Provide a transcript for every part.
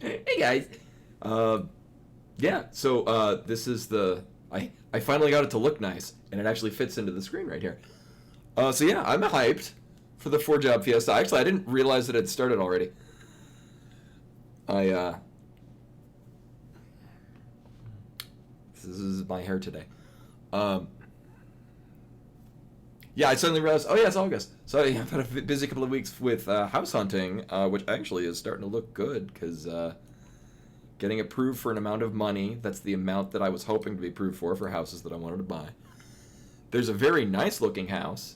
Hey guys. Yeah. So this is the I finally got it to look nice, and it actually fits into the screen right here. So yeah, I'm hyped for the 4-job Fiesta. Actually, I didn't realize that it started already. This is my hair today. Yeah, I suddenly realized, oh yeah, it's August. So yeah, I've had a busy couple of weeks with house hunting, which actually is starting to look good, because getting approved for an amount of money, that's the amount that I was hoping to be approved for houses that I wanted to buy. There's a very nice looking house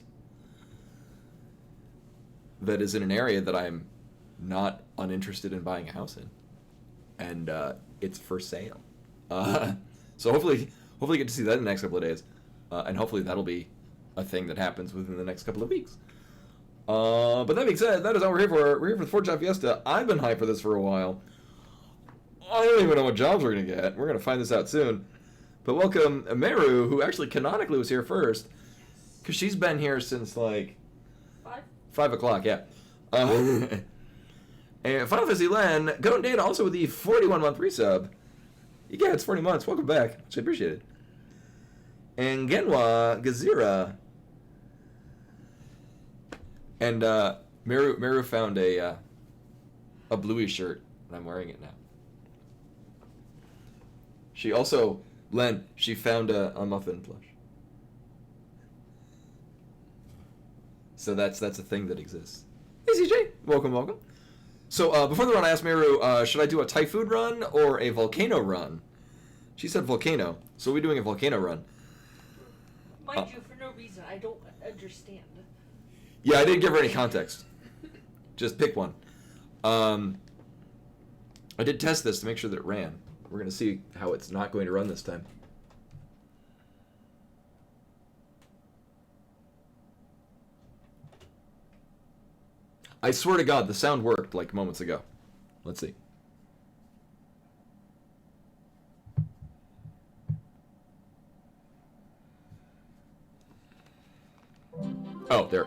that is in an area that I'm not uninterested in buying a house in. And it's for sale. So hopefully get to see that in the next couple of days. And hopefully that'll be a thing that happens within the next couple of weeks. But that being said, that is all we're here for. We're here for the 4-job Fiesta. I've been hyped for this for a while. I don't even know what jobs we're going to get. We're going to find this out soon. But welcome Meru, who actually canonically was here first. Because she's been here since like 5 o'clock, yeah. And Final Fantasy Len, Goat Data also with the 41-month resub. Yeah, it's 40 months. Welcome back. Which I appreciate it. And Genwa Gazira. And Meru found a bluey shirt, and I'm wearing it now. She also, Len, she found a muffin plush. So that's a thing that exists. Hey CJ, welcome. So before the run, I asked Meru, should I do a typhoon run or a volcano run? She said volcano, so we're doing a volcano run. Mind you, for no reason, I don't understand. Yeah, I didn't give her any context. Just pick one. I did test this to make sure that it ran. We're going to see how it's not going to run this time. I swear to God, the sound worked like moments ago. Let's see. Oh, there.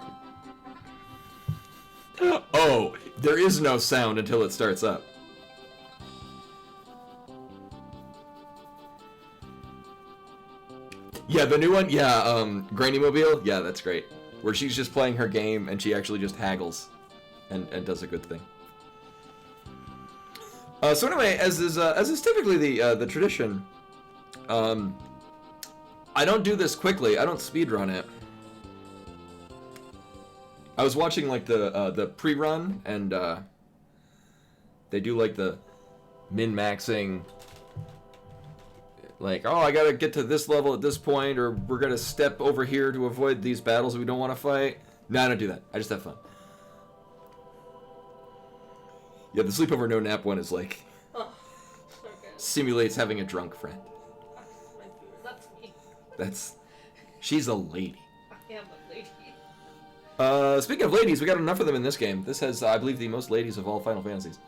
Oh, there is no sound until it starts up. Yeah, the new one? Yeah, Granny Mobile? Yeah, that's great. Where she's just playing her game and she actually just haggles and does a good thing. So anyway, as is typically the tradition, I don't do this quickly. I don't speedrun it. I was watching like the pre-run, and they do like the min-maxing, like, oh, I gotta get to this level at this point, or we're gonna step over here to avoid these battles we don't want to fight. No, I don't do that. I just have fun. Yeah, the sleepover no nap one is like, Oh, so good. simulates having a drunk friend. That's me. She's a lady. I am a lady. Speaking of ladies, we got enough of them in this game. This has, I believe, the most ladies of all Final Fantasies.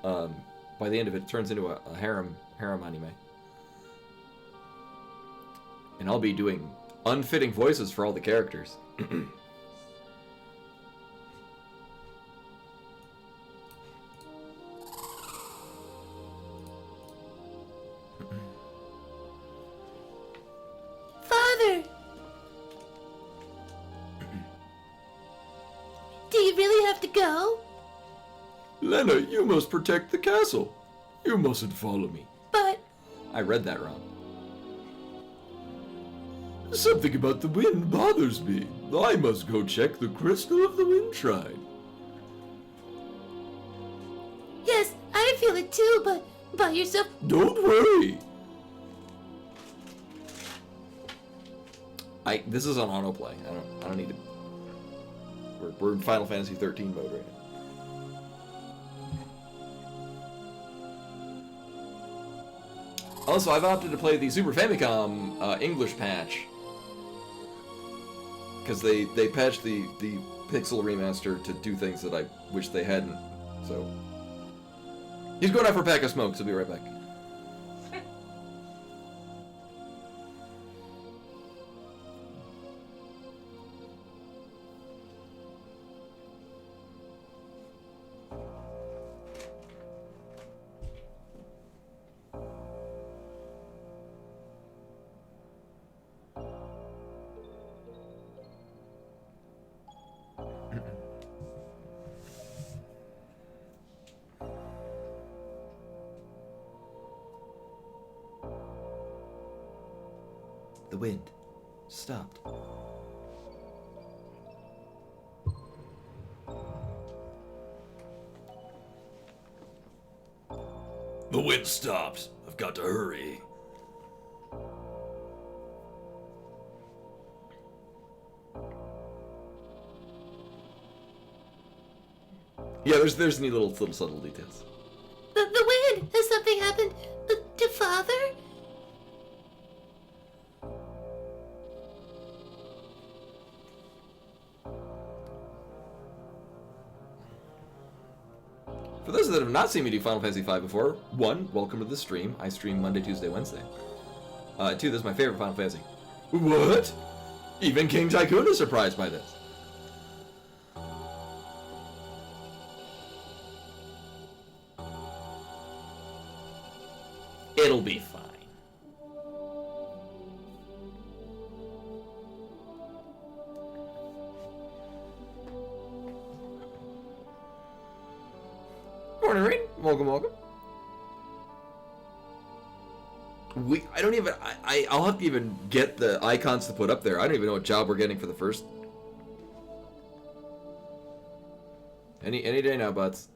By the end of it, it turns into a harem anime. And I'll be doing unfitting voices for all the characters. Father! Do you really have to go? Lena, you must protect the castle. You mustn't follow me. But... I read that wrong. Something about the wind bothers me. I must go check the crystal of the wind shrine. Yes, I feel it too, but by yourself... Don't worry. This is on autoplay. I don't need to. We're in Final Fantasy 13 mode right now. Also, I've opted to play the Super Famicom English patch because they patched the Pixel remaster to do things that I wish they hadn't. So he's going out for a pack of smokes. I'll be right back. wind stopped. The wind stopped. I've got to hurry. Yeah, there's neat little subtle details. The wind! Has something happened to Father? For those that have not seen me do Final Fantasy V before, 1, welcome to the stream. I stream Monday, Tuesday, Wednesday. 2, this is my favorite Final Fantasy. What? Even King Tycoon is surprised by this. It'll be fine. Morning, Rain. Welcome. I don't even, I'll have to even get the icons to put up there. I don't even know what job we're getting for the first. Any day now, butts.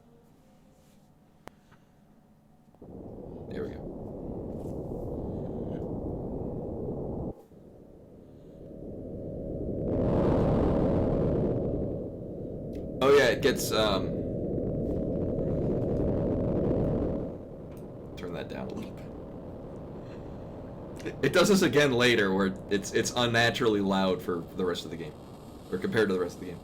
There we go. Oh yeah, it gets, turn that down a little bit. It does this again later, where it's unnaturally loud for the rest of the game, or compared to the rest of the game.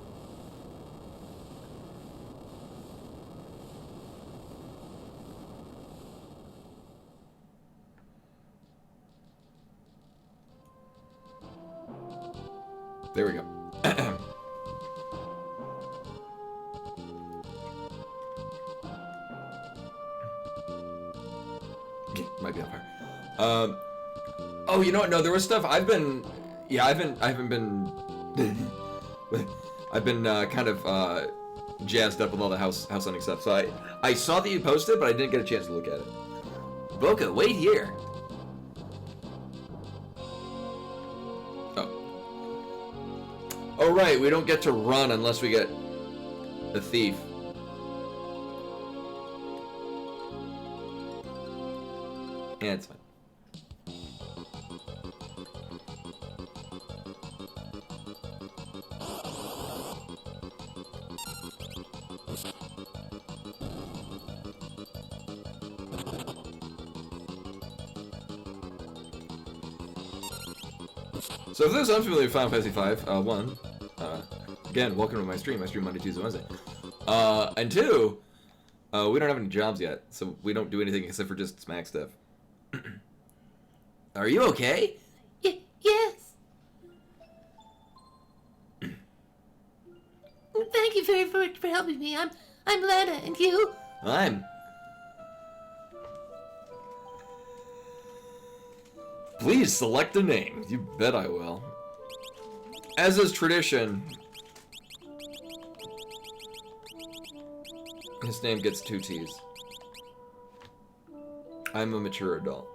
There we go. Might be on fire. Oh, you know what? No, there was stuff I've been. Yeah, I haven't been. I've been kind of jazzed up with all the house hunting stuff. So I saw that you posted, but I didn't get a chance to look at it. Boca, wait here. Oh, right, we don't get to run unless we get a thief. Yeah, it's fine. So if those unfamiliar with Final Fantasy V, 1, again, welcome to my stream. I stream Monday, Tuesday, Wednesday. And 2, we don't have any jobs yet, so we don't do anything except for just smack stuff. Are you okay? Yes. Thank you very much for helping me. I'm Lana, and you? Please select a name. You bet I will. As is tradition, his name gets 2 T's. I'm a mature adult.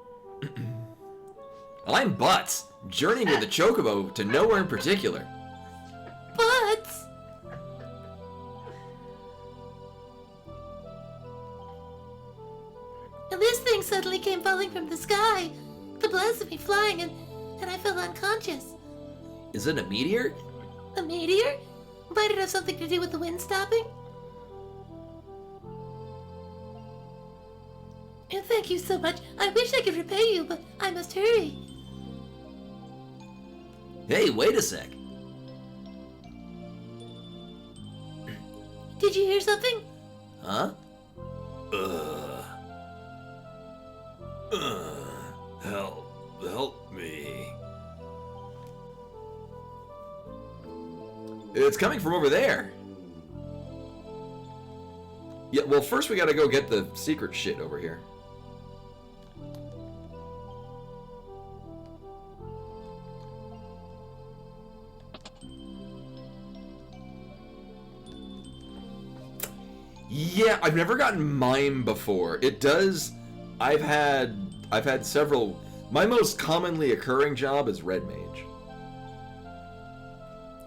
I'm Butts, journeying with the Chocobo to nowhere in particular. Butts! And this thing suddenly came falling from the sky. The blast of me flying, and I fell unconscious. Is it a meteor? A meteor? Might it have something to do with the wind stopping? And thank you so much. I wish I could repay you, but I must hurry. Hey, wait a sec. Did you hear something? Huh? Help me. It's coming from over there. Yeah, well, first we gotta go get the secret shit over here. Yeah, I've never gotten mime before. It does. I've had several. My most commonly occurring job is red mage.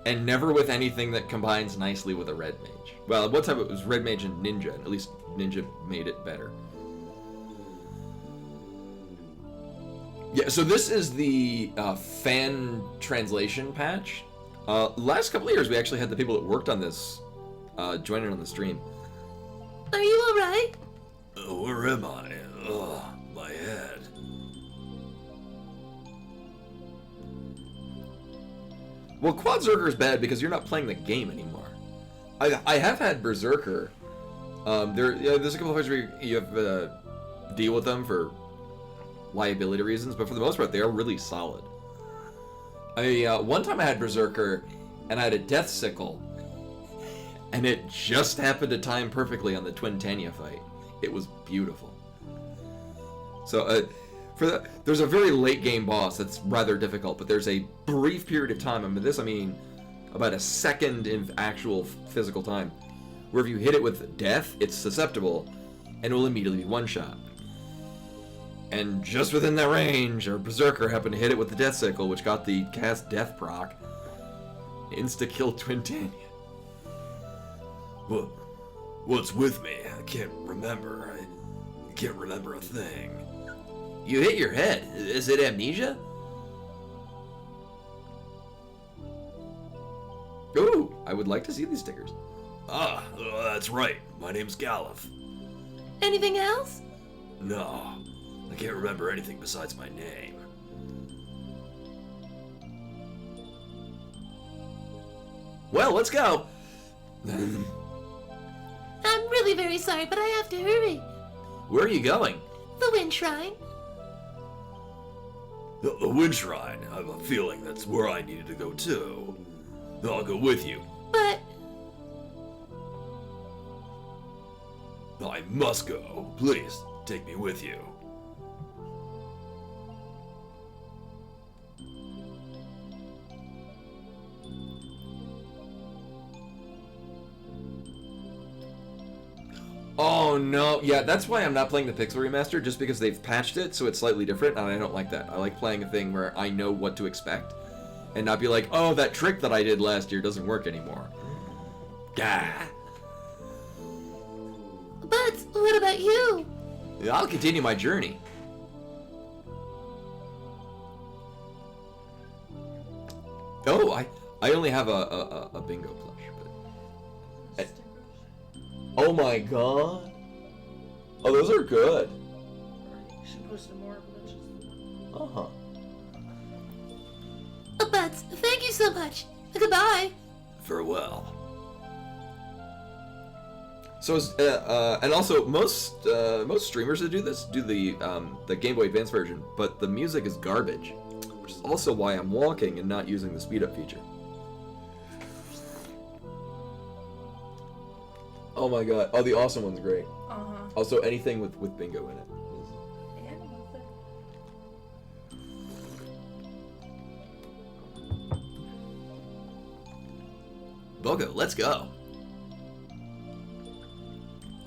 And never with anything that combines nicely with a red mage. Well, one time it was red mage and ninja, and at least ninja made it better. Yeah, so this is the fan translation patch. Last couple of years, we actually had the people that worked on this join in on the stream. Are you alright? Where am I? Ugh, my head. Well, Quad Zerker is bad because you're not playing the game anymore. I have had Berserker. There's a couple of times where you have to deal with them for liability reasons, but for the most part, they are really solid. One time I had Berserker, and I had a Death Sickle, and it just happened to time perfectly on the Twin Tanya fight. It was beautiful. So, there's a very late game boss that's rather difficult, but there's a brief period of time, I mean about a second in actual physical time, where if you hit it with death, it's susceptible, and will immediately be one-shot. And just within that range, our Berserker happened to hit it with the Death Sickle, which got the cast Death proc. Insta-kill Twin Tanya. What's with me? I can't remember. I can't remember a thing. You hit your head. Is it amnesia? Ooh, I would like to see these stickers. Ah, that's right. My name's Galuf. Anything else? No, I can't remember anything besides my name. Well, let's go. I'm really very sorry, but I have to hurry. Where are you going? The Wind Shrine. The Wind Shrine. I have a feeling that's where I needed to go too. I'll go with you. But I must go. Please, take me with you. Oh no, yeah, that's why I'm not playing the Pixel Remaster, just because they've patched it so it's slightly different, and I don't like that. I like playing a thing where I know what to expect, and not be like, oh, that trick that I did last year doesn't work anymore. Gah. But what about you? I'll continue my journey. Oh, I only have a bingo plush, but... Oh my god. Oh, those are good. She posted more glitches. Uh-huh. But thank you so much. Goodbye. Farewell. So, and also most streamers that do this do the Game Boy Advance version, but the music is garbage, which is also why I'm walking and not using the speed up feature. Oh my god! Oh, the awesome one's great. Also, anything with bingo in it. And nothing. Bogo, let's go.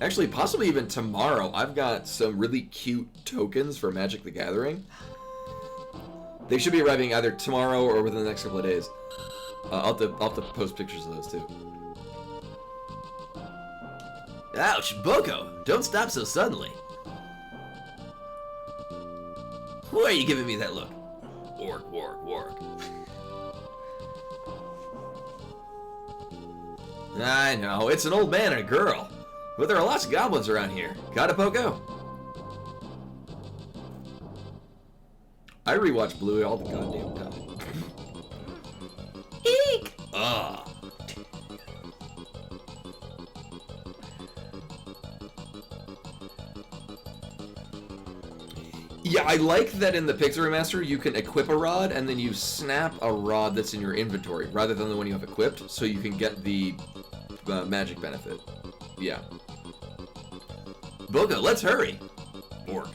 Actually, possibly even tomorrow, I've got some really cute tokens for Magic the Gathering. They should be arriving either tomorrow or within the next couple of days. I'll have to post pictures of those too. Ouch, Bogo! Don't stop so suddenly. Why are you giving me that look? Work. I know, it's an old man and a girl. But there are lots of goblins around here. Got it, Poco? I rewatch Bluey all the goddamn time. Eek! Ah. Yeah, I like that in the Pixel Remaster you can equip a rod and then you snap a rod that's in your inventory rather than the one you have equipped, so you can get the magic benefit. Yeah. Boga, let's hurry! Work.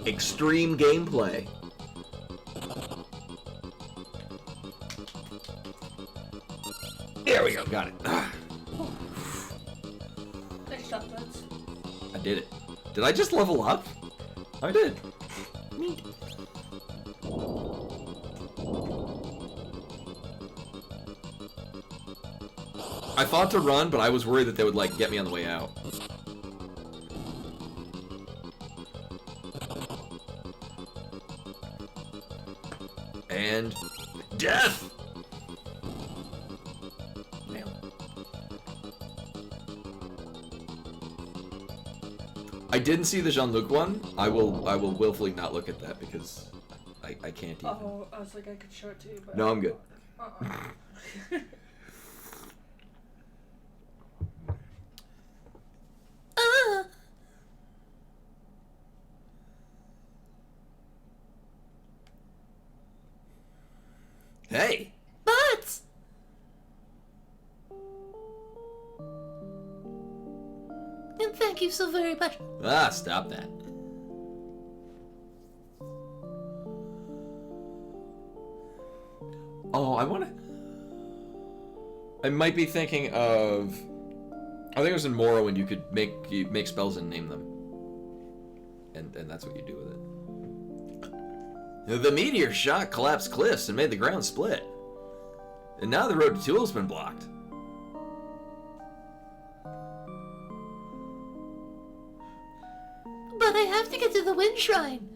Extreme gameplay. There we go. Got it. Nice job, lads. I did it. Did I just level up? I did. Neat. I thought to run, but I was worried that they would, like, get me on the way out. And... death! Nailed it. I didn't see the Jean-Luc one. I will willfully not look at that because I can't even. Oh, I was like, I could show it to you, but... No, I'm good. Hey! But and thank you so very much. Ah, stop that. Oh, I might be thinking of... I think it was in Morrowind when you could make spells and name them. And that's what you do with it. The meteor shock collapsed cliffs and made the ground split. And now the road to Tool's been blocked. But I have to get to the Wind Shrine.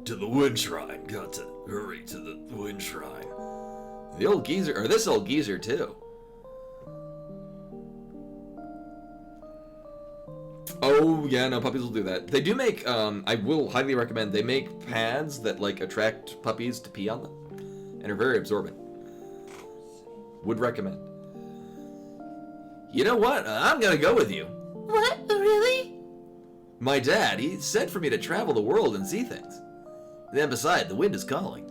To the Wind Shrine. Got to hurry to the Wind Shrine. The old geezer, or this old geezer too. Oh, yeah, no, puppies will do that. They do make, I will highly recommend, they make pads that, like, attract puppies to pee on them. And are very absorbent. Would recommend. You know what? I'm gonna go with you. What? Really? My dad, he said for me to travel the world and see things. Then beside, the wind is calling.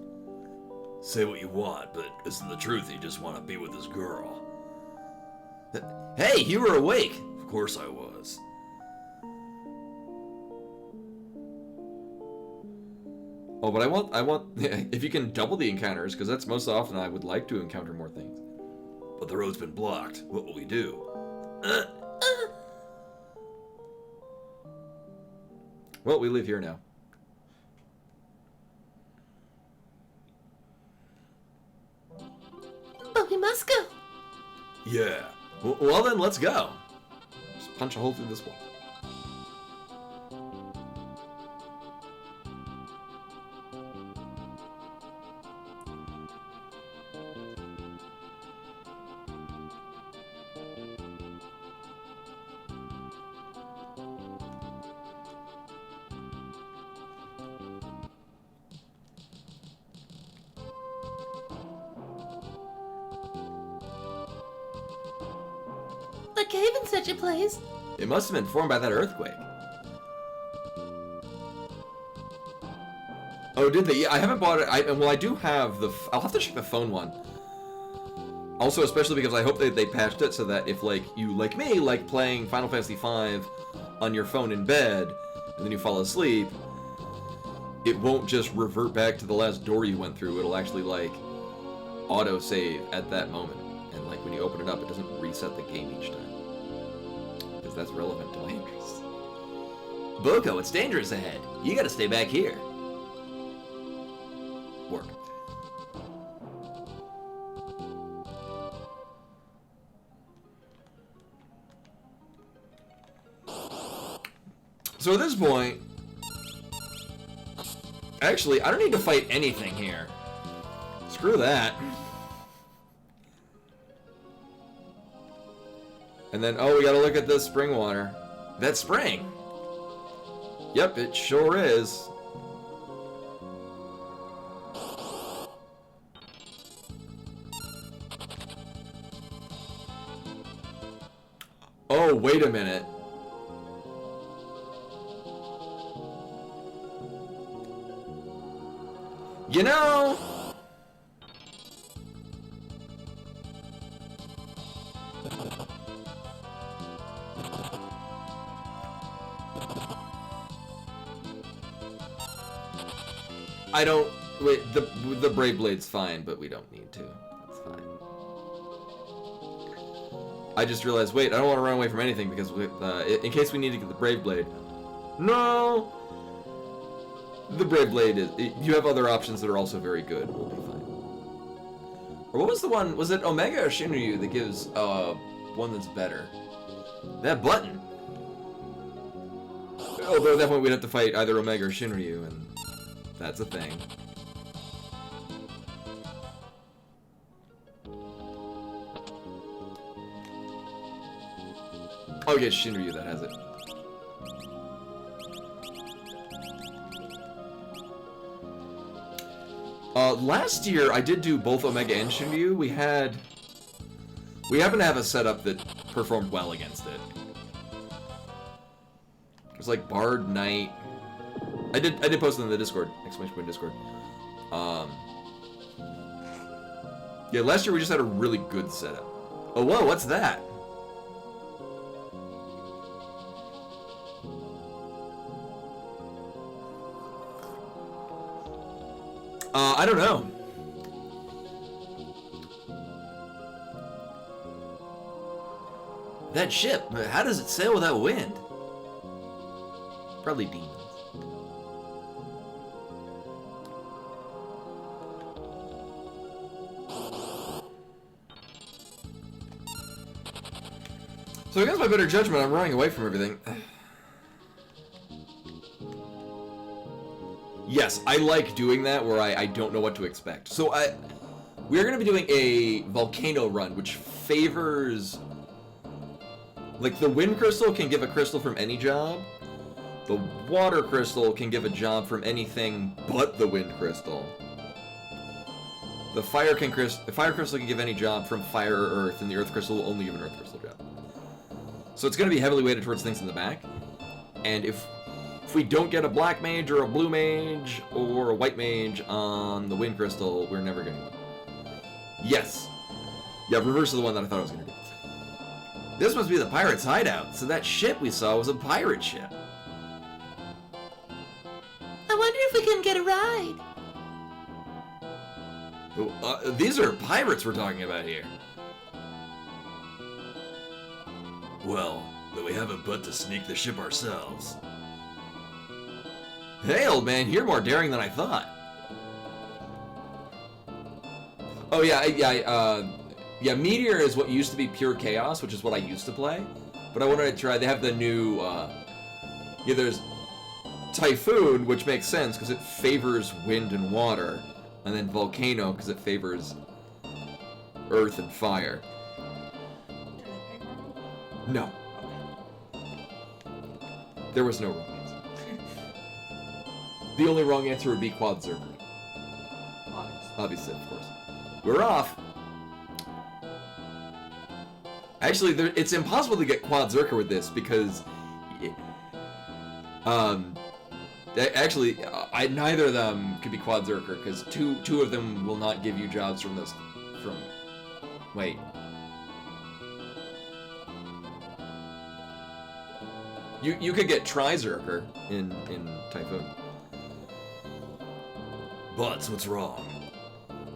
Say what you want, but isn't the truth you just want to be with this girl? Hey, you were awake. Of course I was. Oh, but I want, if you can double the encounters, because that's most often I would like to encounter more things. But the road's been blocked. What will we do? Well, we live here now. But we must go. Yeah. Well then, let's go. Just punch a hole through this wall. A cave in such a place. It must have been formed by that earthquake. Oh, did they? Yeah, I haven't bought it. Well, I do have the... I'll have to check the phone one. Also, especially because I hope they patched it so that if, like, you, like me, like playing Final Fantasy V on your phone in bed, and then you fall asleep, it won't just revert back to the last door you went through. It'll actually, like, auto-save at that moment. And, like, when you open it up, it doesn't reset the game each time. Because that's relevant to my interests. Boko, it's dangerous ahead. You gotta stay back here. Work. So at this point... Actually, I don't need to fight anything here. Screw that. And then, oh, we gotta look at this spring water. That's spring! Yep, it sure is. Oh, wait a minute. You know... I don't... wait, the Brave Blade's fine, but we don't need to. It's fine. I just realized, wait, I don't want to run away from anything because in case we need to get the Brave Blade. No! The Brave Blade is... You have other options that are also very good. We'll be fine. Or what was the one? Was it Omega or Shinryu that gives one that's better? That button! Although at that point we'd have to fight either Omega or Shinryu, and that's a thing. Oh yeah, Shinryu that has it. Last year I did do both Omega and Shinryu. We happen to have a setup that performed well against it. It was like Bard Knight. I did post it in the Discord, !Discord. Yeah, last year we just had a really good setup. Oh whoa, what's that? I don't know. That ship, how does it sail without wind? Probably demons. So against my better judgment, I'm running away from everything. Yes, I like doing that where I don't know what to expect. So we're going to be doing a volcano run, which favors... Like, the wind crystal can give a crystal from any job. The water crystal can give a job from anything but the wind crystal. The fire crystal can give any job from fire or earth, and the earth crystal will only give an earth crystal job. So it's going to be heavily weighted towards things in the back. And if we don't get a black mage or a blue mage or a white mage on the wind crystal, we're never going to win. Yes. Yeah, reverse of the one that I thought I was going to do. This must be the pirate's hideout. So that ship we saw was a pirate ship. I wonder if we can get a ride. These are pirates we're talking about here. Well, then we haven't but to sneak the ship ourselves. Hey, old man, you're more daring than I thought. Oh, yeah, Meteor is what used to be Pure Chaos, which is what I used to play. But I wanted to try, they have the new, there's Typhoon, which makes sense because it favors wind and water. And then Volcano, because it favors earth and fire. No. There was no wrong answer. The only wrong answer would be Quad Zerker. Obviously, of course. We're off. Actually, it's impossible to get Quad Zerker with this because, neither of them could be Quad Zerker because two of them will not give you jobs from those. Wait. You could get Tri-Zerker in Typhoon. But what's wrong?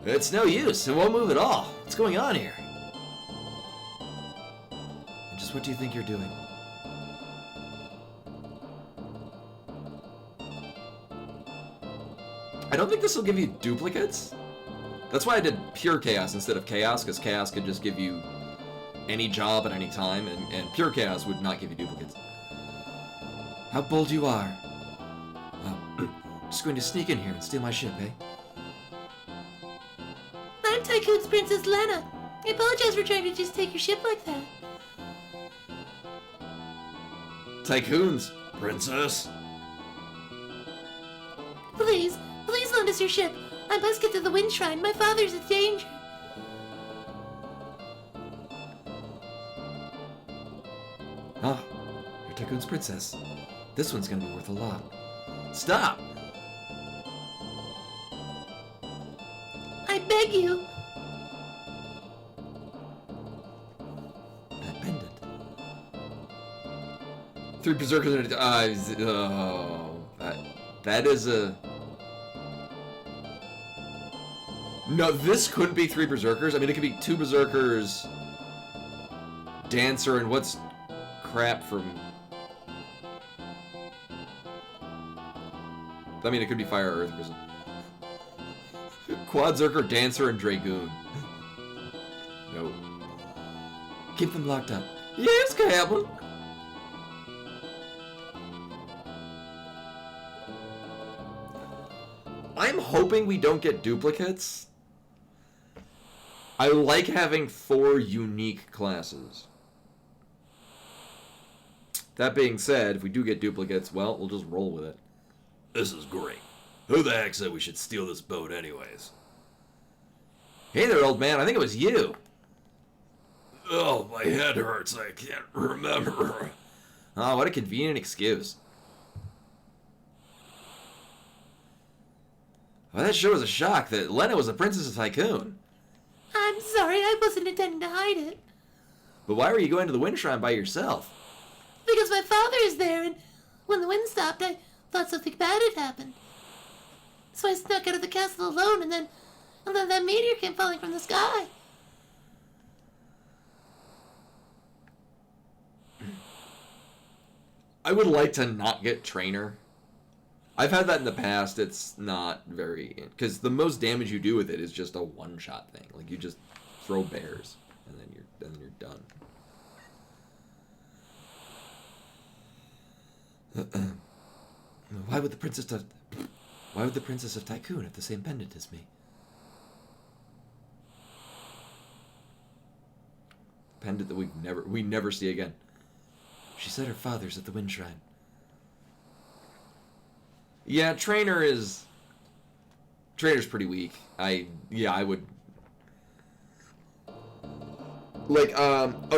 It's no use. It won't move at all. What's going on here? And just what do you think you're doing? I don't think this will give you duplicates. That's why I did Pure Chaos instead of Chaos, because Chaos could just give you any job at any time, and Pure Chaos would not give you duplicates. How bold you are. Just going to sneak in here and steal my ship, eh? I'm Tycoon's Princess Lena. I apologize for trying to just take your ship like that. Tycoons. Princess? Please loan us your ship. I must get to the Wind Shrine. My father's in danger. Ah, you're Tycoon's princess. This one's gonna be worth a lot. Stop! I beg you. That pendant. 3 berserkers in a... that is a... No, this couldn't be 3 berserkers. I mean, it could be 2 berserkers, dancer, and what's crap from... I mean, it could be fire or earth prison. Quad zerker, dancer, and dragoon. No. Keep them locked up. Yes, Captain. I'm hoping we don't get duplicates. I like having 4 unique classes. That being said, if we do get duplicates, well, we'll just roll with it. This is great. Who the heck said we should steal this boat anyways? Hey there, old man. I think it was you. Oh, my head hurts. I can't remember. Oh, what a convenient excuse. Well, that sure was a shock that Lena was the Princess of Tycoon. I'm sorry, I wasn't intending to hide it. But why were you going to the Wind Shrine by yourself? Because my father is there, and when the wind stopped, I thought something bad had happened. So I snuck out of the castle alone, and then that meteor came falling from the sky. I would like to not get Trainer. I've had that in the past. It's not very... Because the most damage you do with it is just a one-shot thing. Like, you just throw bears, and then you're done. Why would the Princess of Tycoon have the same pendant as me? Pendant that we never see again. She said her father's at the Wind Shrine. Yeah, Trainer's pretty weak. I would... Like,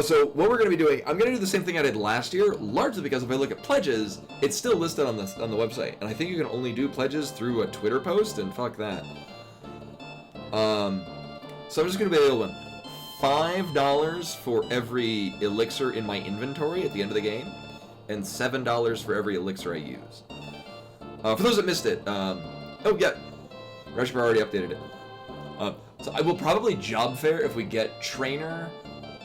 so what we're going to be doing, I'm going to do the same thing I did last year, largely because if I look at pledges, it's still listed on the website, and I think you can only do pledges through a Twitter post, and fuck that. So I'm just going to be able to $5 for every elixir in my inventory at the end of the game, and $7 for every elixir I use. For those that missed it, oh yeah, Rashbar already updated it. So I will probably job fair if we get Trainer,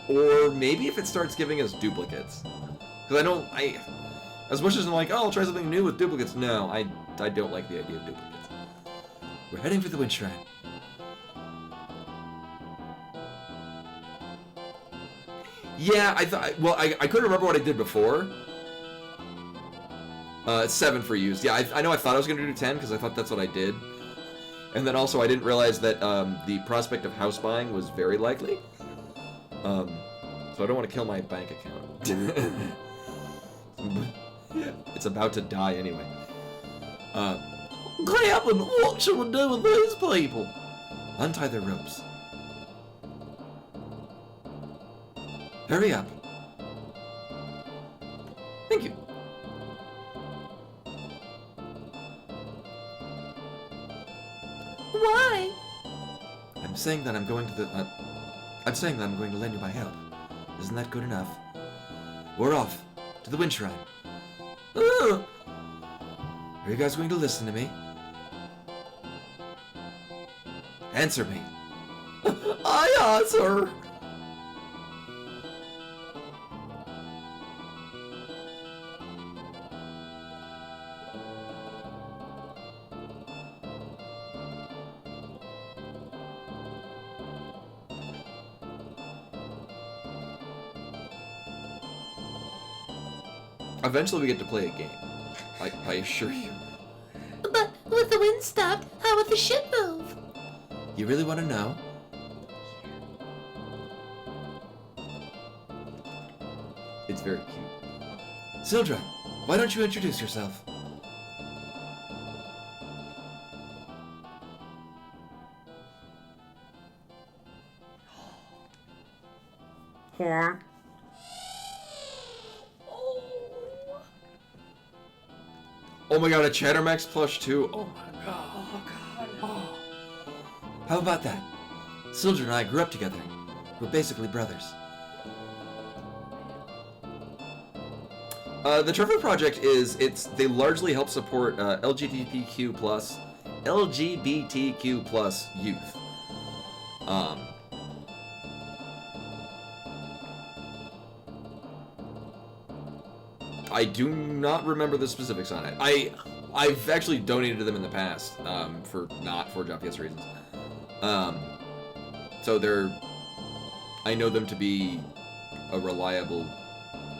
or maybe if it starts giving us duplicates. Because as much as I'm like, oh, I'll try something new with duplicates, no, I don't like the idea of duplicates. We're heading for the Wind Shrine. Yeah, I couldn't remember what I did before. It's 7 for use. Yeah, I know I thought I was going to do 10, because I thought that's what I did. And then also I didn't realize that the prospect of house buying was very likely. So I don't want to kill my bank account. It's about to die anyway. Captain, what should we do with these people? Untie their ropes. Hurry up. Thank you. Why? I'm saying that I'm going to lend you my help. Isn't that good enough? We're off to the Wind Shrine. Are you guys going to listen to me? Answer me. Aye, answer. Eventually we get to play a game. I assure you. But with the wind stopped, how would the ship move? You really want to know? It's very cute. Sildra, why don't you introduce yourself? Horn. Oh my god, a Chattermax plush too. Oh my god. Oh god. Oh. How about that? Sildra and I grew up together. We're basically brothers. The Trevor Project they largely help support LGBTQ plus youth. Um, I do not remember the specifics on it. I've actually donated to them in the past, for not for Job Fiesta reasons. So I know them to be a reliable,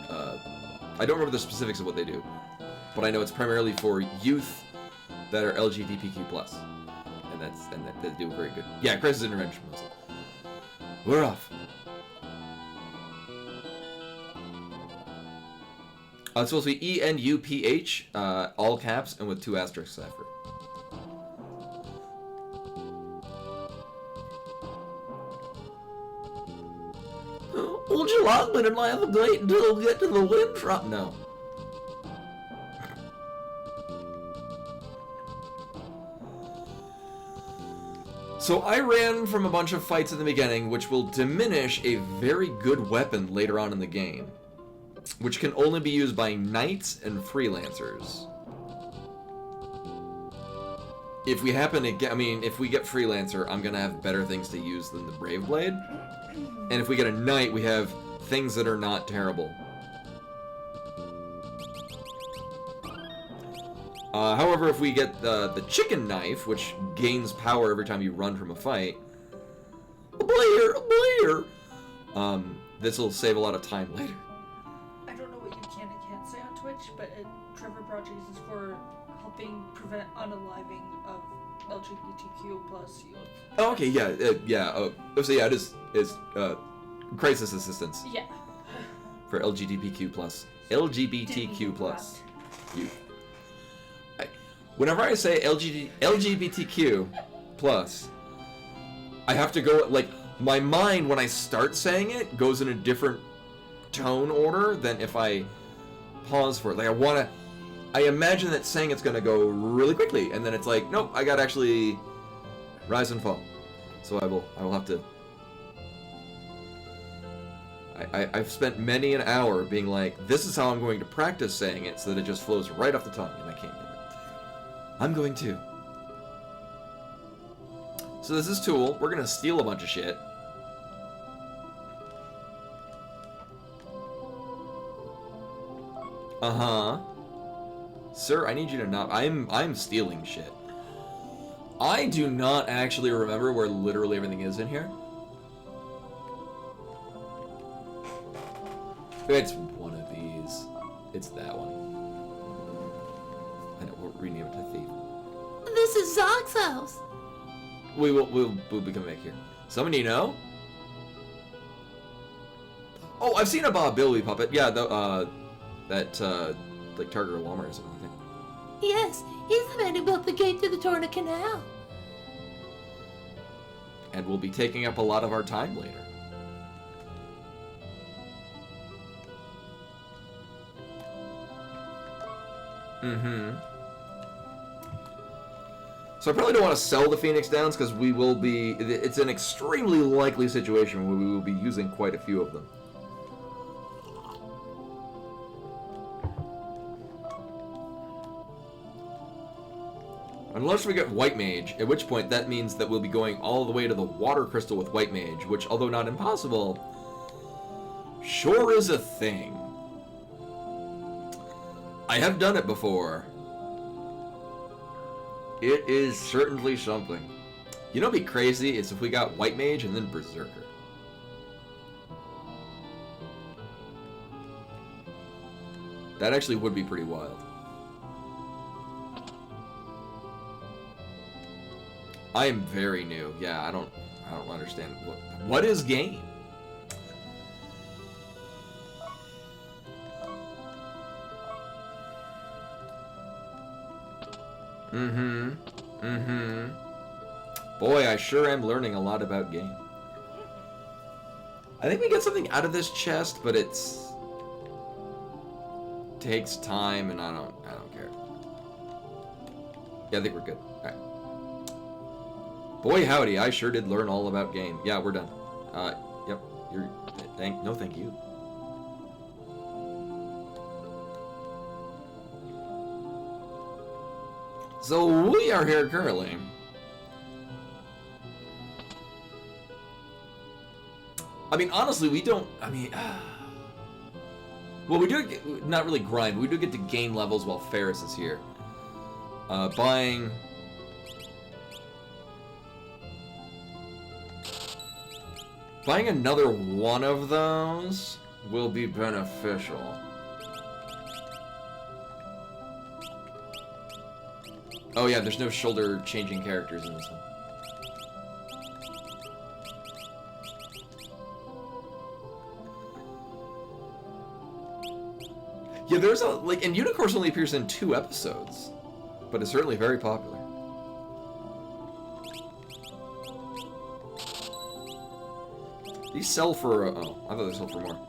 I don't remember the specifics of what they do, but I know it's primarily for youth that are LGBTQ+. And they do very good. Yeah, crisis intervention mostly. We're off. It's supposed to be ENUPH, all caps, and with 2 asterisks after. Would you like me to navigate until we get to the wind front? No. So I ran from a bunch of fights in the beginning, which will diminish a very good weapon later on in the game, which can only be used by knights and freelancers. If we happen to get, if we get freelancer, I'm gonna have better things to use than the Brave Blade. And if we get a knight, we have things that are not terrible. However, if we get the chicken knife, which gains power every time you run from a fight, this will save a lot of time later. I don't know what you can and can't say on Twitch, but Trevor Project is for helping prevent unaliving of LGBTQ plus youth. Oh, okay, yeah. So yeah, it is crisis assistance. Yeah. For LGBTQ plus youth. Whenever I say LGBTQ plus, I have to go, like, my mind, when I start saying it, goes in a different tone order than if I pause for it. Like, I imagine that saying it's gonna go really quickly, and then it's like, nope, I gotta actually rise and fall. So I will have to... I've spent many an hour being like, this is how I'm going to practice saying it so that it just flows right off the tongue, and I can't get it. I'm going to. So this is Tool. We're gonna steal a bunch of shit. Uh-huh. Sir, I need you to not... I'm stealing shit. I do not actually remember where literally everything is in here. It's one of these. It's that one. I know, we'll rename it to Thief. This is Zog's house. We'll be coming back here. Someone you know? Oh, I've seen a Bob Billy puppet. Yeah, like Target or Walmart or something, I think. Yes, he's the man who built the gate to the Torna Canal. And we'll be taking up a lot of our time later. So I probably don't want to sell the Phoenix Downs because we will be... It's an extremely likely situation where we will be using quite a few of them. Unless we get White Mage, at which point that means that we'll be going all the way to the Water Crystal with White Mage, which, although not impossible, sure is a thing. I have done it before. It is certainly something. You know what'd be crazy is if we got White Mage and then Berserker. That actually would be pretty wild. I am very new. Yeah, I don't understand what is game? Boy, I sure am learning a lot about game. I think we get something out of this chest, but takes time, and I don't care. Yeah, I think we're good. All right. Boy, howdy, I sure did learn all about game. Yeah, we're done. Yep. No, thank you. So we are here currently I mean, honestly, we don't. I mean, well, we do not really grind. We do get to gain levels while Ferris is here. Buying another one of those will be beneficial. Oh yeah, there's no shoulder changing characters in this one. Yeah, there's a, like, and Unicorse only appears in 2 episodes, but it's certainly very popular. These sell for, oh, I thought they sold for more.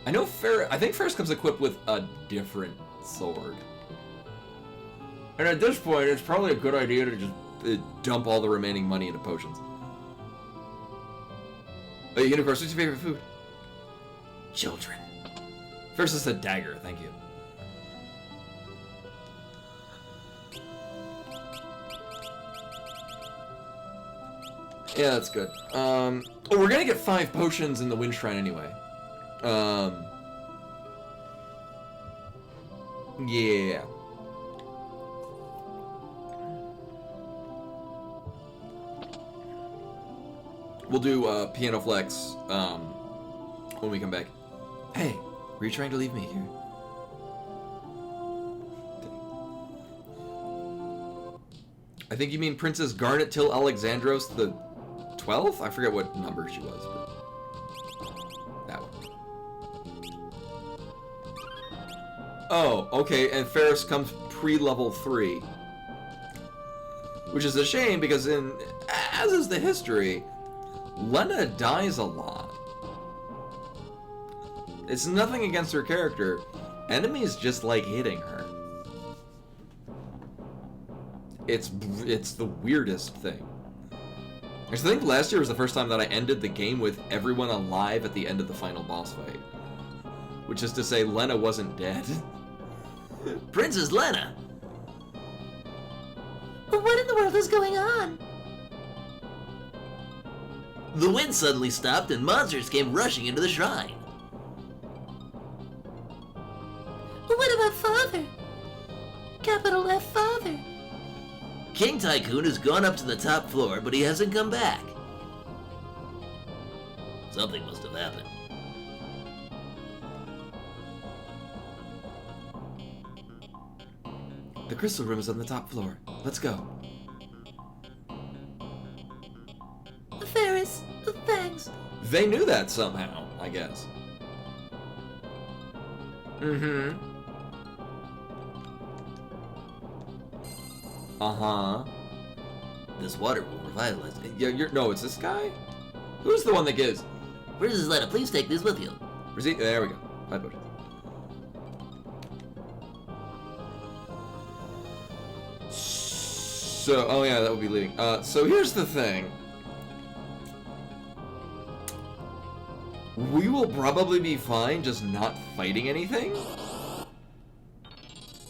I know I think Ferris comes equipped with a different sword. And at this point, it's probably a good idea to just dump all the remaining money into potions. Oh, Unicorse, what's your favorite food? Children. Ferris is a dagger, thank you. Yeah, that's good. Oh, we're gonna get 5 potions in the Wind Shrine anyway. Yeah. We'll do Piano Flex when we come back. Hey, were you trying to leave me here? I think you mean Princess Garnet till Alexandros the 12th? I forget what number she was, but that one. Oh, okay, and Ferris comes pre-level 3. Which is a shame because as is the history, Lena dies a lot. It's nothing against her character. Enemies just like hitting her. It's the weirdest thing. I think last year was the first time that I ended the game with everyone alive at the end of the final boss fight. Which is to say, Lena wasn't dead. Princess Lena! What in the world is going on? The wind suddenly stopped and monsters came rushing into the shrine. What about Father? Capital F Father. King Tycoon has gone up to the top floor, but he hasn't come back. Something must have happened. The crystal room is on the top floor. Let's go. Ferris, thanks. They knew that somehow, I guess. Mm-hmm. Uh-huh. This water will revitalize it. Yeah, no, it's this guy? Who's the one that gives? Princess Lena, please take these with you. There we go. 5 potions. So, oh yeah, that would be leading. So here's the thing. We will probably be fine just not fighting anything.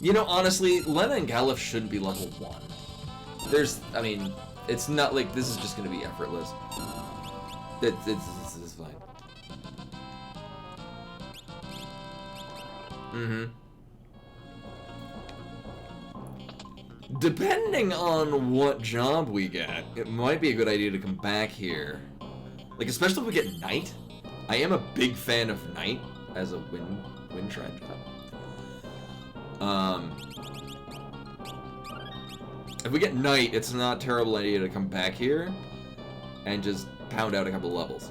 You know, honestly, Lena and Galuf shouldn't be level 1. I mean, it's not like this is just gonna be effortless. This is fine. Mm-hmm. Depending on what job we get, it might be a good idea to come back here. Like, especially if we get Knight. I am a big fan of Knight as a wind shrine job. If we get Knight, it's not a terrible idea to come back here and just pound out a couple levels.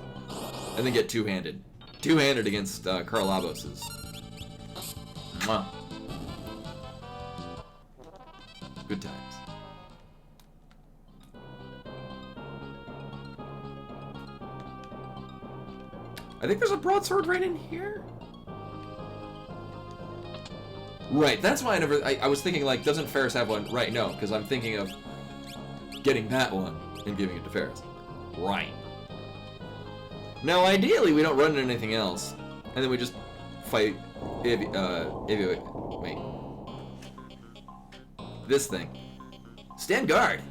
And then get two-handed. Two-handed against Karlavos is... Mwah. Good times. I think there's a broadsword right in here. Right, that's why I was thinking, like, doesn't Ferris have one? Right, no, because I'm thinking of getting that one and giving it to Ferris. Right. Now, ideally, we don't run into anything else, and then we just fight wait. this thing. Stand guard.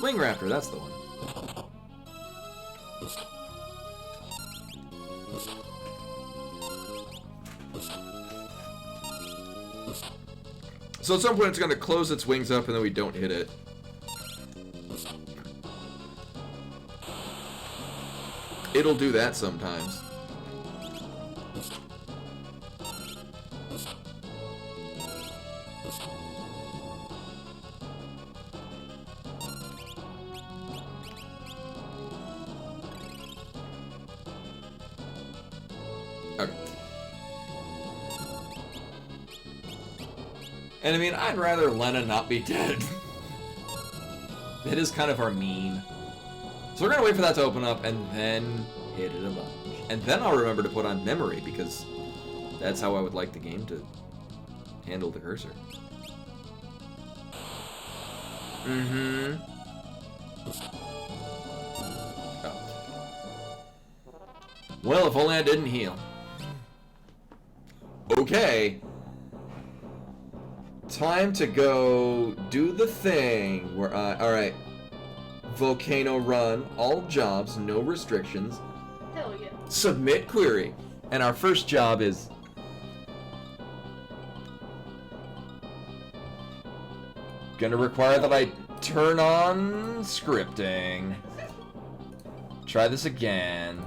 Wing Raptor, that's the one. So at some point it's going to close its wings up and then we don't hit it. It'll do that sometimes. Okay. And I mean, I'd rather Lena not be dead. It is kind of our meme. So we're gonna wait for that to open up and then hit it a bunch. And then I'll remember to put on memory because that's how I would like the game to handle the cursor. Mm-hmm. Oh. Well, if only I didn't heal. Okay. Time to go do the thing where alright. Volcano run, all jobs, no restrictions. Hell yeah. Submit query. And our first job is gonna require that I turn on scripting. Try this again.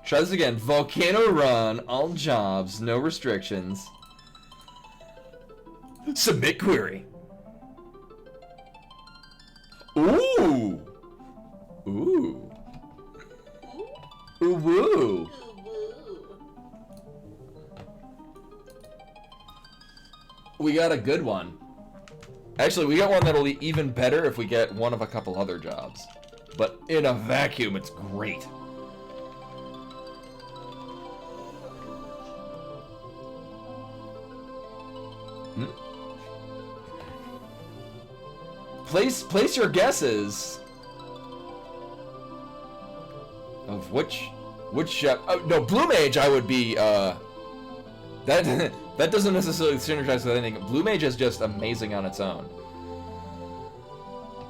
Try this again. Volcano run, all jobs, no restrictions. Submit query. Ooh. Ooh. Ooh woo. We got a good one. Actually, we got one that'll be even better if we get one of a couple other jobs. But in a vacuum, it's great. Place your guesses of which oh, no, Blue Mage I would be that that doesn't necessarily synergize with anything. Blue Mage is just amazing on its own.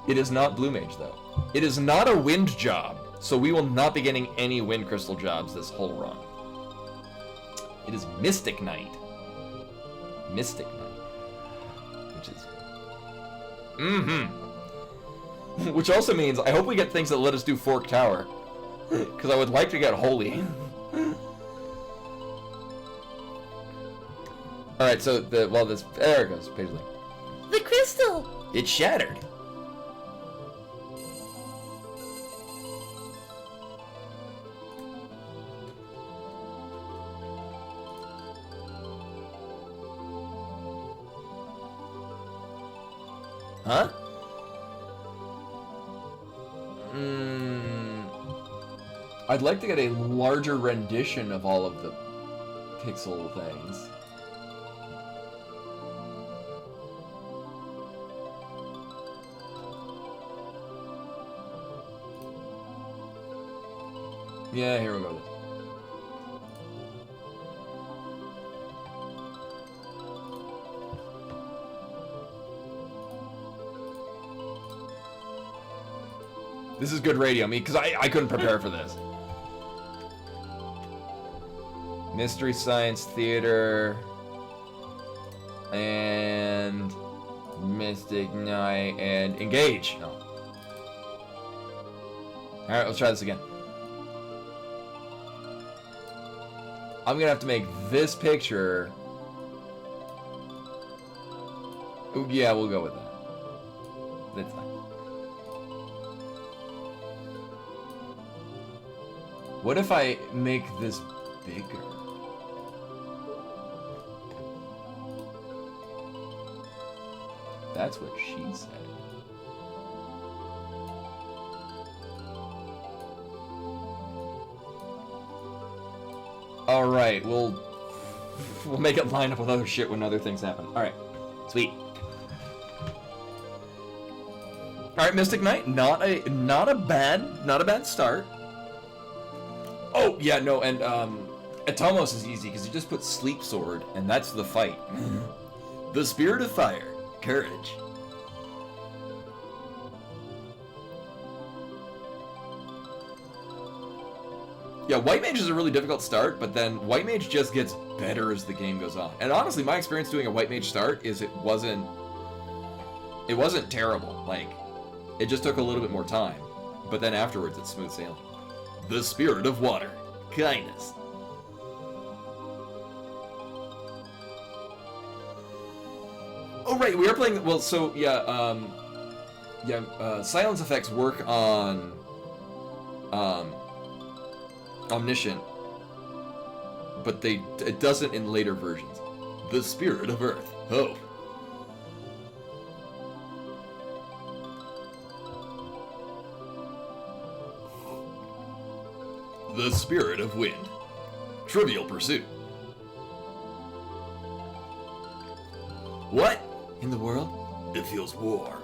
It is not Blue Mage though. It is not a wind job, so we will not be getting any wind crystal jobs this whole run. It is Mystic Knight. Mystic Knight. Which is which also means I hope we get things that let us do Fork Tower. Because I would like to get Holy. Alright, so there it goes, page link. The crystal! It shattered. Huh? I'd like to get a larger rendition of all of the pixel things. Yeah, here we go. This is good radio, me, because I couldn't prepare for this. Mystery Science Theater and Mystic Knight and Engage. No. Alright, let's try this again. I'm gonna have to make this picture. Ooh, yeah, we'll go with that. That's fine. What if I make this bigger? That's what she said. Alright, we'll make it line up with other shit when other things happen. Alright. Sweet. Alright, Mystic Knight, not a bad start. Oh, yeah, no, and Atomos is easy because you just put Sleep Sword and that's the fight. The Spirit of Fire. Courage. Yeah, White Mage is a really difficult start, but then White Mage just gets better as the game goes on. And honestly, my experience doing a White Mage start is it wasn't terrible. Like, it just took a little bit more time. But then afterwards, it's smooth sailing. The Spirit of Water. Kindness. Oh, right, we are playing... Well, so, yeah, silence effects work on... Omniscient, but it doesn't in later versions. The Spirit of Earth. Hope. The Spirit of Wind. Trivial Pursuit. What in the world? It feels warm.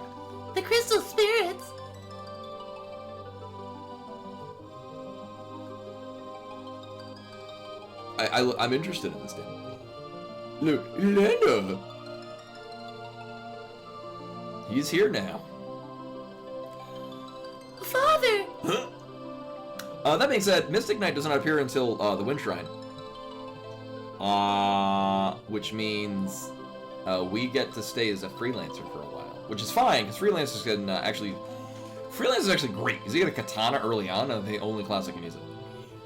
The crystal spirits. I'm interested in this game. Look, Lena! He's here now. Father! Huh? That being said, Mystic Knight does not appear until the Wind Shrine. Which means we get to stay as a freelancer for a while. Which is fine, because freelancers can Freelance is actually great, because you get a katana early on, and the only class that can use it.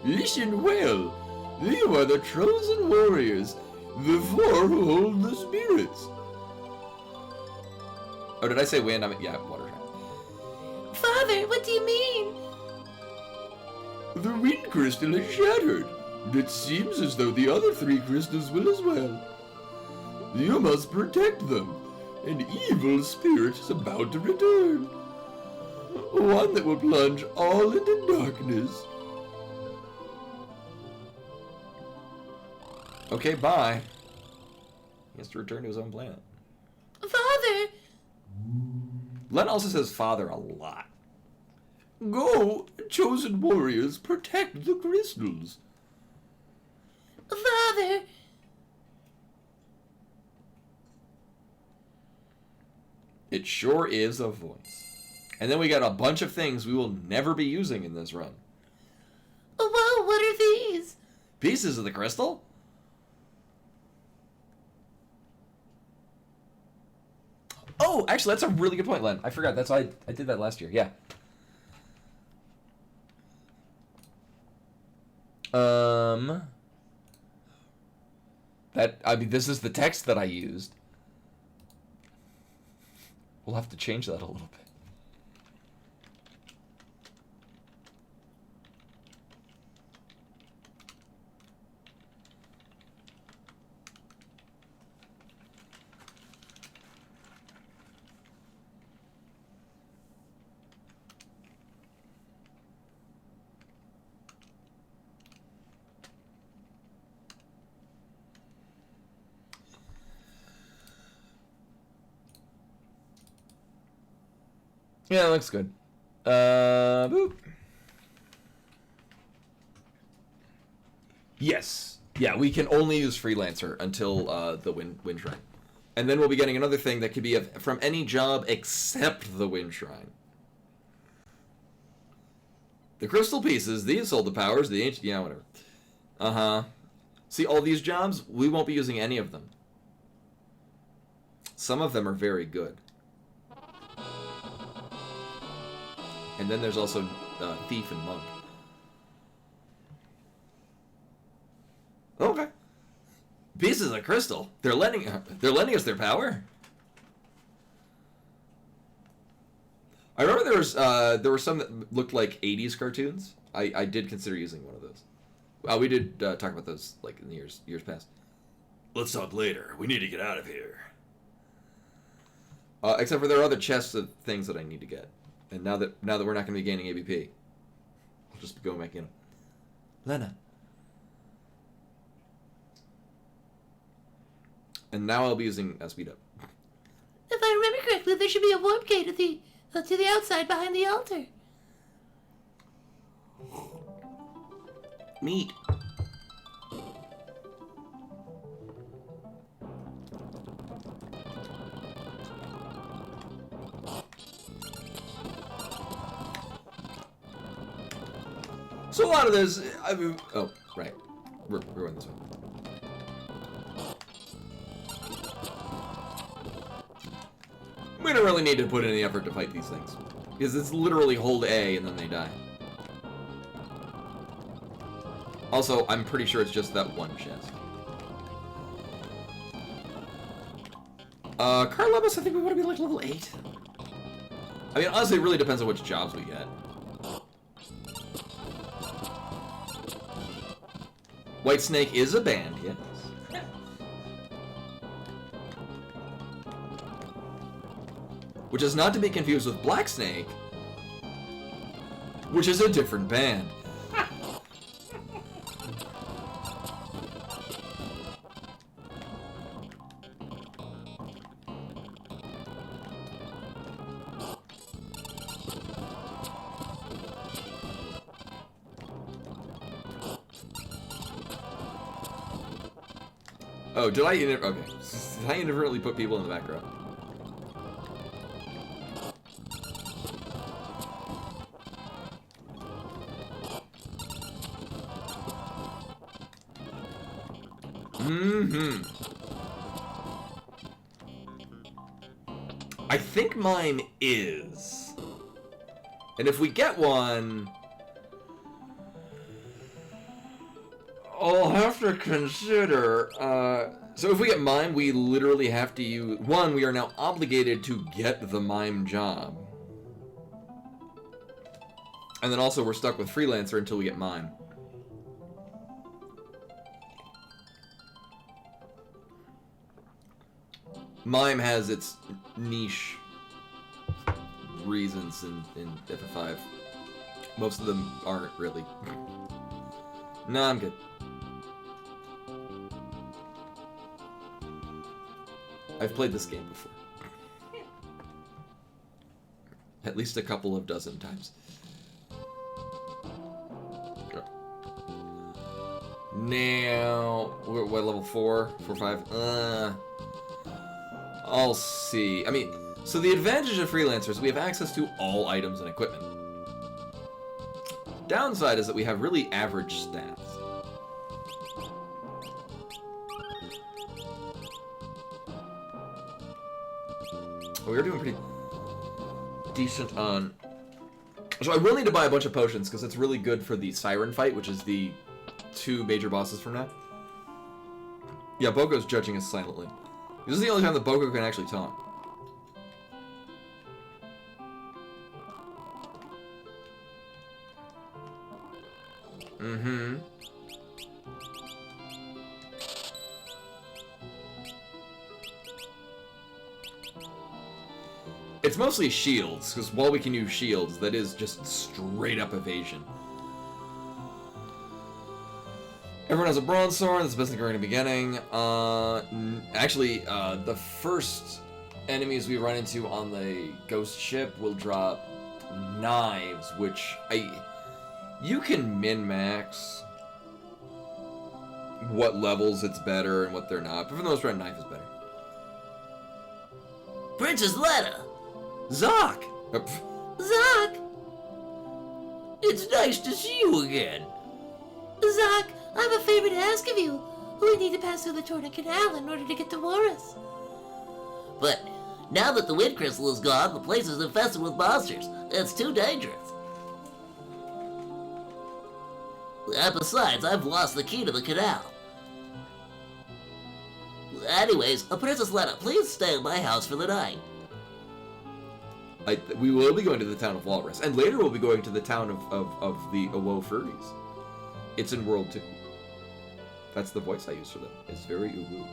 Listen well. You are the chosen warriors, the four who hold the spirits. Oh, did I say wind? Yeah, water shrine. Father, what do you mean? The wind crystal is shattered. It seems as though the other three crystals will as well. You must protect them. An evil spirit is about to return. One that will plunge all into darkness. Okay, bye. He has to return to his own planet. Father! Len also says father a lot. Go, chosen warriors, protect the crystals. Father! It sure is a voice. And then we got a bunch of things we will never be using in this run. Whoa, what are these? Pieces of the crystal? Oh, actually, that's a really good point, Len. I forgot. That's why I did that last year. Yeah. This is the text that I used. We'll have to change that a little bit. Yeah, it looks good. Boop. Yes. Yeah, we can only use Freelancer until the Wind Shrine. And then we'll be getting another thing that could be from any job except the Wind Shrine. The crystal pieces, these hold the powers, the ancient... Yeah, whatever. Uh-huh. See, all these jobs, we won't be using any of them. Some of them are very good. And then there's also Thief and Monk. Okay. Pieces of crystal. They're lending us their power. I remember there were some that looked like 80s cartoons. I did consider using one of those. We did talk about those like in the years past. Let's talk later. We need to get out of here. Except for there are other chests of things that I need to get. And now that we're not going to be gaining ABP, I'll just go back in. Lena. And now I'll be using speed up. If I remember correctly, there should be a warp gate at to the outside behind the altar. Meat. So a lot of this, I mean, oh, right. We're going this way. We don't really need to put any effort to fight these things. Because it's literally hold A and then they die. Also, I'm pretty sure it's just that one chest. Carlebus, I think we want to be like level 8. I mean, honestly, it really depends on which jobs we get. White Snake is a band, yes. Which is not to be confused with Black Snake, which is a different band. Oh, did I okay. Did I inadvertently put people in the back row? I think mine is. And if we get one, I'll have to consider, so if we get mime, we literally have to use, one, we are now obligated to get the mime job. And then also we're stuck with freelancer until we get mime. Mime has its niche reasons in FF5. Most of them aren't really. No, I'm good. I've played this game before. At least a couple of dozen times. Now, what level 4? 4, 5? I'll see. I mean, so the advantage of freelancers, we have access to all items and equipment. Downside is that we have really average stats. We were doing pretty decent on... So I will need to buy a bunch of potions, because it's really good for the Siren fight, which is the 2 major bosses from now. Yeah, Boko's judging us silently. This is the only time that Boko can actually talk. It's mostly shields, because while we can use shields, that is just straight up evasion. Everyone has a bronze sword, that's the best thing we're in the beginning. Actually, the first enemies we run into on the ghost ship will drop knives, which you can min-max what levels it's better and what they're not, but for the most part, knife is better. Princess Letta! Zoc! Zoc! It's nice to see you again. Zoc, I have a favor to ask of you. We need to pass through the Torna Canal in order to get to Warus. But now that the wind crystal is gone, the place is infested with monsters. It's too dangerous. And besides, I've lost the key to the canal. Anyways, Princess Letta, please stay at my house for the night. We will be going to the town of Walrus, and later we'll be going to the town of the Awo Furries. It's in World 2. That's the voice I use for them. It's very uwu.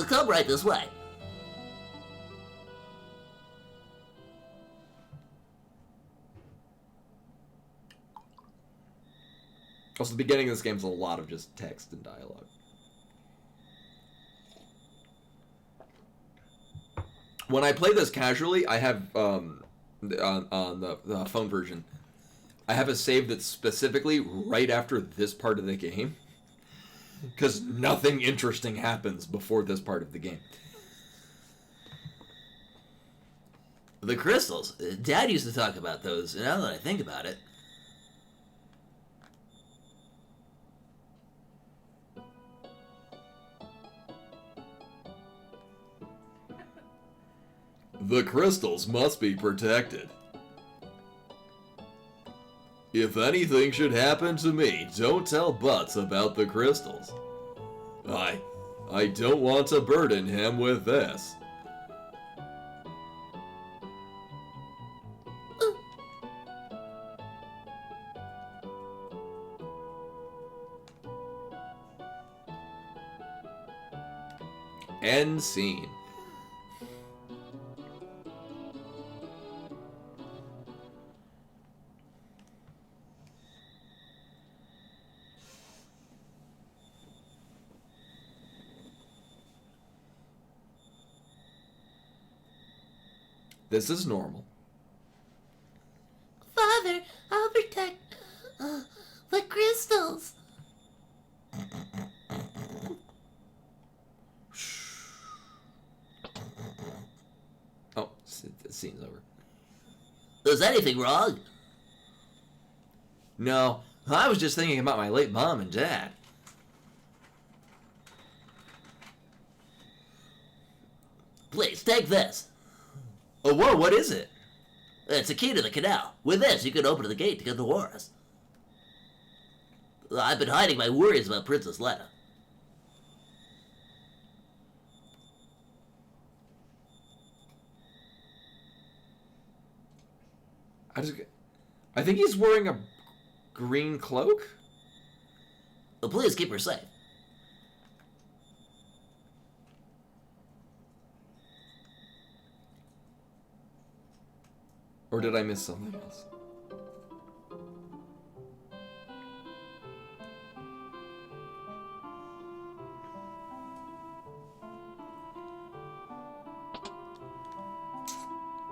Come right this way. Also, the beginning of this game is a lot of just text and dialogue. when I play this casually, I have on the phone version, I have a save that's specifically right after this part of the game, because nothing interesting happens before this part of the game. The crystals. Dad used to talk about those, now that I think about it. The crystals must be protected. If anything should happen to me, don't tell Butts about the crystals. I don't want to burden him with this. End scene. This is normal. Father, I'll protect the crystals. Oh, the scene's over. Is anything wrong? No, I was just thinking about my late mom and dad. Please, take this. Oh, whoa, what is it? It's a key to the canal. With this, you can open the gate to get to Warris. I've been hiding my worries about Princess Letta. I think he's wearing a green cloak? Please keep her safe. Or did I miss something else?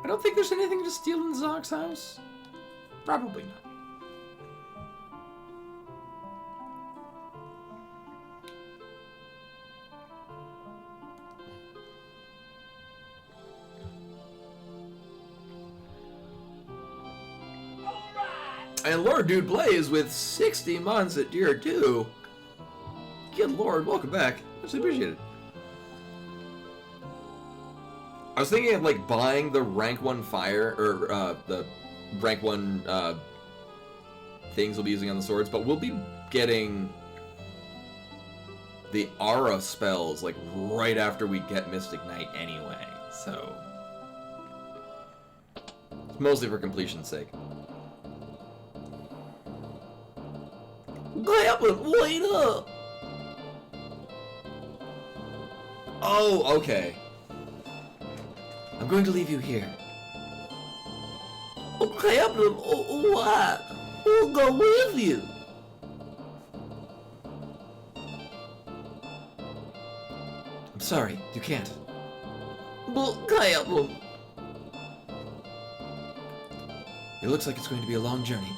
I don't think there's anything to steal in Zock's house. Probably not. And Lord Dude Blaze with 60 months at Tier 2. Good Lord, welcome back. Much appreciated. I was thinking of like buying the rank 1 fire, or the rank 1 things we'll be using on the swords, but we'll be getting the aura spells like right after we get Mystic Knight anyway, so it's mostly for completion's sake. Wait up! Oh, okay. I'm going to leave you here. Captain, what? We'll go with you. I'm sorry, you can't. But Captain, It looks like it's going to be a long journey.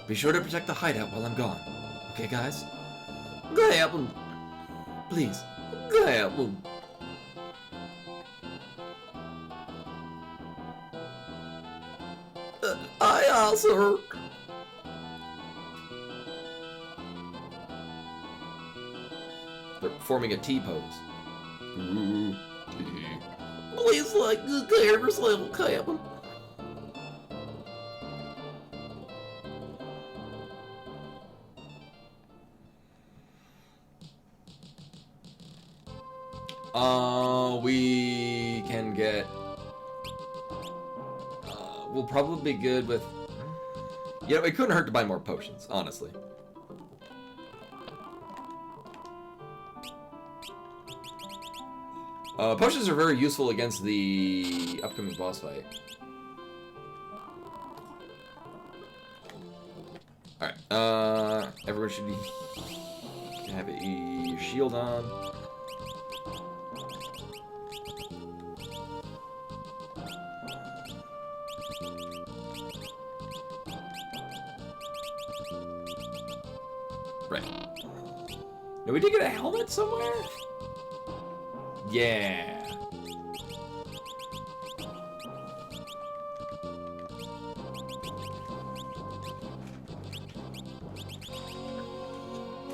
Be sure to protect the hideout while I'm gone. Okay, guys? Captain, Please. Captain. Aye, sir. They're forming a T-pose. Ooh, Please, like, care yourself, Captain. We can get... we'll probably be good with... You know, it couldn't hurt to buy more potions, honestly. Potions are very useful against the upcoming boss fight. Alright, everyone should have a shield on. Right. Now, we did get a helmet somewhere? Yeah.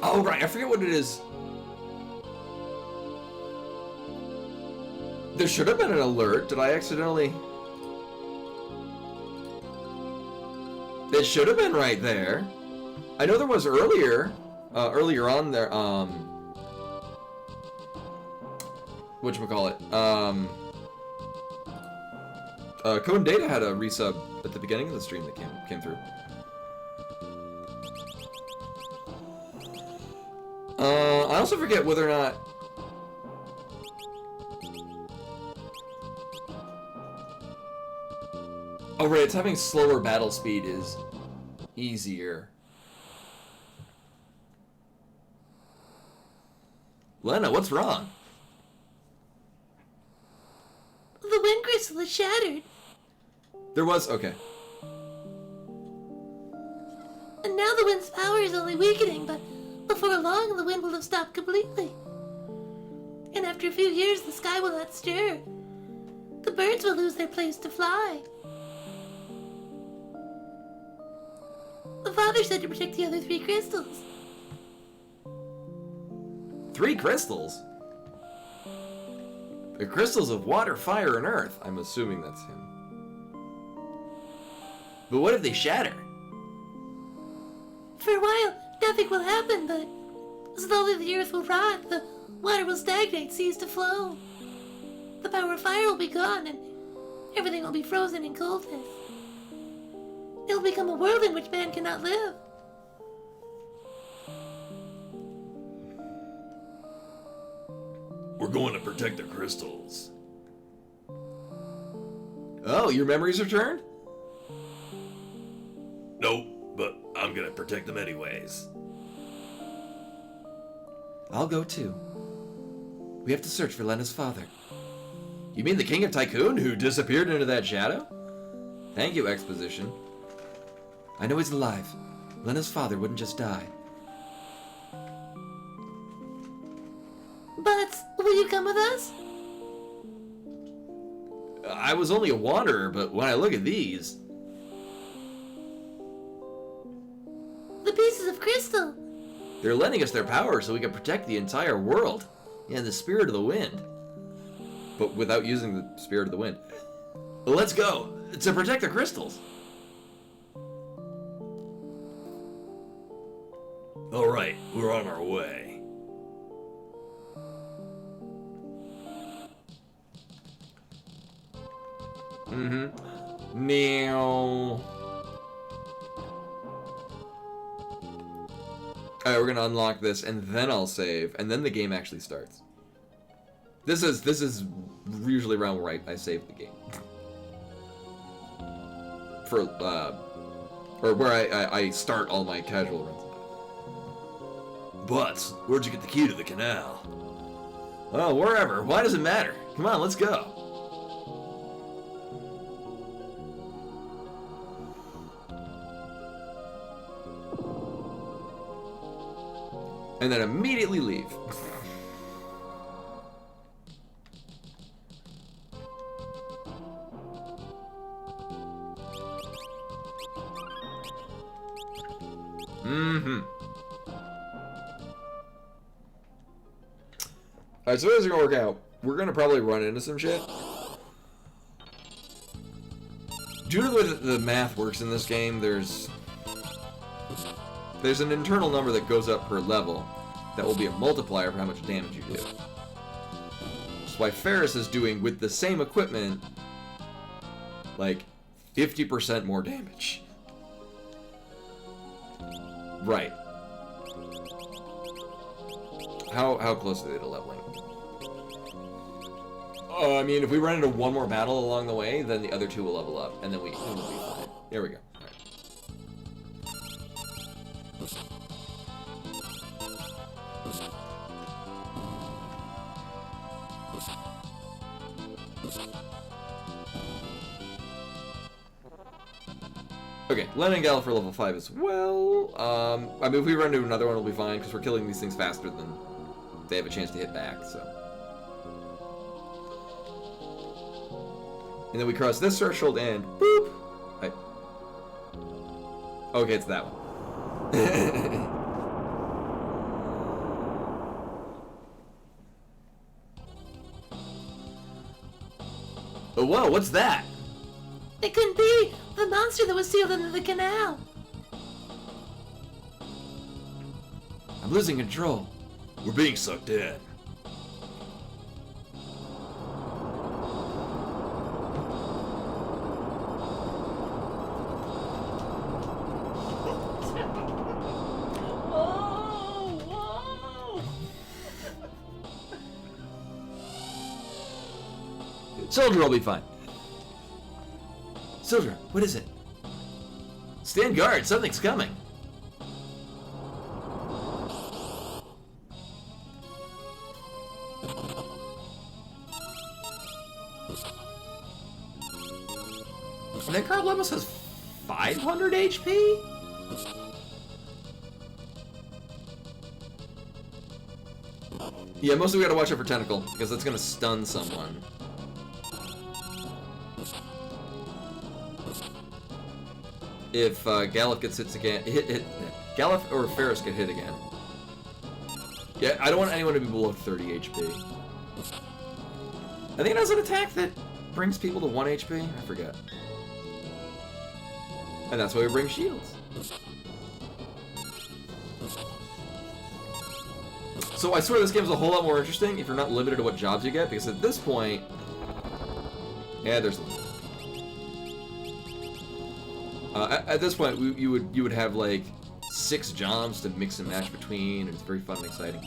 Oh, right. I forget what it is. There should have been an alert. Did I accidentally... It should have been right there. I know there was earlier. Earlier on there, whatchamacallit? Code and Data had a resub at the beginning of the stream that came through. I also forget whether or not... Oh, right, it's having slower battle speed is easier. Lena, what's wrong? The wind crystal is shattered, There was... Okay. and now the wind's power is only weakening, but before long the wind will have stopped completely. And after a few years the sky will not stir. The birds will lose their place to fly. The father said to protect the other 3 crystals. 3 crystals? The crystals of water, fire, and earth. I'm assuming that's him. But what if they shatter? For a while, nothing will happen, but slowly the earth will rot, the water will stagnate, cease to flow. The power of fire will be gone, and everything will be frozen in coldness. It'll become a world in which man cannot live. We're going to protect the crystals. Oh, your memories returned? Nope, but I'm gonna protect them anyways. I'll go too. We have to search for Lena's father. You mean the King of Tycoon who disappeared into that shadow? Thank you, exposition. I know he's alive. Lena's father wouldn't just die. But will you come with us? I was only a wanderer, but when I look at these... The pieces of crystal. They're lending us their power so we can protect the entire world. Yeah, the spirit of the wind. But without using the spirit of the wind. Let's go! To protect the crystals! Alright, we're on our way. Mm-hmm. Now... Alright, we're gonna unlock this, and then I'll save, and then the game actually starts. This is usually around where I save the game. For, or where I start all my casual runs. But, where'd you get the key to the canal? Well, wherever. Why does it matter? Come on, let's go. And then immediately leave. Mm-hmm. Alright, so this is gonna work out. We're gonna probably run into some shit. Due to the way that the math works in this game, there's an internal number that goes up per level that will be a multiplier for how much damage you do. That's why Ferris is doing, with the same equipment, like 50% more damage. Right. How close are they to leveling? I mean, if we run into one more battle along the way, then the other 2 will level up, and then we'll be fine. There we go. Okay, Len and Gallifrey level 5 as well. I mean, if we run into another one, it'll be fine, because we're killing these things faster than they have a chance to hit back, so. And then we cross this threshold and boop! Okay, it's that one. Oh, whoa, what's that? It couldn't be the monster that was sealed into the canal. I'm losing control. We're being sucked in. Oh, whoa! Soldier will be fine. Soldier, what is it? Stand guard, something's coming. That card almost has 500 HP? Yeah, mostly we gotta watch out for Tentacle, because that's gonna stun someone. If Gallif gets hit again, Gallif or Ferris get hit again. Yeah, I don't want anyone to be below 30 HP. I think it has an attack that brings people to 1 HP. I forget. And that's why we bring shields. So I swear this game's a whole lot more interesting if you're not limited to what jobs you get, because at this point, yeah, there's. At this point, you would have like 6 jobs to mix and match between, and it's very fun and exciting.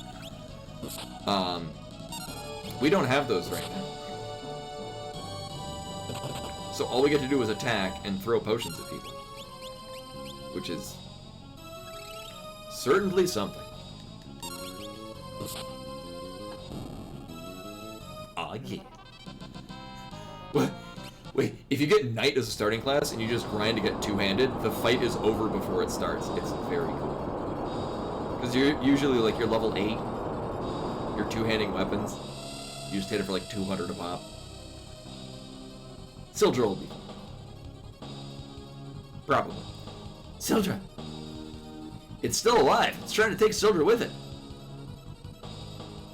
We don't have those right now, so all we get to do is attack and throw potions at people, which is certainly something. Ah, yeah. What? Wait, if you get Knight as a starting class and you just grind to get two-handed, the fight is over before it starts. It's very cool. Because you're usually, like, you're level 8. You're two-handing weapons. You just hit it for, like, 200 a pop. Sildra will be fun. Probably. Sildra! It's still alive. It's trying to take Sildra with it.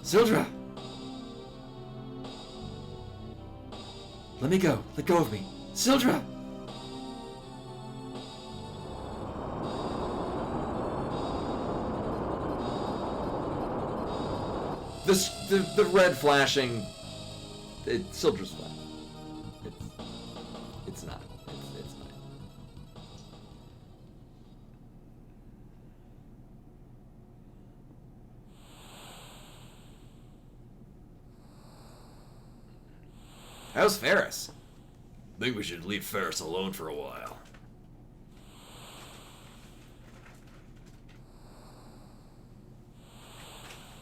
Sildra! Let me go. Let go of me. Sildra! The red flashing. Sildra's fine. It's not. It's fine. How's Ferris? Think we should leave Ferris alone for a while.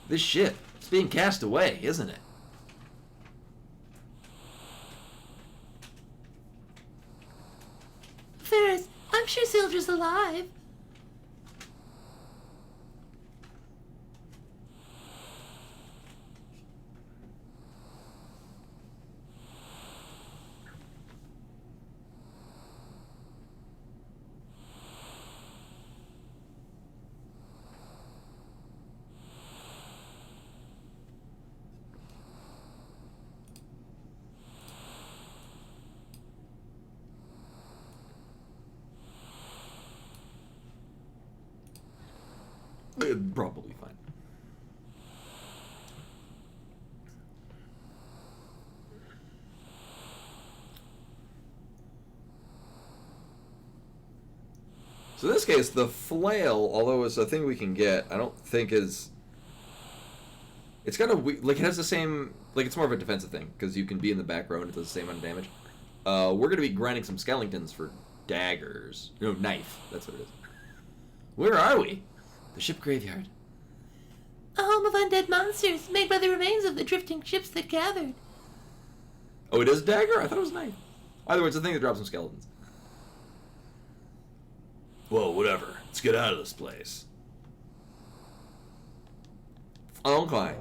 This ship, it's being cast away, isn't it? Ferris, I'm sure Sildra's alive. Probably fine. So in this case, the flail, although it's a thing we can get, I don't think is... It's kind of like, it has the same... Like, it's more of a defensive thing, because you can be in the back row and it does the same amount of damage. We're going to be grinding some skeletons for daggers. No, knife. That's what it is. Where are we? The ship graveyard. A home of undead monsters made by the remains of the drifting ships that gathered. Oh, it is dagger? I thought it was knife. Either way, it's a thing that drops some skeletons. Well, whatever. Let's get out of this place. Okay.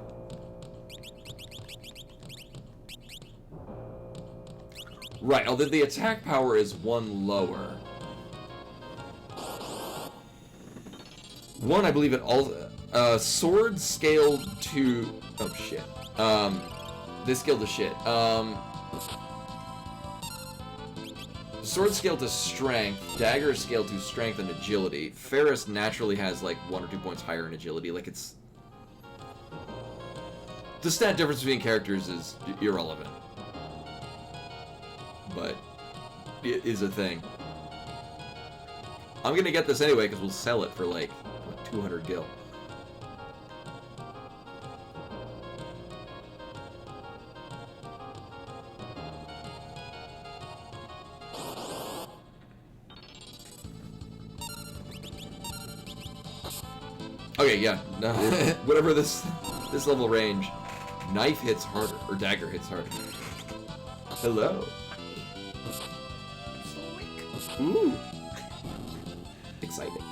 Right, although the attack power is 1 lower. 1, I believe it all. Sword scaled to. Oh shit. This scaled to shit. Sword scaled to strength. Dagger scaled to strength and agility. Ferris naturally has like 1 or 2 points higher in agility. Like it's. The stat difference between characters is irrelevant. But it is a thing. I'm gonna get this anyway because we'll sell it for like 200 gil. Okay, yeah. Whatever this level range, knife hits harder or dagger hits harder. Hello. Ooh. Exciting.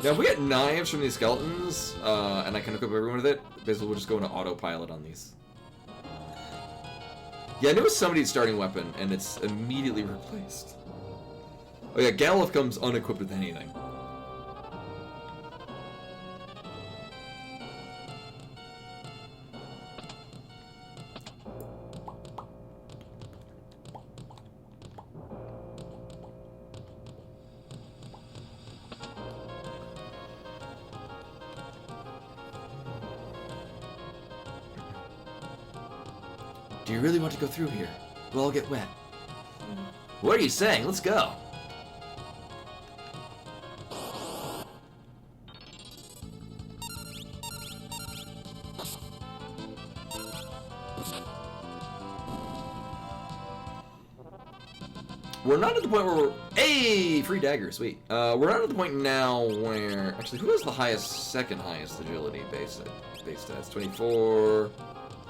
Now, if we get knives from these skeletons, and I can equip everyone with it, basically we'll just go into autopilot on these. Yeah, I knew it was somebody's starting weapon, and it's immediately replaced. Oh yeah, Galuf comes unequipped with anything. Do you really want to go through here? We'll all get wet. What are you saying? Let's go. We're not at the point where we're... Hey! Free dagger, sweet. We're not at the point now where... Actually, who has the highest, second highest agility base stats? 24...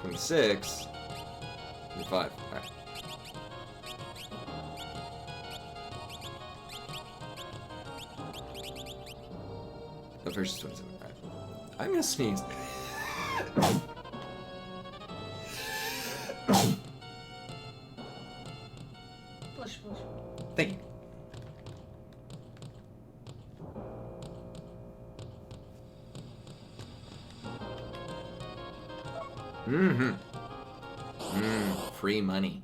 26... 25. Alright. The first is 27. Alright. I'm gonna sneeze. Blush, blush. Thank you. Mm-hmm. Free money.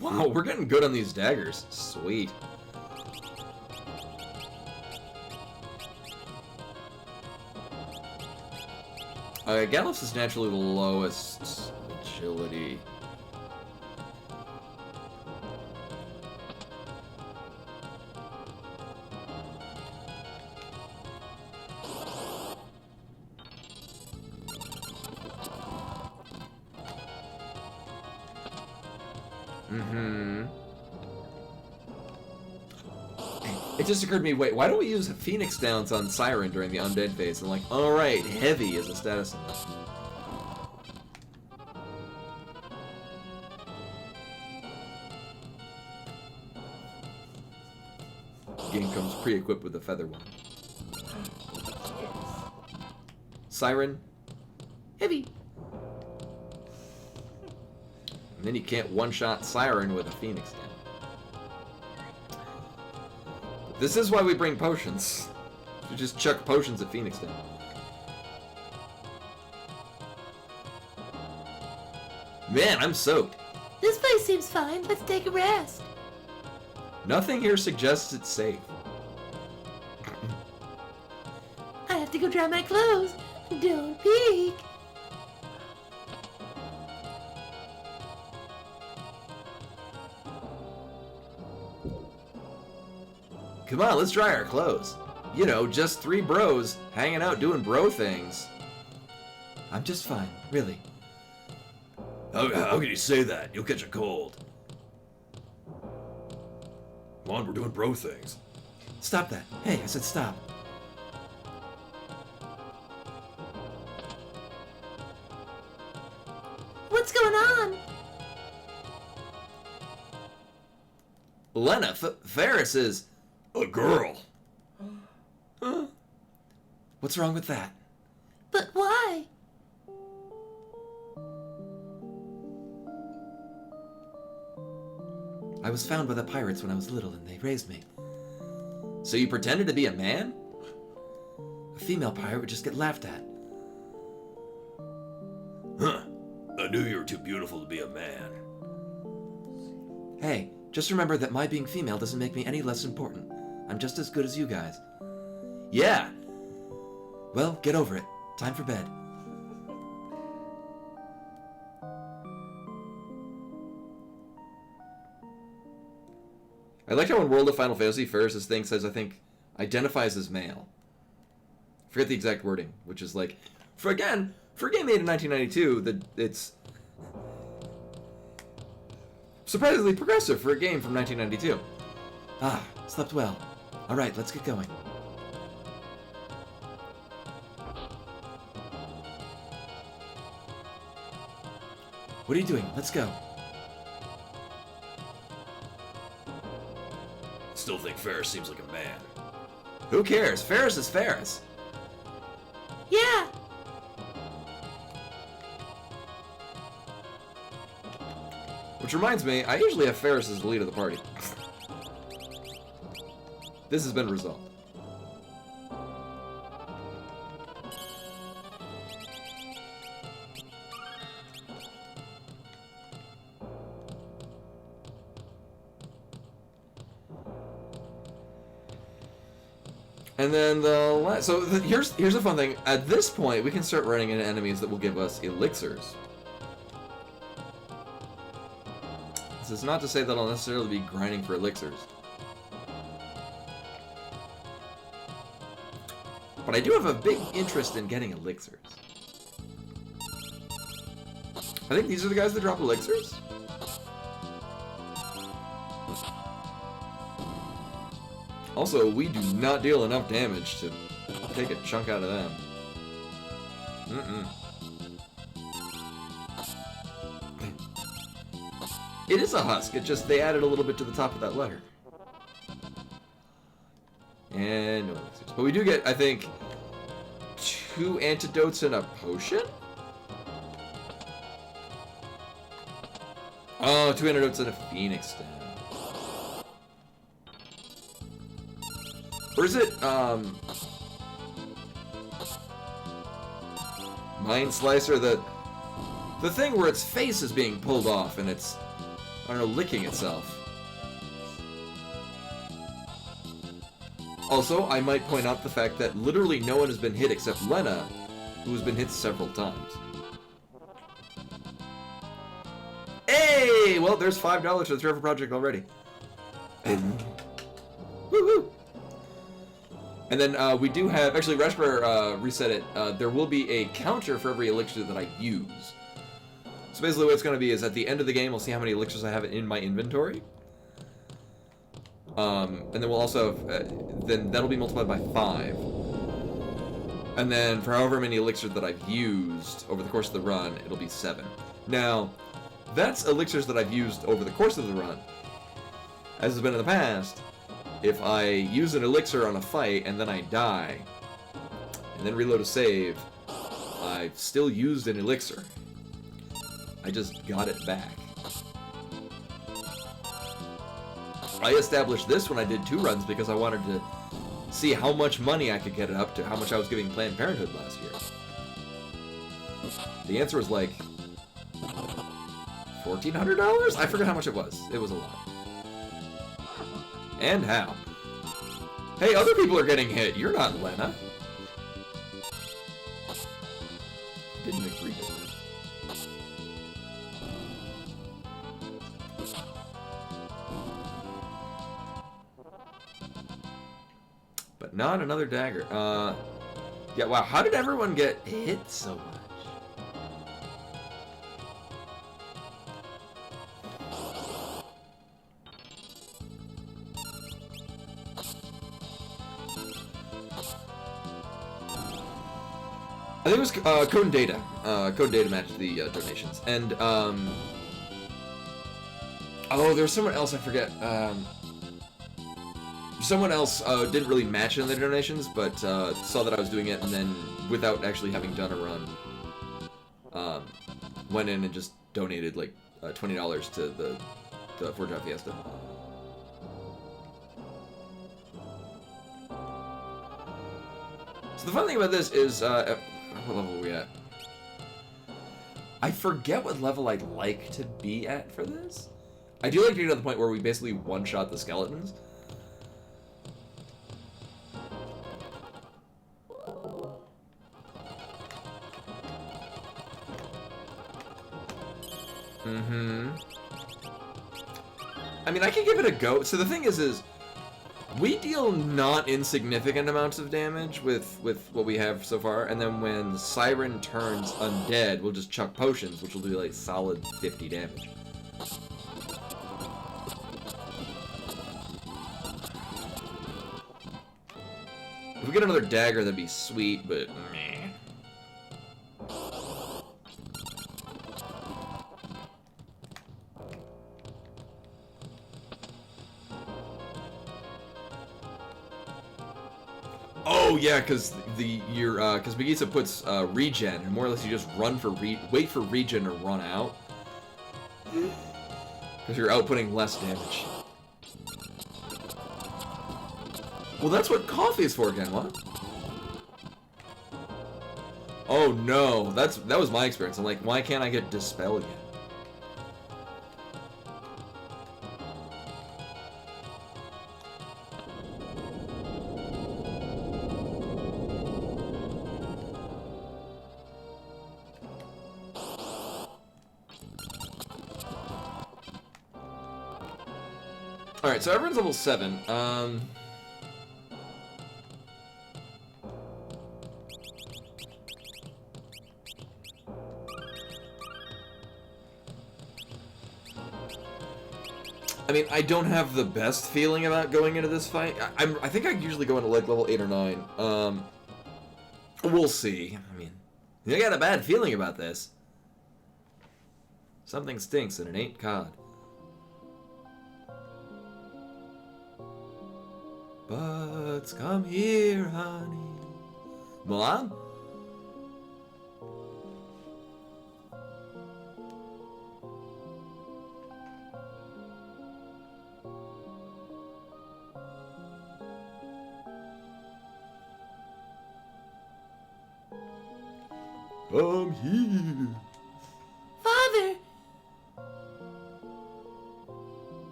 Wow, we're getting good on these daggers. Sweet. Galuf's is naturally the lowest agility. It just occurred to me, wait, why don't we use Phoenix Downs on Siren during the Undead phase? And like, alright, heavy is a status symbol. Game comes pre-equipped with a feather one. Siren, heavy. And then you can't one-shot Siren with a Phoenix Down. This is why we bring potions. You just chuck potions at Phoenix Down. Man, I'm soaked. This place seems fine. Let's take a rest. Nothing here suggests it's safe. I have to go dry my clothes. Don't peek. Come on, let's dry our clothes. You know, just three bros hanging out doing bro things. I'm just fine, really. How can you say that? You'll catch a cold. Come on, we're doing bro things. Stop that. Hey, I said stop. What's going on? Lena, Ferris is A girl. Huh? What's wrong with that? But why? I was found by the pirates when I was little and they raised me. So you pretended to be a man? A female pirate would just get laughed at. Huh. I knew you were too beautiful to be a man. Hey, just remember that my being female doesn't make me any less important. I'm just as good as you guys. Yeah! Well, get over it. Time for bed. I like how in World of Final Fantasy, Ferris's thing says, I think, identifies as male. I forget the exact wording, which is like, for a game made in 1992, that it's surprisingly progressive for a game from 1992. Ah, slept well. Alright, let's get going. What are you doing? Let's go. Still think Ferris seems like a man. Who cares? Ferris is Ferris. Yeah. Which reminds me, I usually have Ferris as the lead of the party. This has been resolved. And then here's the fun thing. At this point, we can start running into enemies that will give us elixirs. This is not to say that I'll necessarily be grinding for elixirs. But I do have a big interest in getting elixirs. I think these are the guys that drop elixirs? Also, we do not deal enough damage to take a chunk out of them. It is a husk, it just, they added a little bit to the top of that letter. And no elixirs. But we do get, I think, 2 antidotes and a potion? Oh, 2 antidotes and a phoenix stem. Or is it, Mind Slicer, the thing where its face is being pulled off and it's, I don't know, licking itself. Also, I might point out the fact that literally no one has been hit except Lena, who has been hit several times. Hey! Well, there's $5 for the Trevor Project already. Woo-hoo! And then we do have, actually Rashbar reset it, there will be a counter for every elixir that I use. So basically what it's going to be is at the end of the game, we'll see how many elixirs I have in my inventory. And then we'll also, then that'll be multiplied by 5. And then for however many elixirs that I've used over the course of the run, it'll be 7. Now, that's elixirs that I've used over the course of the run. As has been in the past, if I use an elixir on a fight and then I die, and then reload a save, I've still used an elixir. I just got it back. I established this when I did 2 runs because I wanted to see how much money I could get it up to, how much I was giving Planned Parenthood last year. The answer was like $1,400? I forget how much it was. It was a lot. And how? Hey, other people are getting hit. You're not Lena. Didn't agree to that. not another dagger. Yeah, wow, how did everyone get hit so much? I think it was Code and Data. Code Data matched the donations. And, oh, there's someone else, I forget. Someone else didn't really match in their donations, but saw that I was doing it, and then, without actually having done a run, went in and just donated, like, $20 to the Forge Fiesta. So the fun thing about this is, what level are we at? I forget what level I'd like to be at for this. I do like to get to the point where we basically one-shot the skeletons. I mean, I can give it a go. So the thing is we deal not insignificant amounts of damage with what we have so far, and then when the Siren turns undead, we'll just chuck potions, which will do like solid 50 damage. If we get another dagger, that'd be sweet, but meh. Oh yeah, because because Megisa puts regen, and more or less you just run for wait for regen to run out, because you're outputting less damage. Well, that's what coffee is for again, what? Oh no, that was my experience. I'm like, why can't I get Dispel again? Alright, so everyone's level 7. I mean, I don't have the best feeling about going into this fight. I think I usually go into like level 8 or 9. We'll see. I mean, I got a bad feeling about this. Something stinks and it ain't cod. Butts, come here, honey. Mulan? Come here. Father!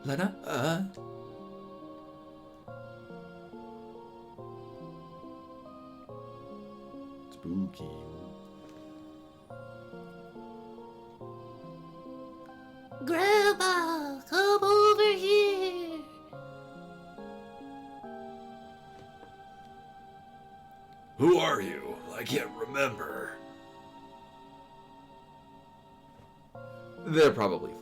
Lena? Spooky. Grandma, come over here. Who are you? I can't remember. They're probably fine.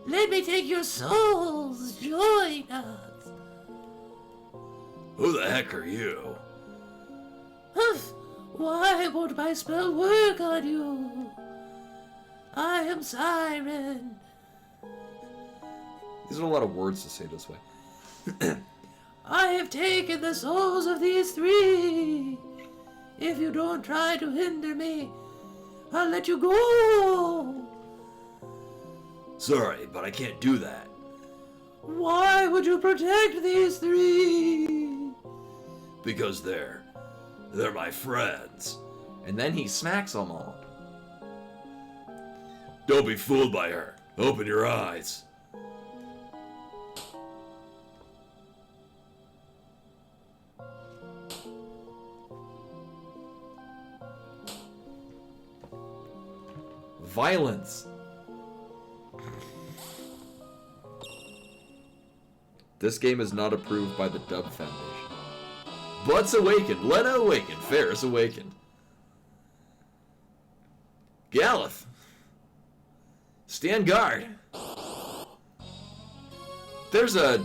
Let me take your souls. Join us. Who the heck are you? Humph, why won't my spell work on you? I am Siren. These are a lot of words to say this way. I have taken the souls of these three. If you don't try to hinder me, I'll let you go. Sorry, but I can't do that. Why would you protect these three? Because they're my friends. And then he smacks them all. Don't be fooled by her. Open your eyes. Violence. This game is not approved by the Dub Foundation. Butts awakened. Lena awakened. Ferris awakened. Galeth. Stand guard. There's a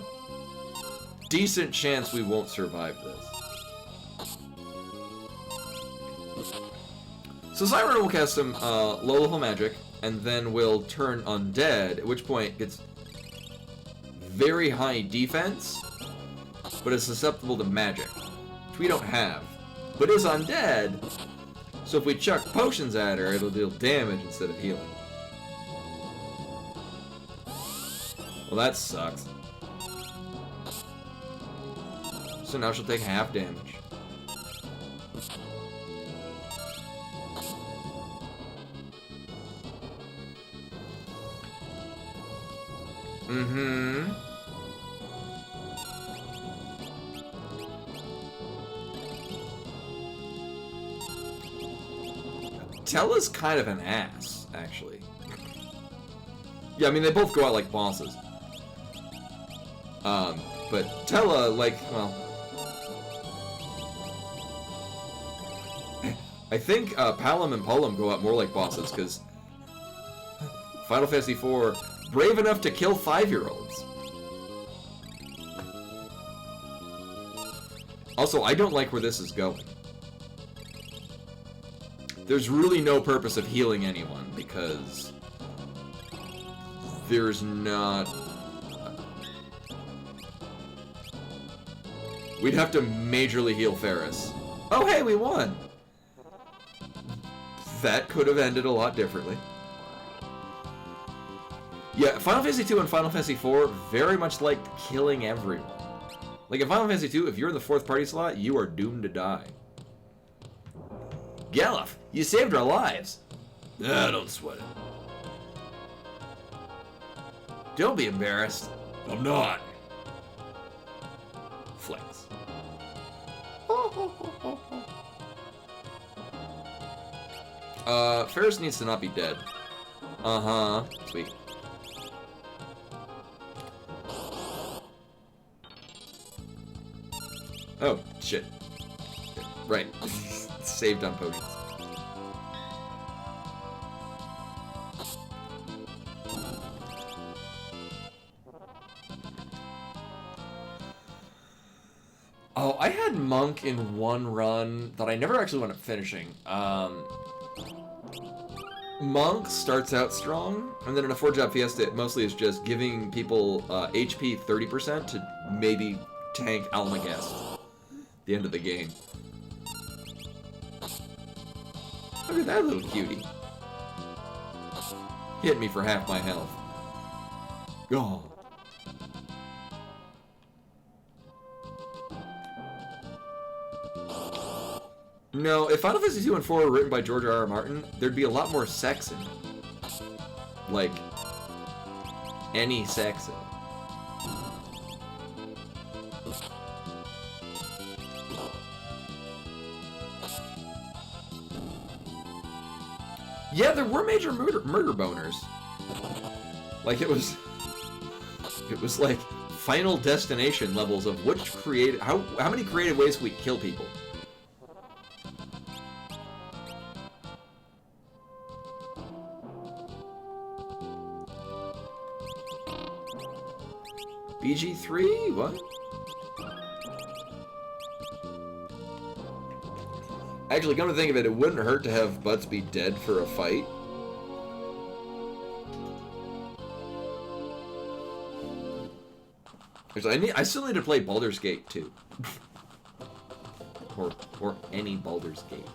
decent chance we won't survive this. So Siren will cast some low-level magic, and then will turn undead, at which point it's very high defense, but it's susceptible to magic, which we don't have, but is undead, so if we chuck potions at her, it'll deal damage instead of healing. Well, that sucks. So now she'll take half damage. Mm-hmm. Tella's kind of an ass, actually. Yeah, I mean, they both go out like bosses. But Tella, like, well... I think Palom and Polum go out more like bosses, because Final Fantasy IV, brave enough to kill 5-year-olds. Also, I don't like where this is going. There's really no purpose of healing anyone, because there's not... We'd have to majorly heal Ferris. Oh, hey, we won! That could have ended a lot differently. Yeah, Final Fantasy II and Final Fantasy IV very much liked killing everyone. Like, in Final Fantasy II, if you're in the 4th party slot, you are doomed to die. Galuf, you saved our lives! Ah, don't sweat it. Don't be embarrassed. I'm not. Flex. Ferris needs to not be dead. Uh-huh. Sweet. Oh, shit. Right. Saved on potions. Oh, I had Monk in one run that I never actually wound up finishing. Monk starts out strong, and then in a 4-job Fiesta, it mostly is just giving people HP 30% to maybe tank Almagest at the end of the game. Look at that little cutie. Hit me for half my health. Oh. No, if Final Fantasy II and IV were written by George R.R. Martin, there'd be a lot more sex in it. Like, any sex in it. Yeah, there were major murder boners. Like, it was like Final Destination levels of which creative, how many creative ways can we kill people? BG3? What? Actually, come to think of it, it wouldn't hurt to have Butts be dead for a fight. Actually, I still need to play Baldur's Gate 2. or any Baldur's Gate.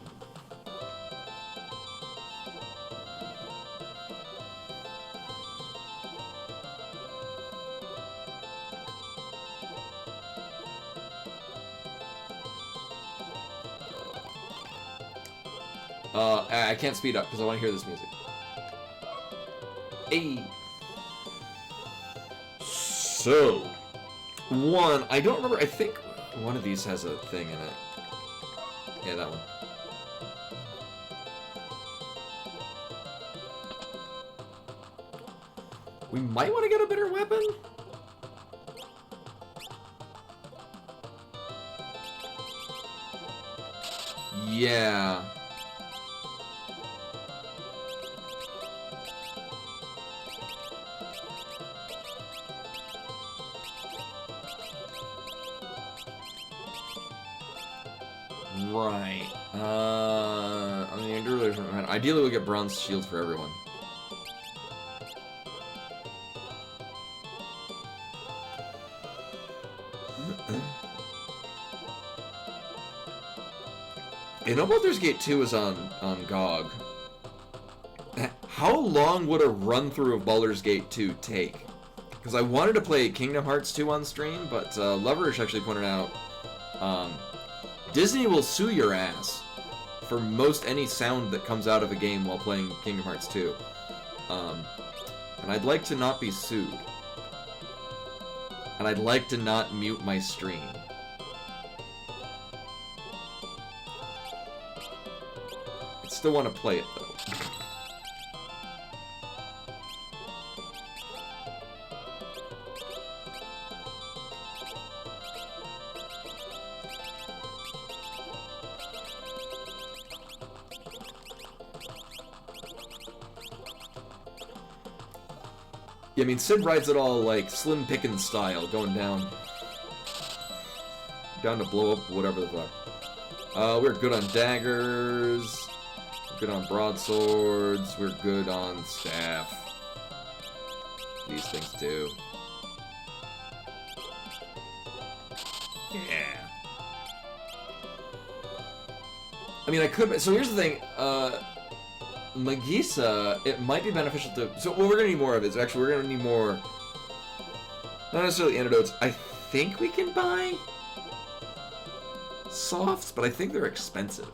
I can't speed up because I want to hear this music. Hey. So, I don't remember, I think one of these has a thing in it. Yeah, that one. We might want to get a better weapon. Yeah. Right. On the endurance, ideally we'll get bronze shields for everyone. You know Baldur's Gate 2 is on GOG. How long would a run-through of Baldur's Gate 2 take? Because I wanted to play Kingdom Hearts 2 on stream, but Loverish actually pointed out Disney will sue your ass for most any sound that comes out of a game while playing Kingdom Hearts 2. And I'd like to not be sued. And I'd like to not mute my stream. I still want to play it, though. Yeah, I mean, Sid rides it all, like, Slim Pickens style, going down. Down to blow up whatever the fuck. We're good on daggers. We're good on broadswords. We're good on staff. These things, too. Yeah. I mean, I could... So here's the thing, Magisa, it might be beneficial to... So what we're going to need more of is... Actually, we're going to need more... Not necessarily antidotes. I think we can buy softs, but I think they're expensive.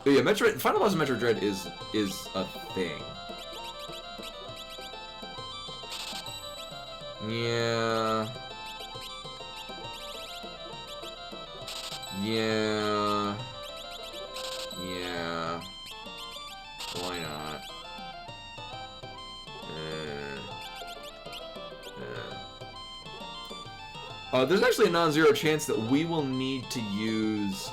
But yeah, Metroid... Final Boss of Metroid Dread is a thing. Yeah... Yeah. Yeah. Why not? There's actually a non-zero chance that we will need to use...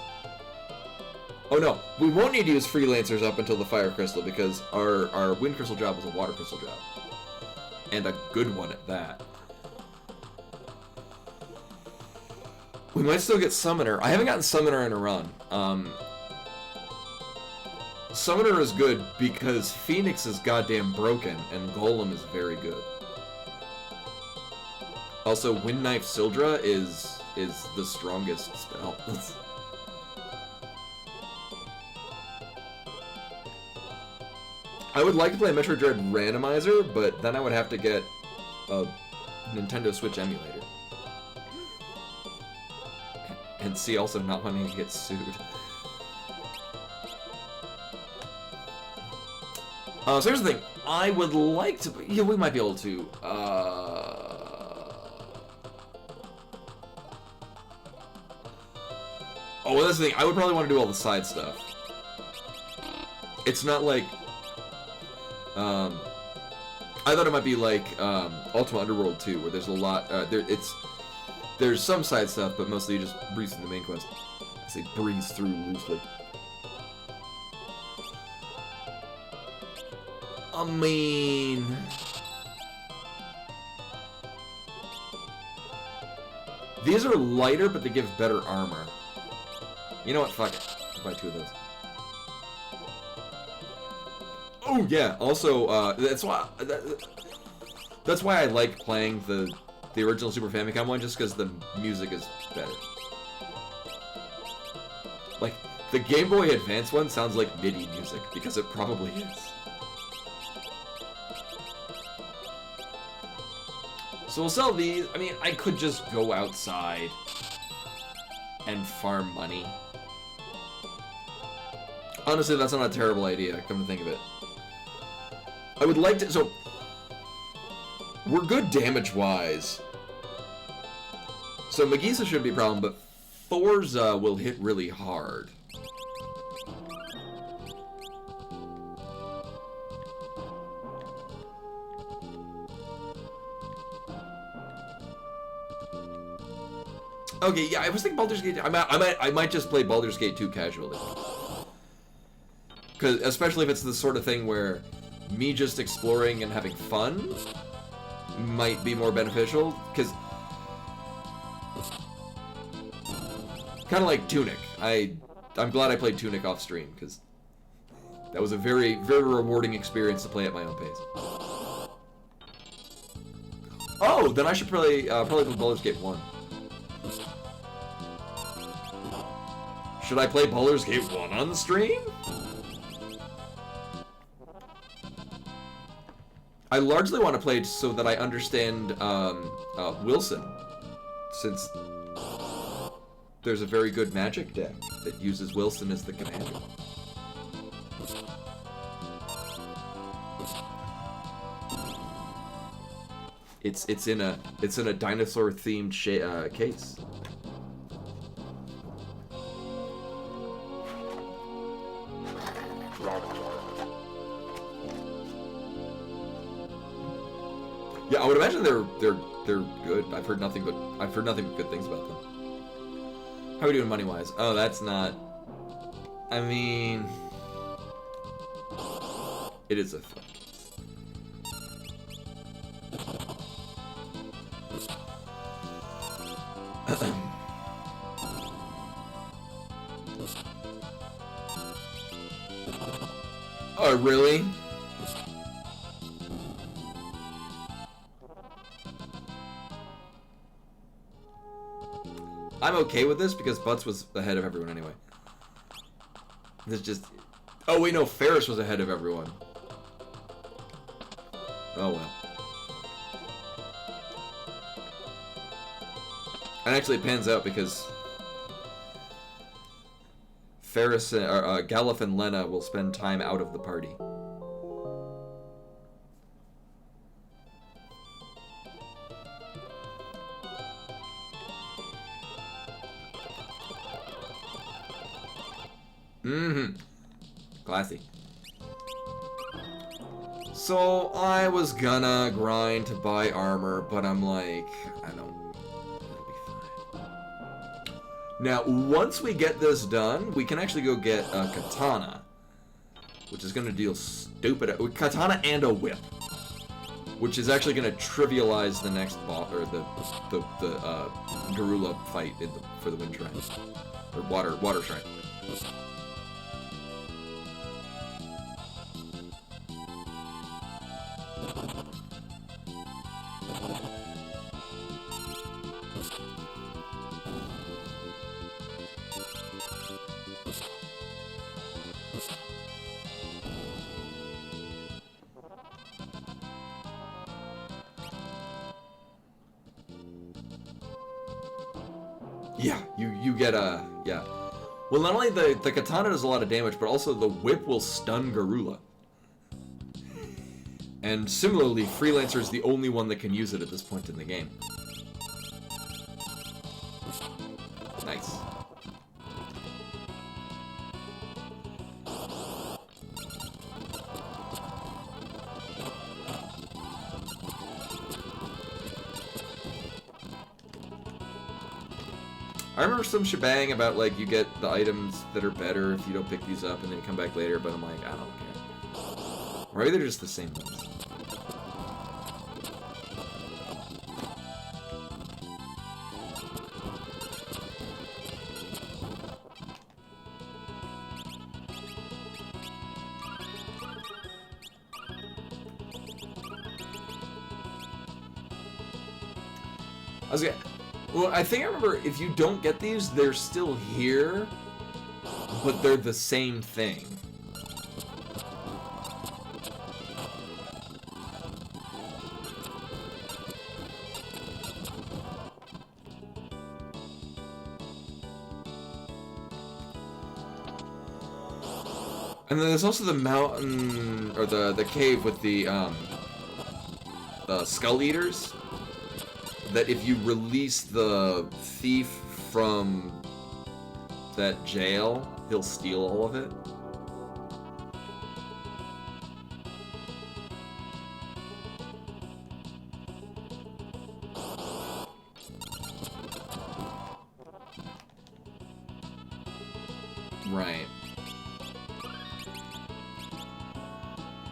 Oh no, we won't need to use freelancers up until the fire crystal because our wind crystal job was a water crystal job. And a good one at that. We might still get Summoner. I haven't gotten Summoner in a run. Summoner is good because Phoenix is goddamn broken, and Golem is very good. Also, Wind Knife Sildra is the strongest spell. I would like to play a Metroid Dread randomizer, but then I would have to get a Nintendo Switch emulator. And C also not wanting to get sued. So here's the thing. I would like to... Yeah, we might be able to... Oh, well, that's the thing. I would probably want to do all the side stuff. It's not like... I thought it might be like Ultima Underworld 2, where there's a lot... There's some side stuff, but mostly you just breeze through the main quest. I say breeze through loosely. I mean... These are lighter, but they give better armor. You know what? Fuck it. I'll buy 2 of those. Oh, yeah. Also, that's why I like playing the original Super Famicom one, just because the music is better. Like, the Game Boy Advance one sounds like MIDI music, because it probably is. So we'll sell these. I mean, I could just go outside and farm money. Honestly, that's not a terrible idea, come to think of it. I would like to... So, we're good damage-wise. So Magisa shouldn't be a problem, but Forza will hit really hard. Okay, yeah, I was thinking Baldur's Gate. I might just play Baldur's Gate 2 casually. Cause especially if it's the sort of thing where me just exploring and having fun might be more beneficial. Cause kind of like Tunic. I'm glad I played Tunic off stream because that was a very, very rewarding experience to play at my own pace. Oh, then I should probably play Baldur's Gate 1. Should I play Baldur's Gate 1 on the stream? I largely want to play it so that I understand Wilson, since there's a very good Magic deck that uses Wilson as the commander. It's in a dinosaur themed case. Yeah, I would imagine they're good. I've heard nothing but good things about them. How are we doing money wise? Oh, that's not. I mean, it is a thing. Oh, really? I'm okay with this because Butts was ahead of everyone anyway. This just... Oh wait, no, Ferris was ahead of everyone. Oh well. And actually it pans out because Ferris, Galuf and Lena will spend time out of the party. Mm-hmm. Classy. So I was gonna grind to buy armor, but I'm like, I don't. It'll be fine. Now, once we get this done, we can actually go get a katana, which is gonna deal stupid. Katana and a whip, which is actually gonna trivialize the next boss or the gorilla fight for the wind shrine or water shrine. Yeah, you get a, yeah. Well, not only the katana does a lot of damage, but also the whip will stun Garula. And similarly, Freelancer is the only one that can use it at this point in the game. Nice. I remember some shebang about, like, you get the items that are better if you don't pick these up and then you come back later, but I'm like, I don't care. Or maybe they're just the same ones. Well, I think I remember if you don't get these, they're still here, but they're the same thing. And then there's also the mountain, or the cave with the skull eaters. That if you release the thief from that jail, he'll steal all of it. Right.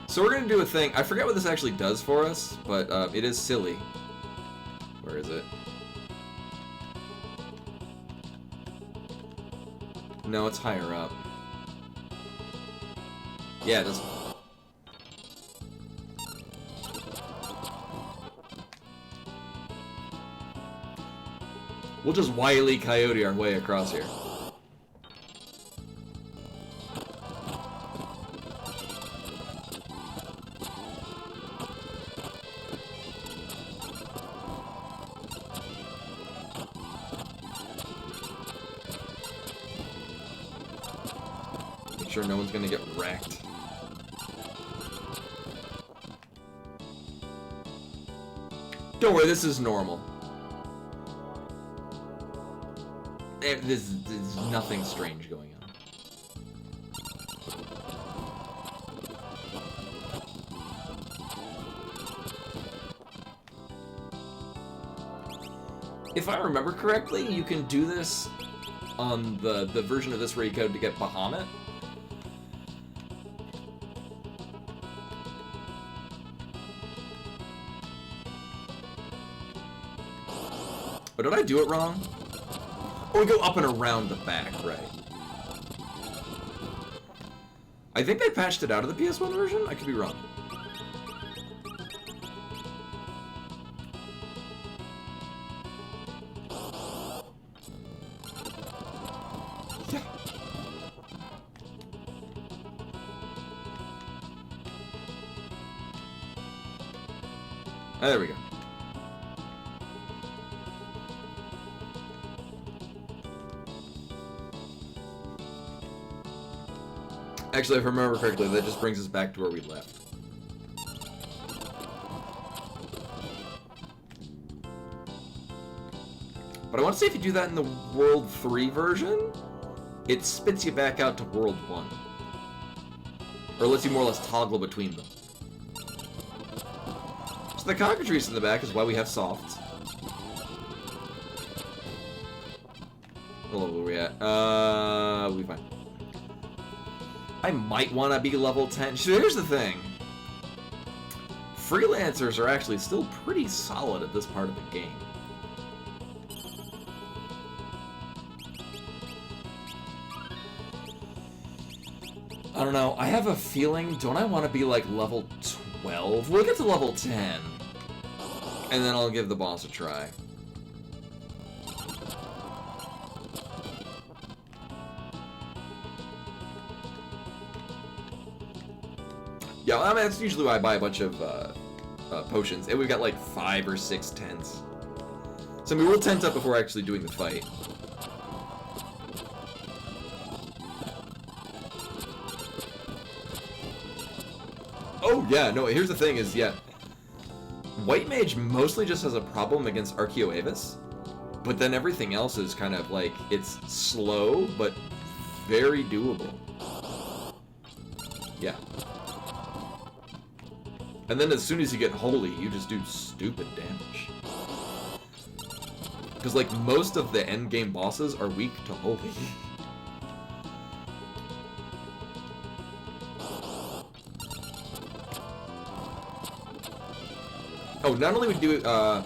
So we're gonna do a thing. I forget what this actually does for us, but it is silly. Where is it? No, it's higher up. Yeah, it does. We'll just Wile E. Coyote our way across here. Make sure no one's gonna get wrecked. Don't worry, this is normal. There's nothing strange going on. If I remember correctly, you can do this on the version of this where you go to get Bahamut. Or did I do it wrong? Oh, we go up and around the back, right. I think they patched it out of the PS1 version? I could be wrong. Yeah. There we go. Actually, if I remember correctly, that just brings us back to where we left. But I want to say if you do that in the World 3 version, it spits you back out to World 1. Or lets you more or less toggle between them. So the cockatrice in the back is why we have softs. What level are we at? We'll be fine. I might want to be level 10. So here's the thing. Freelancers are actually still pretty solid at this part of the game. I don't know. I have a feeling, don't I want to be like level 12? We'll get to level 10. And then I'll give the boss a try. Yeah, I mean, that's usually why I buy a bunch of potions. And we've got like 5 or 6 tents. So I mean, we'll tent up before actually doing the fight. Oh, yeah, no, here's the thing is, yeah. White Mage mostly just has a problem against Archeoavis. But then everything else is kind of like, it's slow, but very doable. Yeah. And then as soon as you get Holy, you just do stupid damage. Because, like, most of the endgame bosses are weak to Holy. Oh, not only we do, not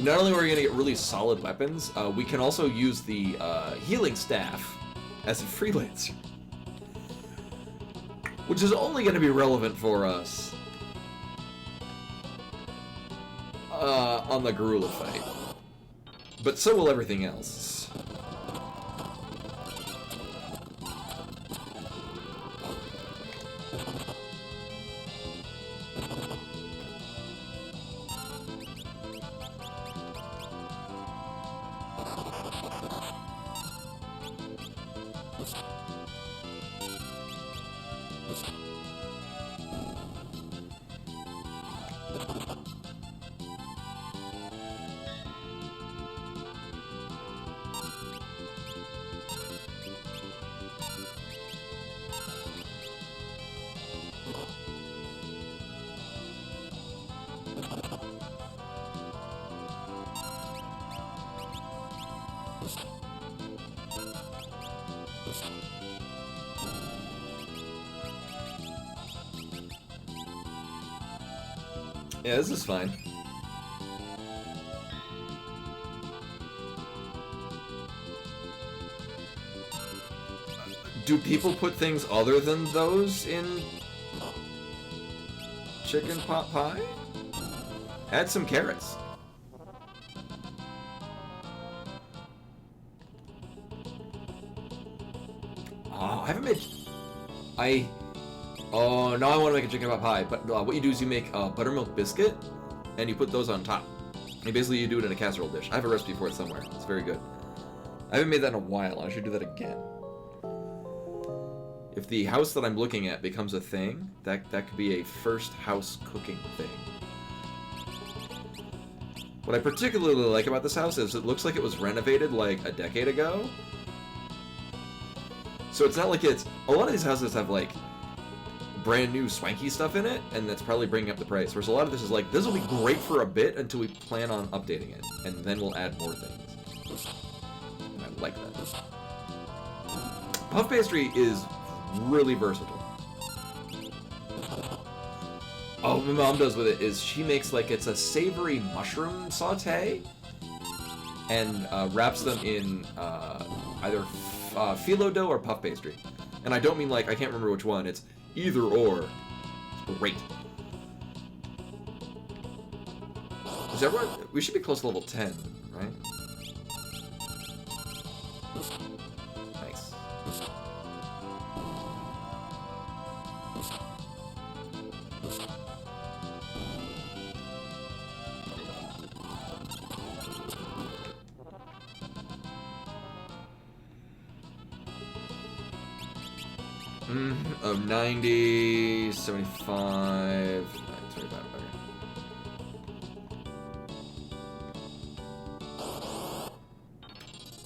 only are we gonna get really solid weapons, we can also use the, healing staff as a freelancer. Which is only going to be relevant for us on the Gorilla fight. But so will everything else. Yeah, this is fine. Do people put things other than those in chicken pot pie? Add some carrots. Oh, I haven't made... Oh, now I want to make a chicken pot pie. But what you do is you make a buttermilk biscuit, and you put those on top. And basically you do it in a casserole dish. I have a recipe for it somewhere. It's very good. I haven't made that in a while. I should do that again. If the house that I'm looking at becomes a thing, that could be a first house cooking thing. What I particularly like about this house is it looks like it was renovated like a decade ago. So it's not like it's... A lot of these houses have like brand new swanky stuff in it, and that's probably bringing up the price. Whereas a lot of this is like, this will be great for a bit until we plan on updating it, and then we'll add more things. And I like that. Puff pastry is really versatile. Oh, what my mom does with it is she makes like it's a savory mushroom saute and wraps them in either phyllo dough or puff pastry. And I don't mean like, I can't remember which one, it's either or. It's great. Is everyone, we should be close to level 10, right? Nice. Of 90, 75, 25, okay.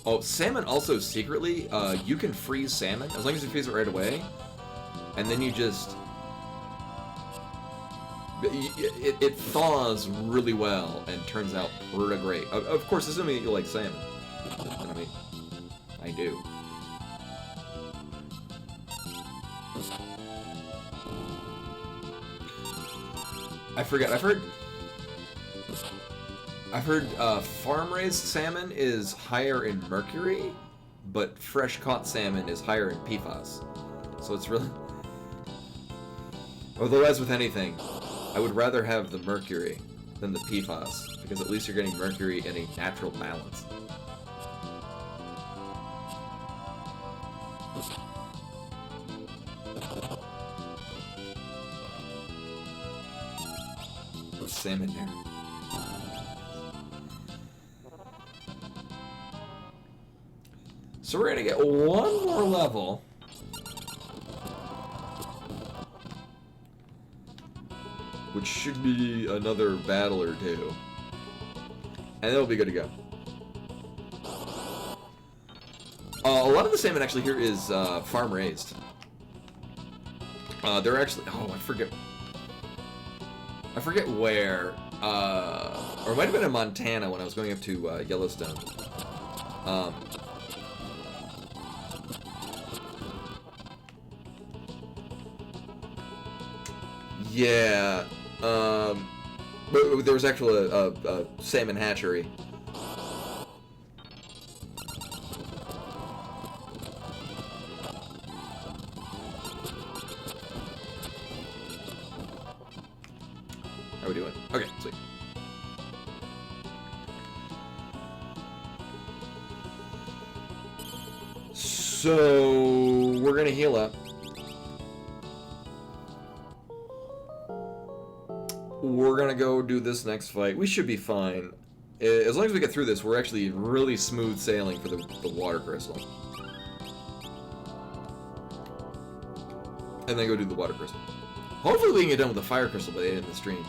Oh, salmon also secretly, you can freeze salmon, as long as you freeze it right away, and then you just... It thaws really well and turns out pretty great. Of course, assuming that you like salmon. I mean, I do. I forget. I've heard farm-raised salmon is higher in mercury, but fresh-caught salmon is higher in PFAS. So it's really... Although, as with anything, I would rather have the mercury than the PFAS, because at least you're getting mercury in a natural balance. Salmon there. So we're gonna get one more level. Which should be another battle or two. And it'll be good to go. A lot of the salmon actually here is farm raised. They're actually, oh, I forget where, or it might have been in Montana when I was going up to Yellowstone. Yeah, but there was actually a salmon hatchery. How are we doing? Okay, sweet. So we're gonna heal up. We're gonna go do this next fight. We should be fine. As long as we get through this, we're actually really smooth sailing for the water crystal. And then go do the water crystal. Hopefully we can get done with the fire crystal by the end of the stream.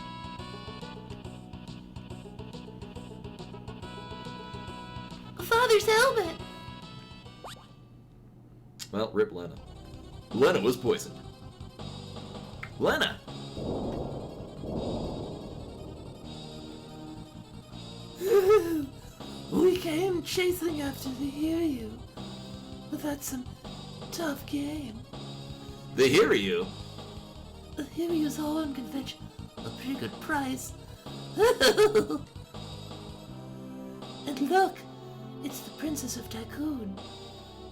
Father's helmet! Well, rip Lena. Lena was poisoned. Lena! We came chasing after to hear you. We've had some tough game. The Hiryu? The Hiryu's Horn Convention. A pretty good price. And look, it's the Princess of Tycoon.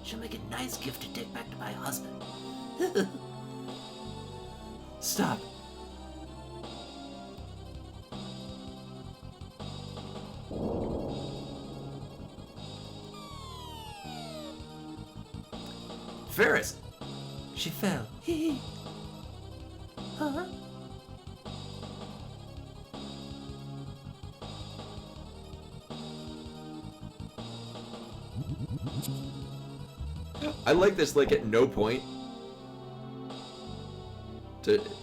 She'll make a nice gift to take back to my husband. Stop. Ferris! She fell. Huh? I like this, like, at no point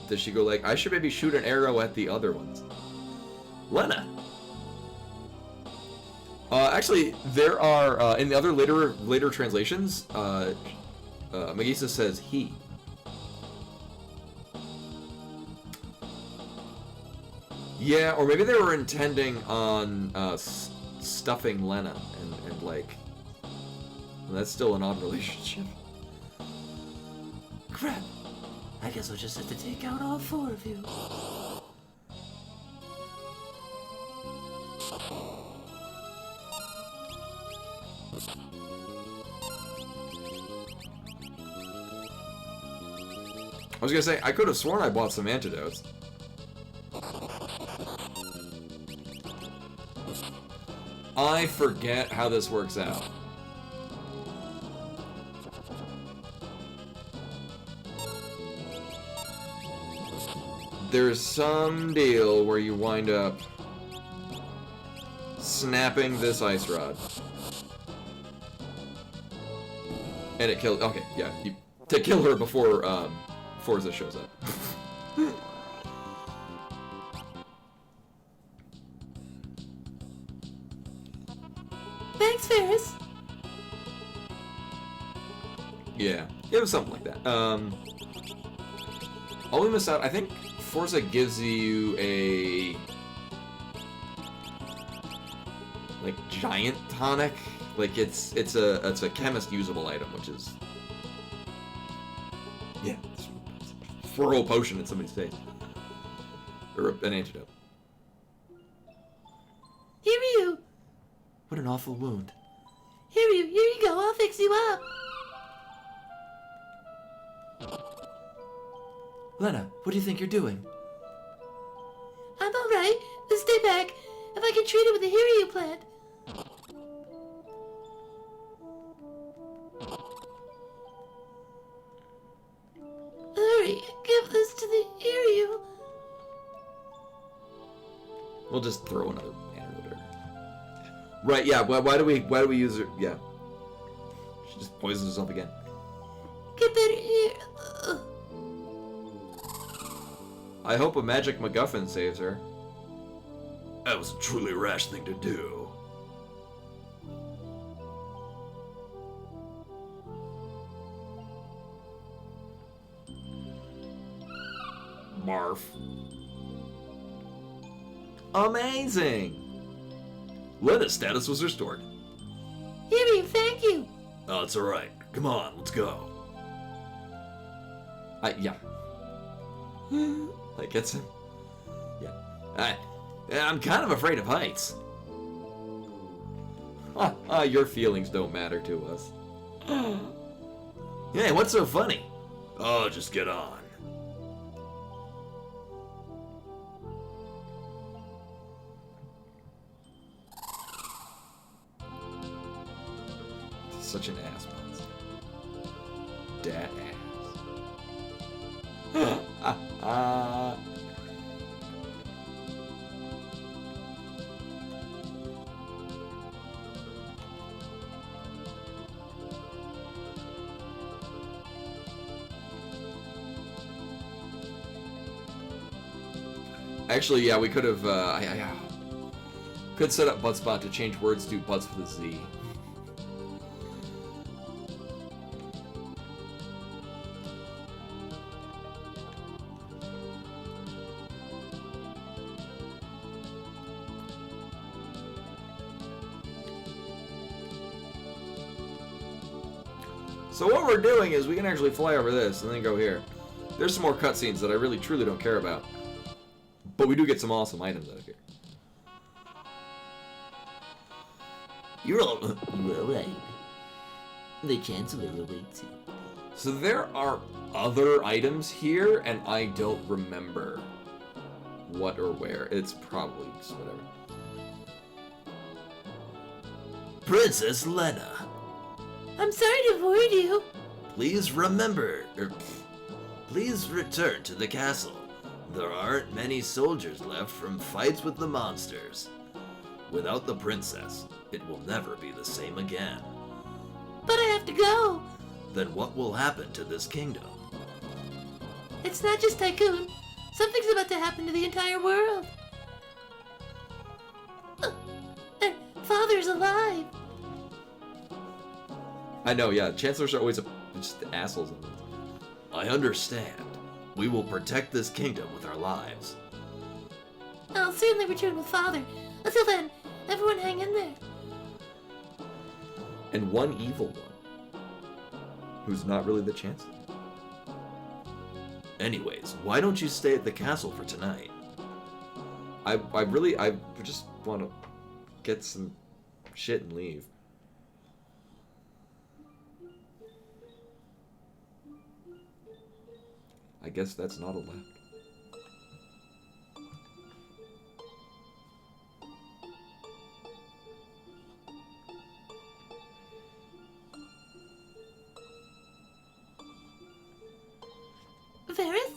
does she go like, I should maybe shoot an arrow at the other ones. Lena. Actually, there are, in the other later translations, Magisa says he. Yeah, or maybe they were intending on stuffing Lena and like, that's still an odd relationship. Crap. I guess I'll just have to take out all 4 of you. I was gonna say, I could have sworn I bought some antidotes. I forget how this works out. There's some deal where you wind up snapping this ice rod. And it kills. Okay, yeah. To kill her before Forza shows up. Thanks, Ferris. Yeah, it was something like that. Only miss out. I think Forza gives you a like giant tonic. Like it's a chemist usable item, which is yeah, for a whole potion in somebody's face or an antidote. Hiryu! What an awful wound. Hiryu, here you go. I'll fix you up. Lena, what do you think you're doing? I'm alright. Stay back. If I can treat it with the Hiryu plant. Hurry, give this to the Hiryu. We'll just throw another antidote. Right? Yeah. Why do we use her? Yeah. She just poisons herself again. Get better here. Ugh. I hope a magic MacGuffin saves her. That was a truly rash thing to do. Marf. Amazing! Lena's status was restored. Hiryu, thank you. Oh, it's alright. Come on, let's go. Yeah. Like, it's... Yeah. I'm kind of afraid of heights. Your feelings don't matter to us. Hey, what's so funny? Oh, just get on. Such an ass monster. Dat ass. Actually, yeah, we could have, could set up Buttspot to change words to Butts with a Z. So what we're doing is we can actually fly over this and then go here. There's some more cutscenes that I really truly don't care about. But we do get some awesome items out of here. You're all right. The Chancellor awaits you. So there are other items here, and I don't remember what or where. It's probably just whatever. Princess Lena, I'm sorry to bore you. please return to the castle. There aren't many soldiers left from fights with the monsters. Without the princess, it will never be the same again. But I have to go. Then what will happen to this kingdom? It's not just Tycoon. Something's about to happen to the entire world. And Father's alive. I know, yeah. Chancellors are always just assholes. I understand. We will protect this kingdom with our lives. I'll certainly return with Father. Until then, everyone hang in there. And one evil one. Who's not really the Chancellor. Anyways, why don't you stay at the castle for tonight? I just want to get some shit and leave. I guess that's not allowed. Varys?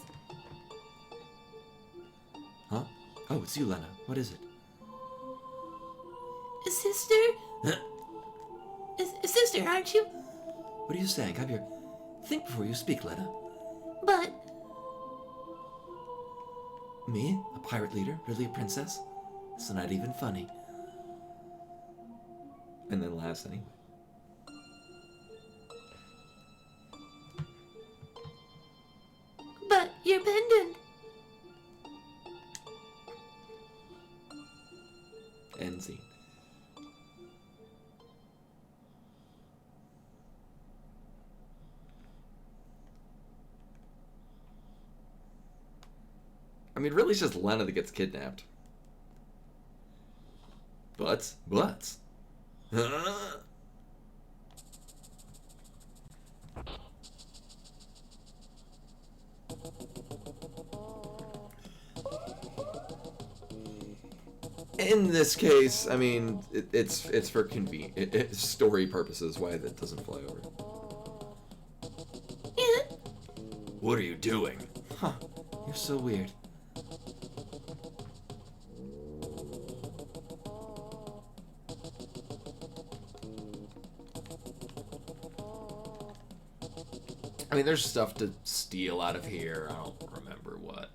Huh? Oh, it's you, Lena. What is it? Sister? Sister, aren't you? What are you saying? Come here. Think before you speak, Lena. But Me? A pirate leader? Really a princess? It's not even funny. And then laughs anyway. you're pendant. End scene. I mean, really, it's just Lena that gets kidnapped. But. In this case, I mean, it's for story purposes why that doesn't fly over. Yeah. What are you doing? Huh? You're so weird. I mean, there's stuff to steal out of here. I don't remember what.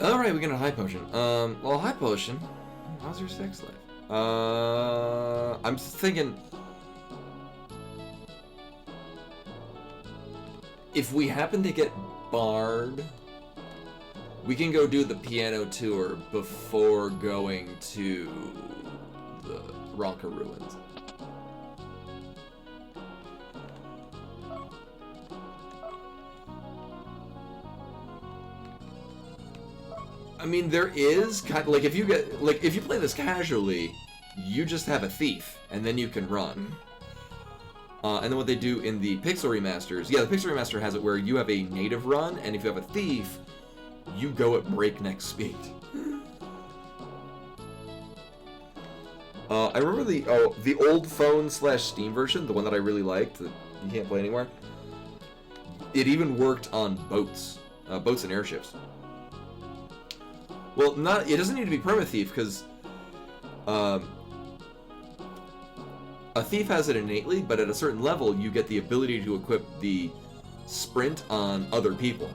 Alright, we got a high potion. Well, high potion. How's your sex life? I'm thinking. If we happen to get barred, we can go do the piano tour before going to the Ronka ruins. I mean, there is kind of like if you play this casually, you just have a thief and then you can run. And then what they do in the Pixel remasters, yeah, the Pixel remaster has it where you have a native run, and if you have a thief, you go at breakneck speed. I remember the old phone / Steam version, the one that I really liked that you can't play anymore. It even worked on boats and airships. Well, it doesn't need to be perma-thief, because a thief has it innately, but at a certain level, you get the ability to equip the sprint on other people.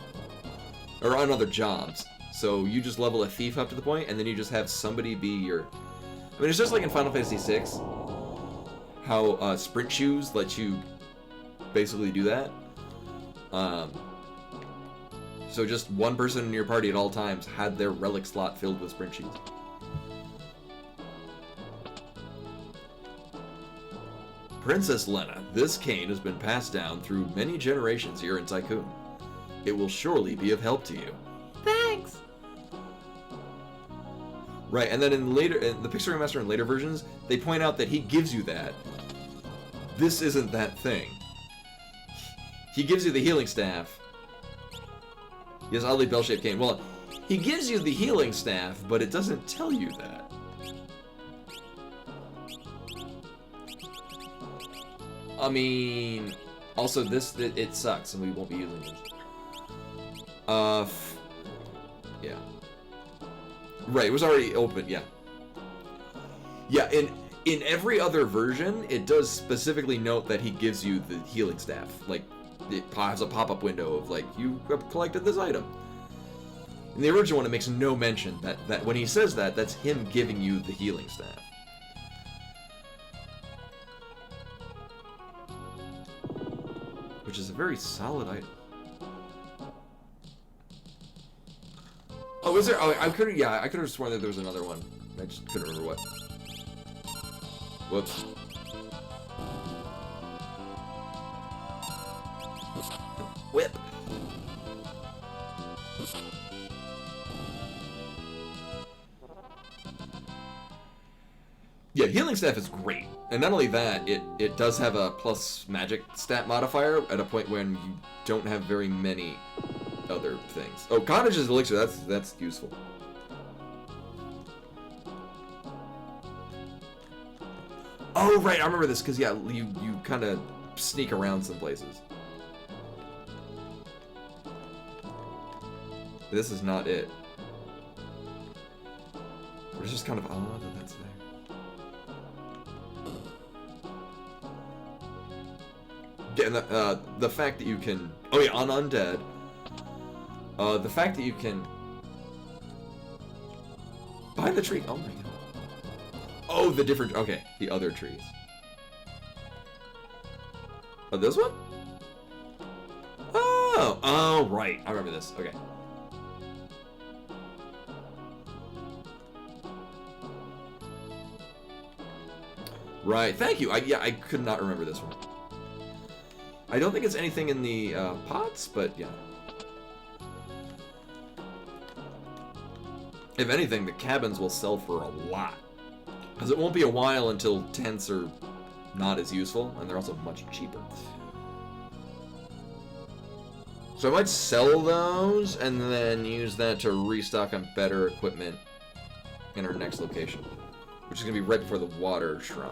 Or on other jobs. So you just level a thief up to the point, and then you just have somebody be your... I mean, it's just like in Final Fantasy VI, how sprint shoes let you basically do that. So just one person in your party at all times had their relic slot filled with sprint shoes. Princess Lena, this cane has been passed down through many generations here in Tycoon. It will surely be of help to you. Thanks. Right, and then in the Pixar Remaster and later versions, they point out that he gives you that. This isn't that thing. He gives you the healing staff. He has oddly bell-shaped cane. Well, he gives you the healing staff, but it doesn't tell you that. I mean, also it sucks, and we won't be using this. Yeah. Right, it was already open, yeah. Yeah, in every other version, it does specifically note that he gives you the healing staff. Like, it has a pop-up window of, like, you have collected this item. In the original one, it makes no mention that when he says that, that's him giving you the healing staff. Which is a very solid item. Oh, was there? Oh, I could have sworn that there was another one. I just couldn't remember what. Whoops. Whip. Yeah, healing staff is great. And not only that, it does have a plus magic stat modifier at a point when you don't have very many other things. Oh, Cottage's elixir, that's useful. Oh, right, I remember this, because, yeah, you kind of sneak around some places. This is not it. It's just kind of odd that that's there. Yeah, and the fact that you can... Oh, yeah, on Undead. The fact that you can... Buy the tree. Oh, my God. Oh, the different... Okay, the other trees. Oh, this one? Oh! Oh, right. I remember this. Okay. Right. Thank you. I could not remember this one. I don't think it's anything in the pots, but yeah. If anything, the cabins will sell for a lot. Because it won't be a while until tents are not as useful, and they're also much cheaper. So I might sell those, and then use that to restock on better equipment in our next location. Which is going to be right before the water shrine.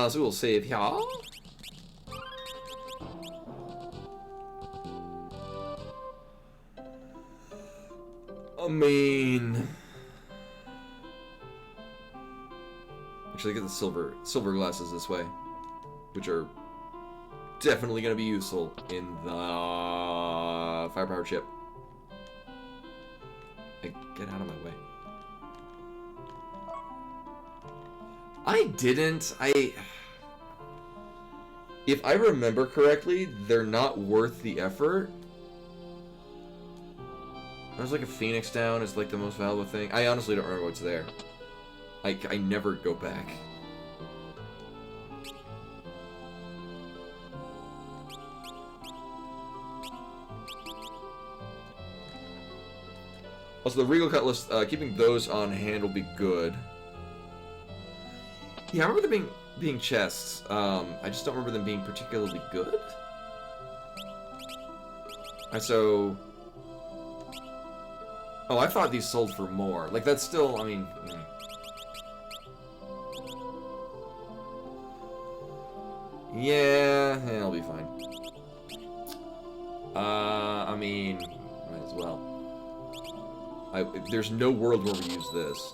So we'll save here. I mean... Actually, I get the silver glasses this way, which are definitely going to be useful in the firepower chip. Hey, get out of my way. If I remember correctly, they're not worth the effort. There's like a phoenix down is like the most valuable thing. I honestly don't remember what's there. I never go back. Also, the Regal Cutlass, keeping those on hand will be good. Yeah, I remember them being chests. I just don't remember them being particularly good. So... Oh, I thought these sold for more. Like, that's still, I mean... Yeah, it'll be fine. I mean, might as well. There's no world where we use this.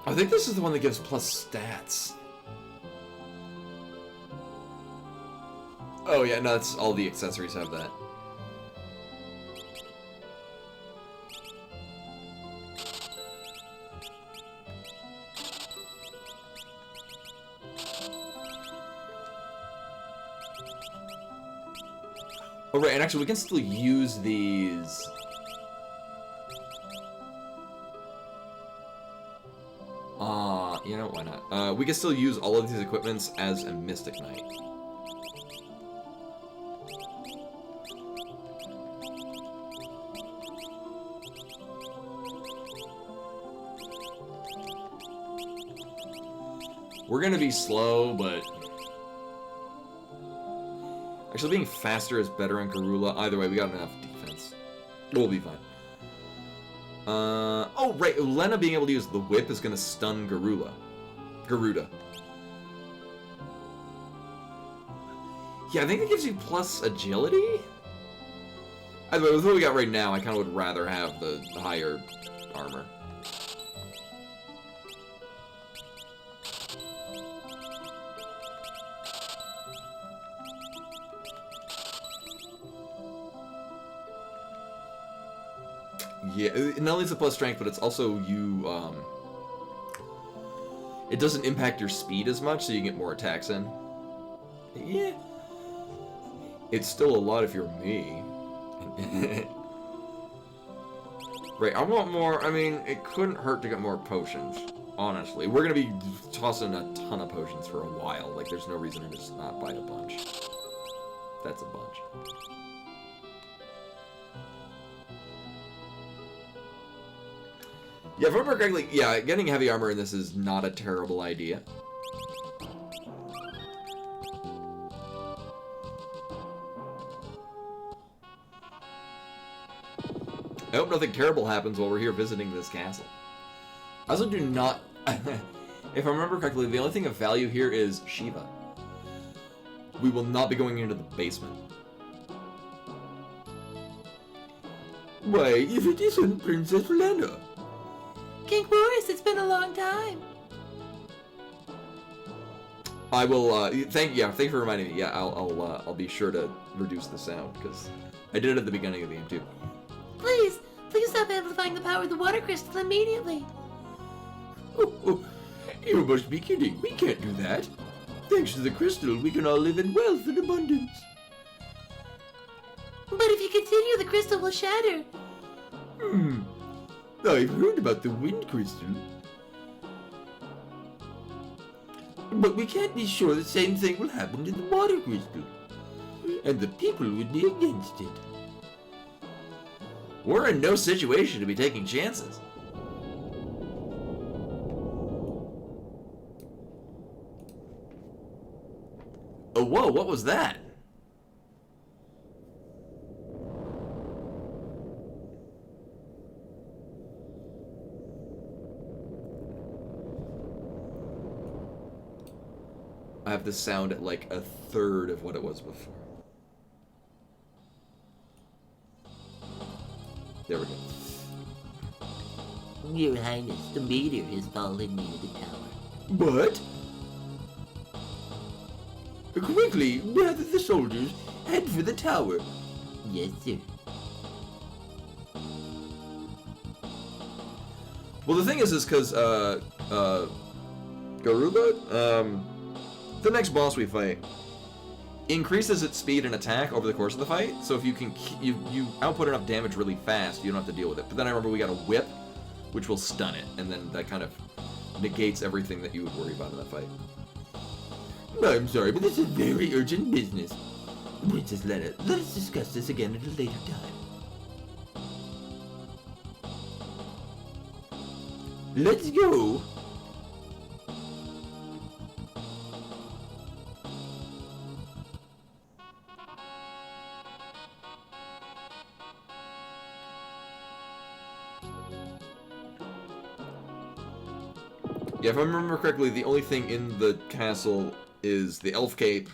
I think this is the one that gives plus stats. Oh yeah, no, that's all the accessories have that. Oh right, and actually we can still use these. You know, why not? We can still use all of these equipments as a Mystic Knight. We're gonna be slow, but... Actually, being faster is better on Garula. Either way, we got enough defense. We'll be fine. Oh, right. Lena being able to use the whip is going to stun Garuda. Yeah, I think it gives you plus agility? Either way, with what we got right now, I kind of would rather have the higher armor. Yeah, not only is it plus strength, but it's also you, it doesn't impact your speed as much, so you get more attacks in. Yeah. It's still a lot if you're me. Right, I want more, I mean, it couldn't hurt to get more potions, honestly. We're gonna be tossing a ton of potions for a while, like there's no reason to just not buy a bunch. That's a bunch. Yeah, if I remember correctly, yeah, getting heavy armor in this is not a terrible idea. I hope nothing terrible happens while we're here visiting this castle. I also do not... if I remember correctly, the only thing of value here is Shiva. We will not be going into the basement. Why, if it isn't Princess Lena. King Boris, it's been a long time. I will, thank you for reminding me. Yeah, I'll be sure to reduce the sound, because I did it at the beginning of the game, too. Please stop amplifying the power of the water crystal immediately. Oh, you must be kidding. We can't do that. Thanks to the crystal, we can all live in wealth and abundance. But if you continue, the crystal will shatter. I've heard about the wind crystal. But we can't be sure the same thing will happen to the water crystal. And the people would be against it. We're in no situation to be taking chances. Oh, whoa, what was that? I have the sound at like a third of what it was before. There we go. Your Highness, the meteor has fallen near the tower. What? Quickly, gather the soldiers, head for the tower. Yes, sir. Well, the thing is because, Garuba, the next boss we fight increases its speed and attack over the course of the fight, so if you can, you output enough damage really fast, you don't have to deal with it. But then I remember we got a whip, which will stun it, and then that kind of negates everything that you would worry about in that fight. I'm sorry, but this is very urgent business. Princess Lena, let us discuss this again at a later time. Let's go! Yeah, if I remember correctly, the only thing in the castle is the Elf Cape,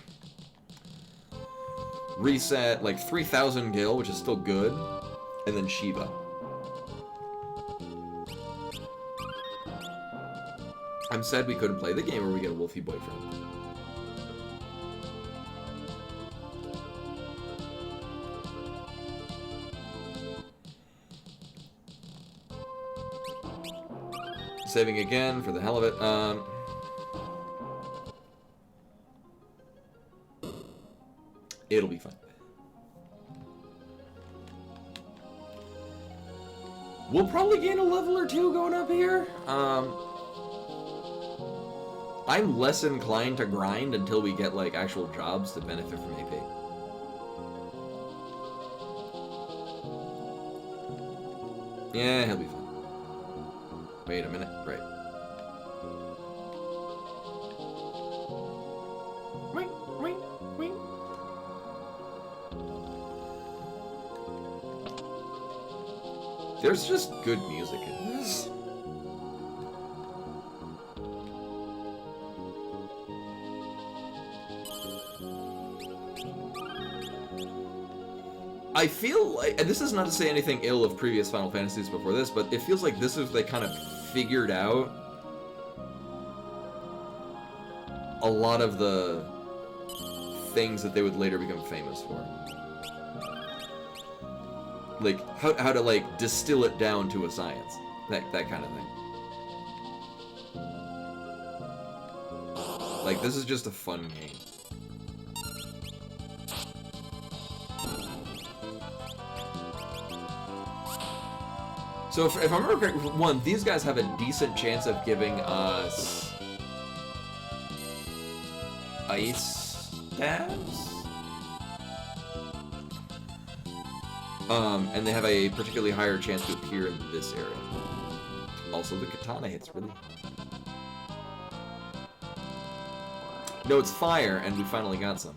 reset, like 3,000 gil, which is still good, and then Shiva. I'm sad we couldn't play the game where we get a wolfy boyfriend. Saving again for the hell of it. It'll be fun. We'll probably gain a level or two going up here. I'm less inclined to grind until we get like actual jobs to benefit from AP. Yeah, he'll be fine. Wait a minute. Right. Wing, wing, wing. There's just good music in this. I feel like, and this is not to say anything ill of previous Final Fantasies before this, but it feels like this is they kind of figured out a lot of the things that they would later become famous for. Like, how to, like, distill it down to a science. That kind of thing. Like, this is just a fun game. So if I remember correctly, one, these guys have a decent chance of giving us ice stabs? And they have a particularly higher chance to appear in this area. Also, the katana hits really hard. No, it's fire, and we finally got some.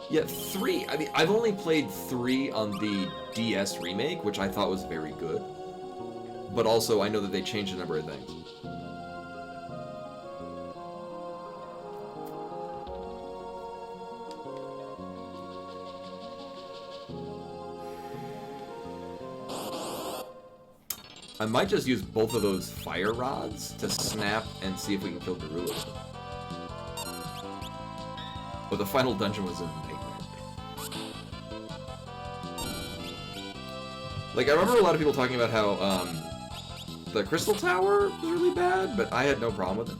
Yeah, 3. I mean, I've only played 3 on the DS remake, which I thought was very good. But also, I know that they changed a number of things. I might just use both of those fire rods to snap and see if we can kill Garula. But the final dungeon was a nightmare. Like, I remember a lot of people talking about how, the Crystal Tower was really bad, but I had no problem with it.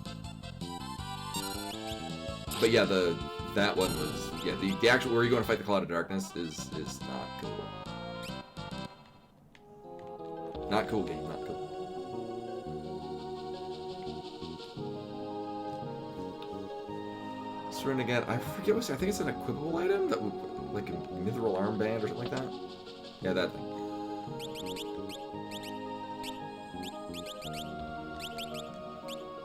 But yeah, that one was, yeah, the actual, where you go to fight the Cloud of Darkness is not cool. Not cool game, not cool. Surrender again. I forget what I think it's an equipable item that would, like a mithril armband or something like that. Yeah, that thing.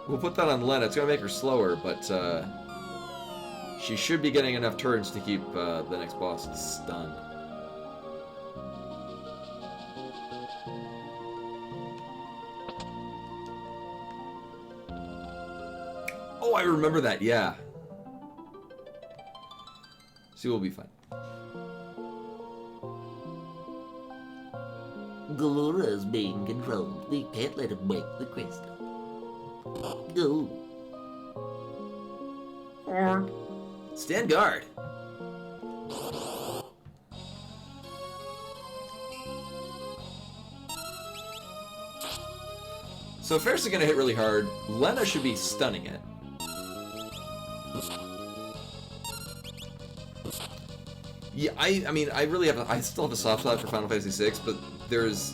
We'll put that on Lena. It's gonna make her slower, but she should be getting enough turns to keep the next boss stunned. Oh, I remember that, yeah. So we'll be fine. Galura is being controlled. We can't let him break the crystal. Go. Stand guard. So Ferris is gonna hit really hard. Lena should be stunning it. Yeah, I mean, I really have, I still have a soft spot for Final Fantasy VI, but there's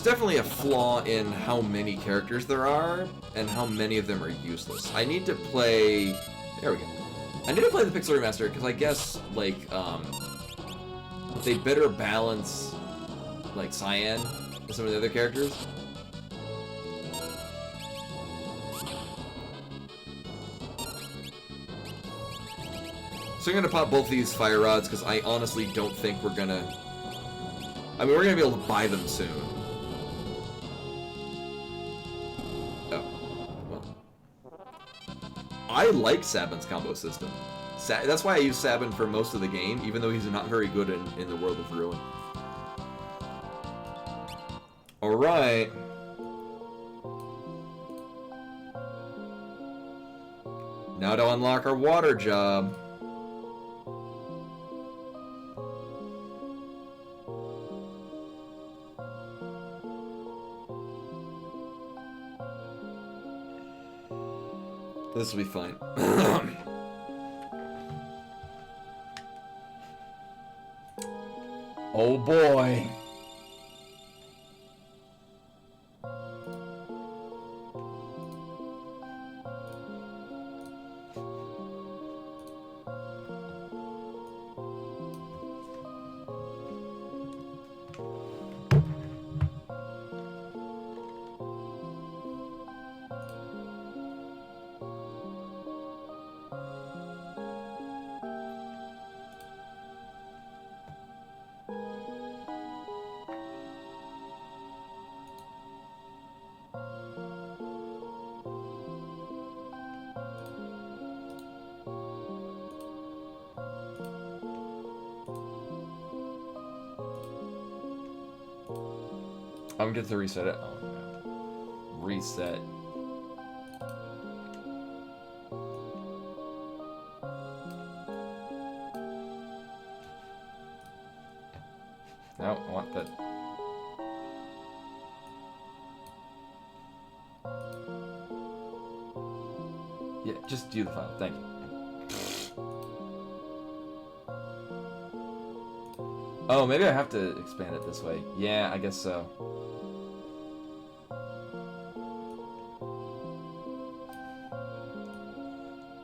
definitely a flaw in how many characters there are, and how many of them are useless. I need to play, there we go. I need to play the Pixel Remaster, because I guess, like, they better balance, like, Cyan and some of the other characters. So I'm gonna pop both these fire rods because I honestly don't think we're gonna. I mean, we're gonna be able to buy them soon. Oh, well. I like Sabin's combo system. That's why I use Sabin for most of the game, even though he's not very good in the World of Ruin. All right. Now to unlock our water job. This will be fine. Oh boy. I'm gonna get to reset it. Oh no. Reset. No, I want that. Yeah, just do the file. Thank you. Oh, maybe I have to expand it this way. Yeah, I guess so.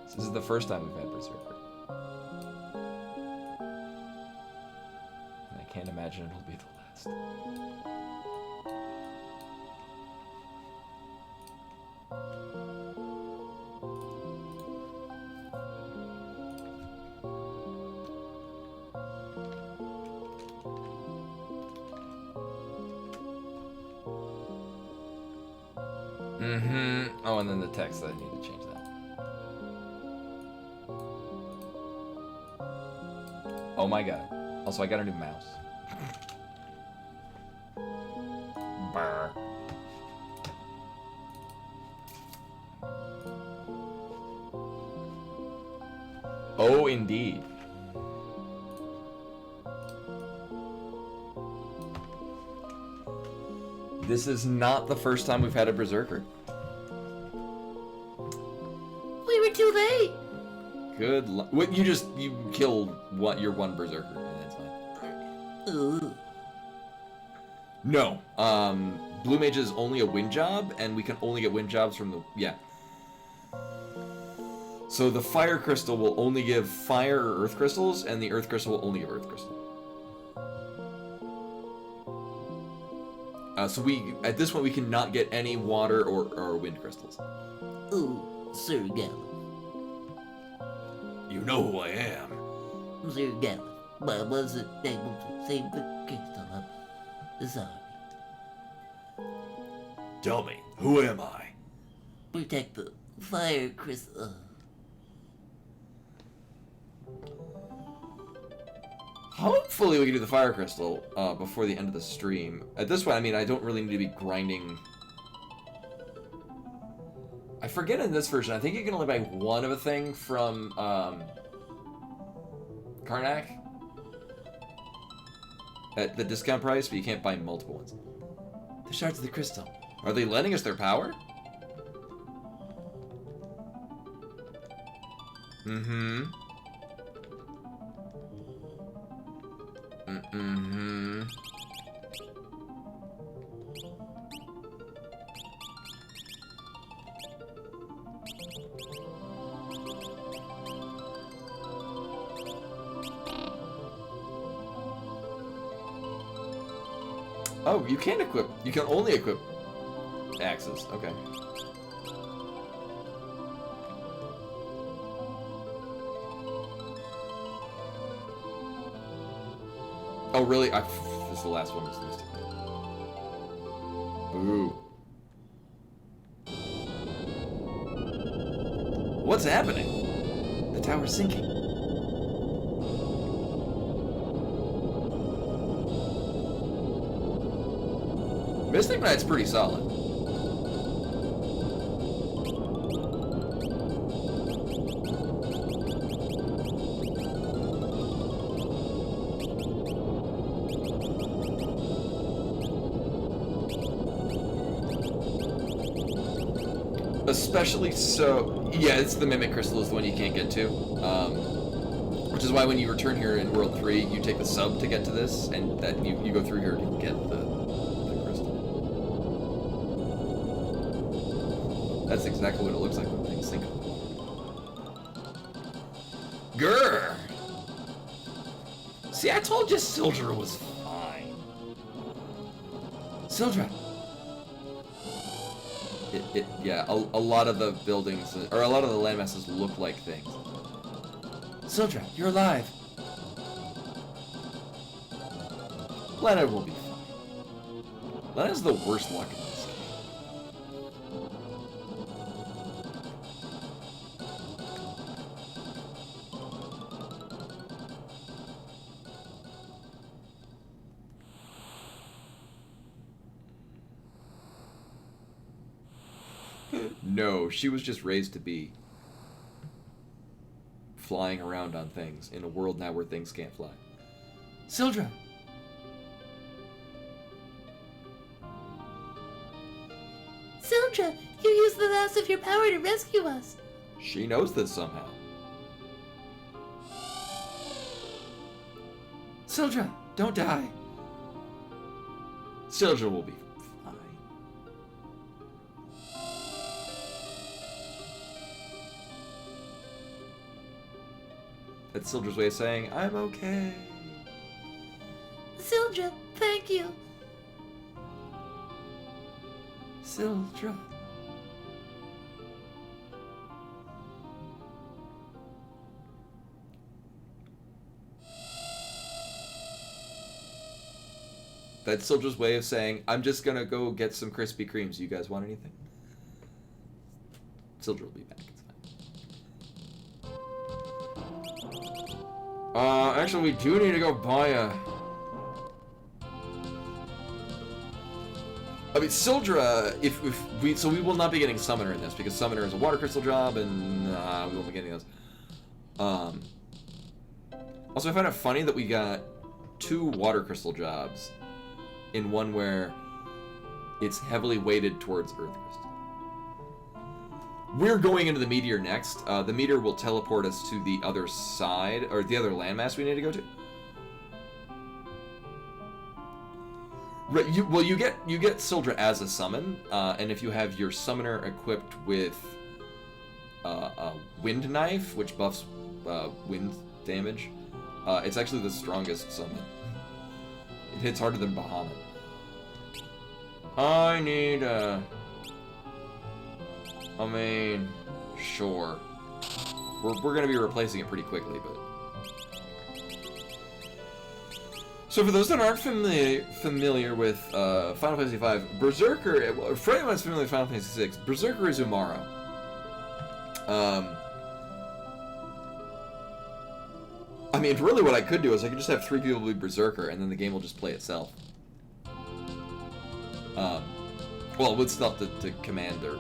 This is the first time we've had Berserker. And I can't imagine it'll be the last. Oh, and then the text, I need to change that. Oh my god. Also, I got a new mouse. Brr. Oh, indeed. This is not the first time we've had a Berserker. We were too late. Good luck. What, you killed your one Berserker, and that's fine. Ooh. No. Blue Mage is only a wind job, and we can only get wind jobs from the... Yeah. So the Fire Crystal will only give Fire or Earth Crystals, and the Earth Crystal will only give Earth Crystal. So at this point, we cannot get any Water or Wind Crystals. Ooh, Sir Gallop. You know who I am. Sir Gallop, but I wasn't able to save the crystal up. Sorry. Tell me, who am I? Protect the fire crystal. Hopefully we can do the Fire Crystal before the end of the stream. At this point, I mean, I don't really need to be grinding. I forget in this version, I think you can only buy one of a thing from Karnak at the discount price, but you can't buy multiple ones. The Shards of the Crystal. Are they lending us their power? Mm-hmm. Mm-hmm. Oh, you can equip. You can only equip axes. Okay. Oh, really? This is the last one. Boo. What's happening? The tower's sinking. Mystic Knight's pretty solid. especially so. Yeah, it's the Mimic Crystal is the one you can't get to. Which is why when you return here in World 3, you take the sub to get to this, and that you go through here to get the crystal. That's exactly what it looks like when things sink. Grr! See, I told you Sildra was fine. Sildra! Yeah, a lot of the buildings, or a lot of the landmasses look like things. Sildra, you're alive. Lena will be fine. Lena's the worst luck in this game. No, she was just raised to be flying around on things in a world now where things can't fly. Sildra! Sildra, you used the last of your power to rescue us. She knows this somehow. Sildra, don't die. Sildra will be fine. That's Sildra's way of saying, I'm okay. Sildra, thank you. Sildra. That's Sildra's way of saying, I'm just gonna go get some Krispy Kremes. You guys want anything? Sildra will be back. It's fine. Actually, we do need to go buy a... I mean, Sildra, if we... So we will not be getting Summoner in this, because Summoner is a Water Crystal job, and we won't be getting those. Also, I find it funny that we got 2 Water Crystal jobs in one where it's heavily weighted towards Earth Crystal. We're going into the meteor next. The meteor will teleport us to the other side, or the other landmass we need to go to. Right, you get Sildra as a summon, and if you have your summoner equipped with a wind knife, which buffs wind damage, it's actually the strongest summon. It hits harder than Bahamut. I need I mean, sure. We're gonna be replacing it pretty quickly, but. So for those that aren't familiar with Final Fantasy V, Berserker, for anyone that's familiar with Final Fantasy VI, Berserker is Umara. I mean, really what I could do is I could just have 3 people be Berserker, and then the game will just play itself. Well, with stuff to command or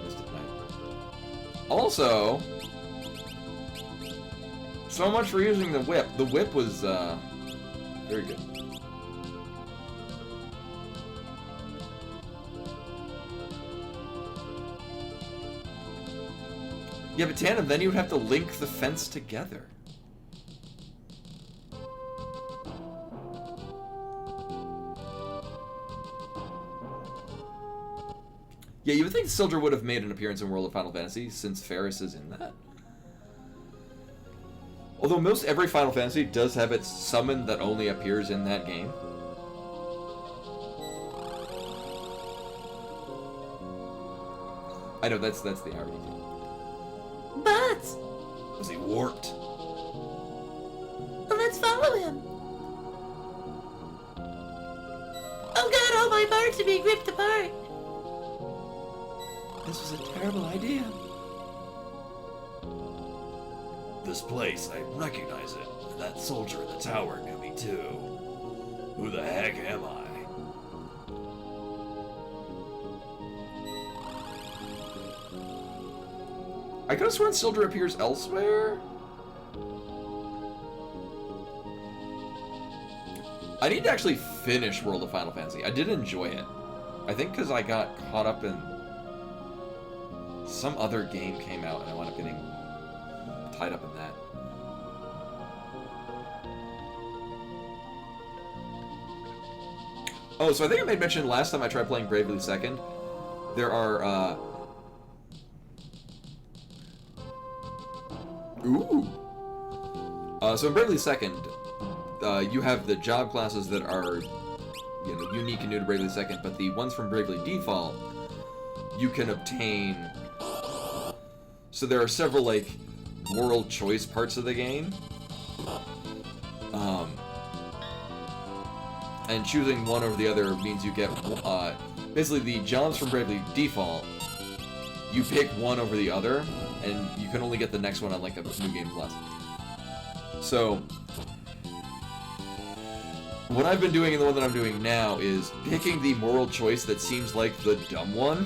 Mystic Knight. Also, so much for using the whip. The whip was, very good. Yeah, but Tandem, then you would have to link the fence together. Yeah, you would think Sildra would have made an appearance in World of Final Fantasy, since Ferris is in that. Although most every Final Fantasy does have its summon that only appears in that game. I know, that's the irony. But Was he warped? let's follow him. Oh god, all my parts are being ripped apart. This was a terrible idea. This place, I recognize it. And that soldier in the tower knew me too. Who the heck am I? I could have sworn Sildra appears elsewhere. I need to actually finish World of Final Fantasy. I did enjoy it. I think because I got caught up in some other game came out and I wound up getting tied up in that. Oh, so I think I made mention last time I tried playing Bravely Second. There are, Ooh! So in Bravely Second, you have the job classes that are, you know, unique and new to Bravely Second, but the ones from Bravely Default, you can obtain... So there are several, like, moral choice parts of the game. And choosing one over the other means you get, basically the jobs from Bravely Default, you pick one over the other, and you can only get the next one on, like, a New Game Plus. So, what I've been doing and the one that I'm doing now is picking the moral choice that seems like the dumb one,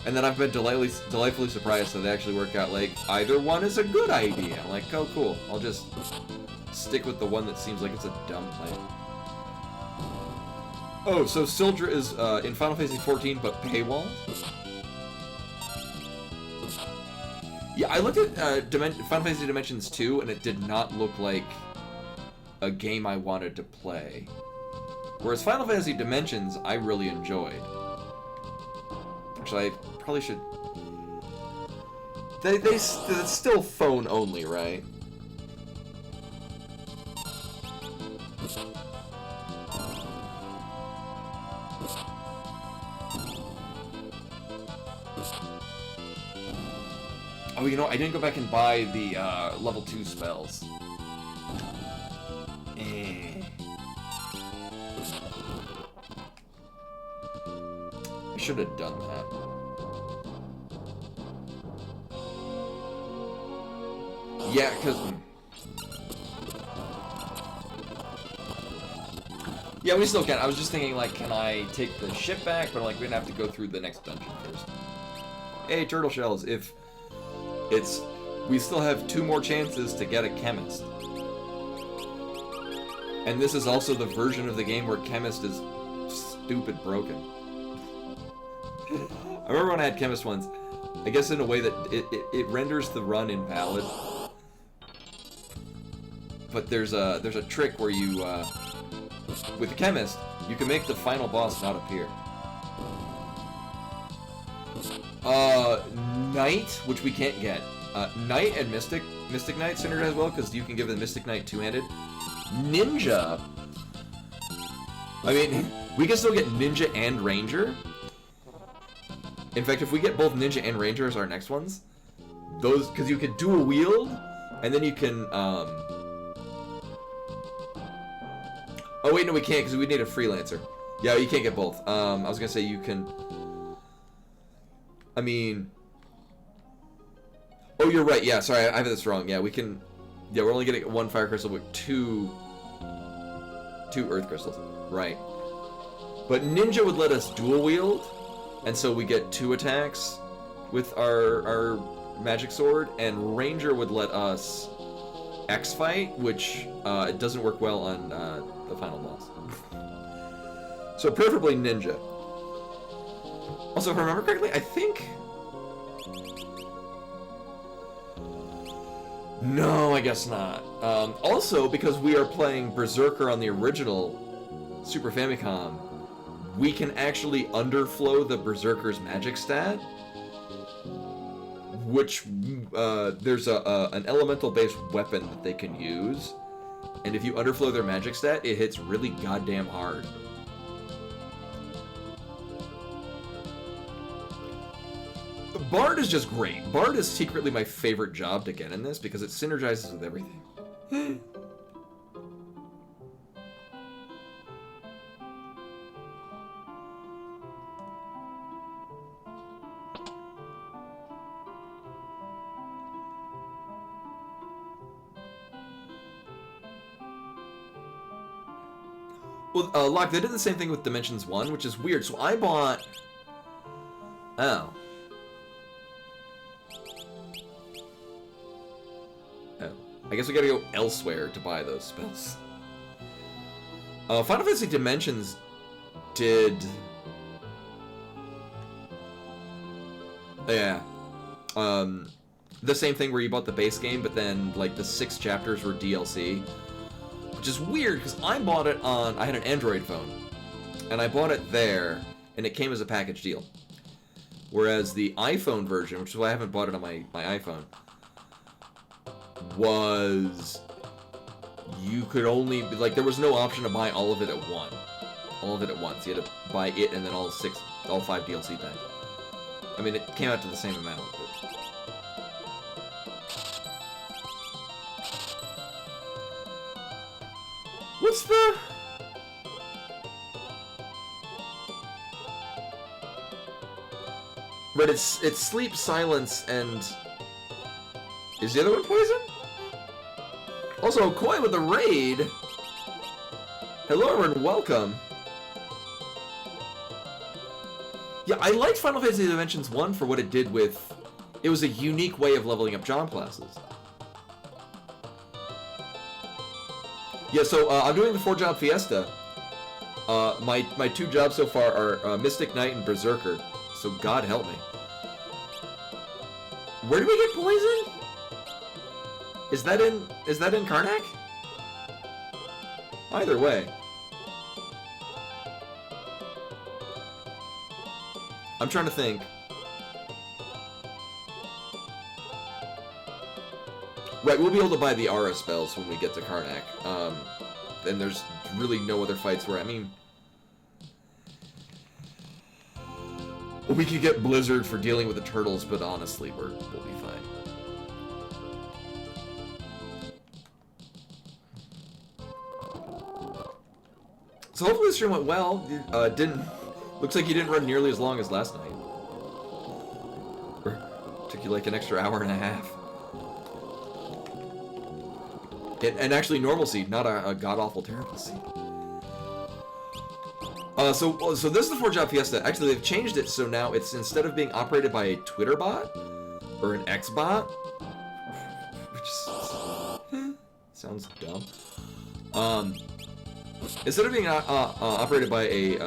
and then I've been delightfully surprised that they actually work out, like, either one is a good idea. I'm like, oh, cool, I'll just stick with the one that seems like it's a dumb plan. Oh, so Sildra is in Final Fantasy XIV, but paywall? Yeah, I looked at Final Fantasy Dimensions 2, and it did not look like a game I wanted to play. Whereas Final Fantasy Dimensions, I really enjoyed. Actually, I probably should... It's still phone only, right? Oh, you know, I didn't go back and buy the level 2 spells. I should have done that. Yeah, because... Yeah, we still can. I was just thinking, like, can I take the ship back? But, like, we're gonna have to go through the next dungeon first. Hey, turtle shells, if... It's... We still have 2 more chances to get a chemist. And this is also the version of the game where chemist is stupid broken. I remember when I had chemist once, I guess in a way that it renders the run invalid. But there's a trick where you, with the chemist, you can make the final boss not appear. Knight, which we can't get. Knight and Mystic Knight synergize well, because you can give the Mystic Knight two-handed. Ninja! I mean, we can still get Ninja and Ranger. In fact, if we get both Ninja and Ranger as our next ones, those, because you can dual wield, and then you can, Oh wait, no we can't, because we need a freelancer. Yeah, you can't get both. I was gonna say you can... I mean... Oh, you're right, yeah, sorry, I have this wrong. Yeah, we can... Yeah, we're only getting 1 fire crystal with 2 earth crystals. Right. But Ninja would let us dual wield, and so we get 2 attacks with our magic sword, and Ranger would let us X-Fight, which it doesn't work well on the final boss. So preferably Ninja. Also, if I remember correctly, I think... No, I guess not. Also, because we are playing Berserker on the original Super Famicom, we can actually underflow the Berserker's magic stat, which there's an elemental-based weapon that they can use, and if you underflow their magic stat, it hits really goddamn hard. Bard is just great. Bard is secretly my favorite job to get in this because it synergizes with everything. Well, Locke, they did the same thing with Dimensions 1, which is weird. So I bought... Oh. I guess we gotta go elsewhere to buy those spells. Final Fantasy Dimensions did... Yeah. the same thing where you bought the base game, but then like the 6 chapters were DLC, which is weird because I bought it on. I had an Android phone, and I bought it there, and it came as a package deal. Whereas the iPhone version, which is why I haven't bought it on my iPhone, was you could only like there was no option to buy all of it at once. You had to buy it and then all 5 DLC packs. I mean, it came out to the same amount. But... What's the... But it's sleep, silence, and... Is the other one poison? Also, Koi with the raid. Hello and welcome. Yeah, I liked Final Fantasy Dimensions 1 for what it did with... It was a unique way of leveling up job classes. Yeah, so I'm doing the 4-job Fiesta. My 2 jobs so far are Mystic Knight and Berserker. So God help me. Where did we get poisoned? Is that in Karnak? Either way. I'm trying to think. Right, we'll be able to buy the Aura spells when we get to Karnak. And there's really no other fights where, I mean... We could get Blizzard for dealing with the turtles, but honestly, we'll be fine. So hopefully the stream went well. Looks like you didn't run nearly as long as last night. Or took you like an extra hour and a half. And actually normalcy, not a god-awful terrible seed. So this is the 4-job Fiesta. Actually, they've changed it so now it's instead of being operated by a Twitter bot or an X bot, which sounds dumb. Instead of being operated by a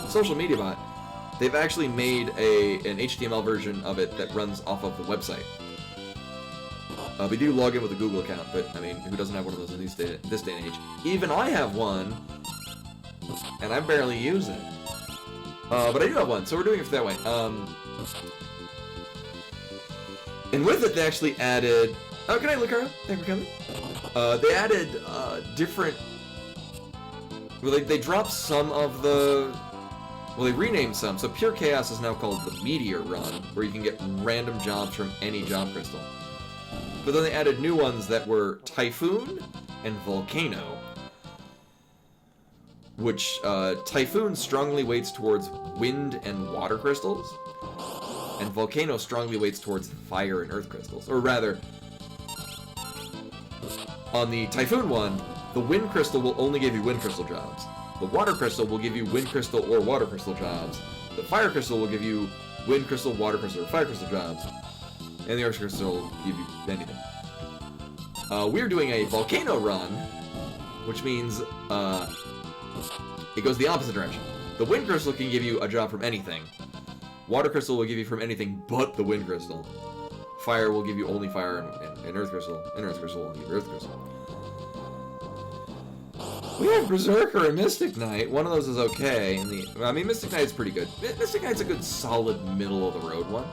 social media bot, they've actually made an HTML version of it that runs off of the website. We do log in with a Google account, but I mean, who doesn't have one of those in this day and age? Even I have one, and I barely use it. But I do have one, so we're doing it that way. And with it, they actually added... Oh, good night, Lucara. Thanks for coming. They added different... Well, they dropped some of the... Well, they renamed some. So Pure Chaos is now called the Meteor Run, where you can get random jobs from any job crystal. But then they added new ones that were Typhoon and Volcano. Which, Typhoon strongly weights towards wind and water crystals. And Volcano strongly weights towards fire and earth crystals. Or rather, on the Typhoon one, the wind crystal will only give you wind crystal jobs. The water crystal will give you wind crystal or water crystal jobs. The fire crystal will give you wind crystal, water crystal, or fire crystal jobs. And the earth crystal will give you anything. We're doing a Volcano run, which means, it goes the opposite direction. The wind crystal can give you a job from anything. Water crystal will give you from anything but the wind crystal. Fire will give you only fire and earth crystal. And earth crystal will give you earth crystal. We have Berserker and Mystic Knight. One of those is okay. I mean, Mystic Knight's pretty good. Mystic Knight's a good solid middle-of-the-road one.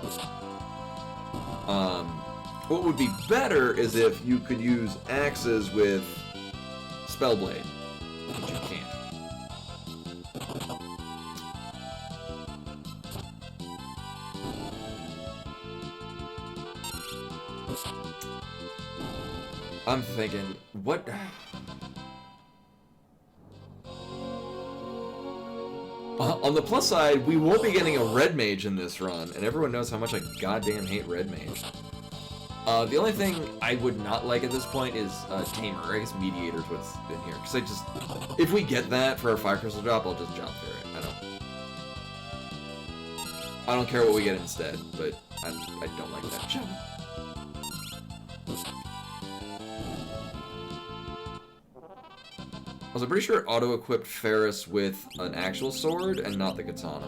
What would be better is if you could use axes with Spellblade, which you can't. I'm thinking, what... On the plus side, we won't be getting a red mage in this run, and everyone knows how much I goddamn hate red mage. The only thing I would not like at this point is Tamer. I guess Mediator's what's in here. Because if we get that for our Fire Crystal drop, I'll just jump through it. I don't care what we get instead, but I don't like that jump. I was pretty sure it auto-equipped Ferris with an actual sword and not the katana.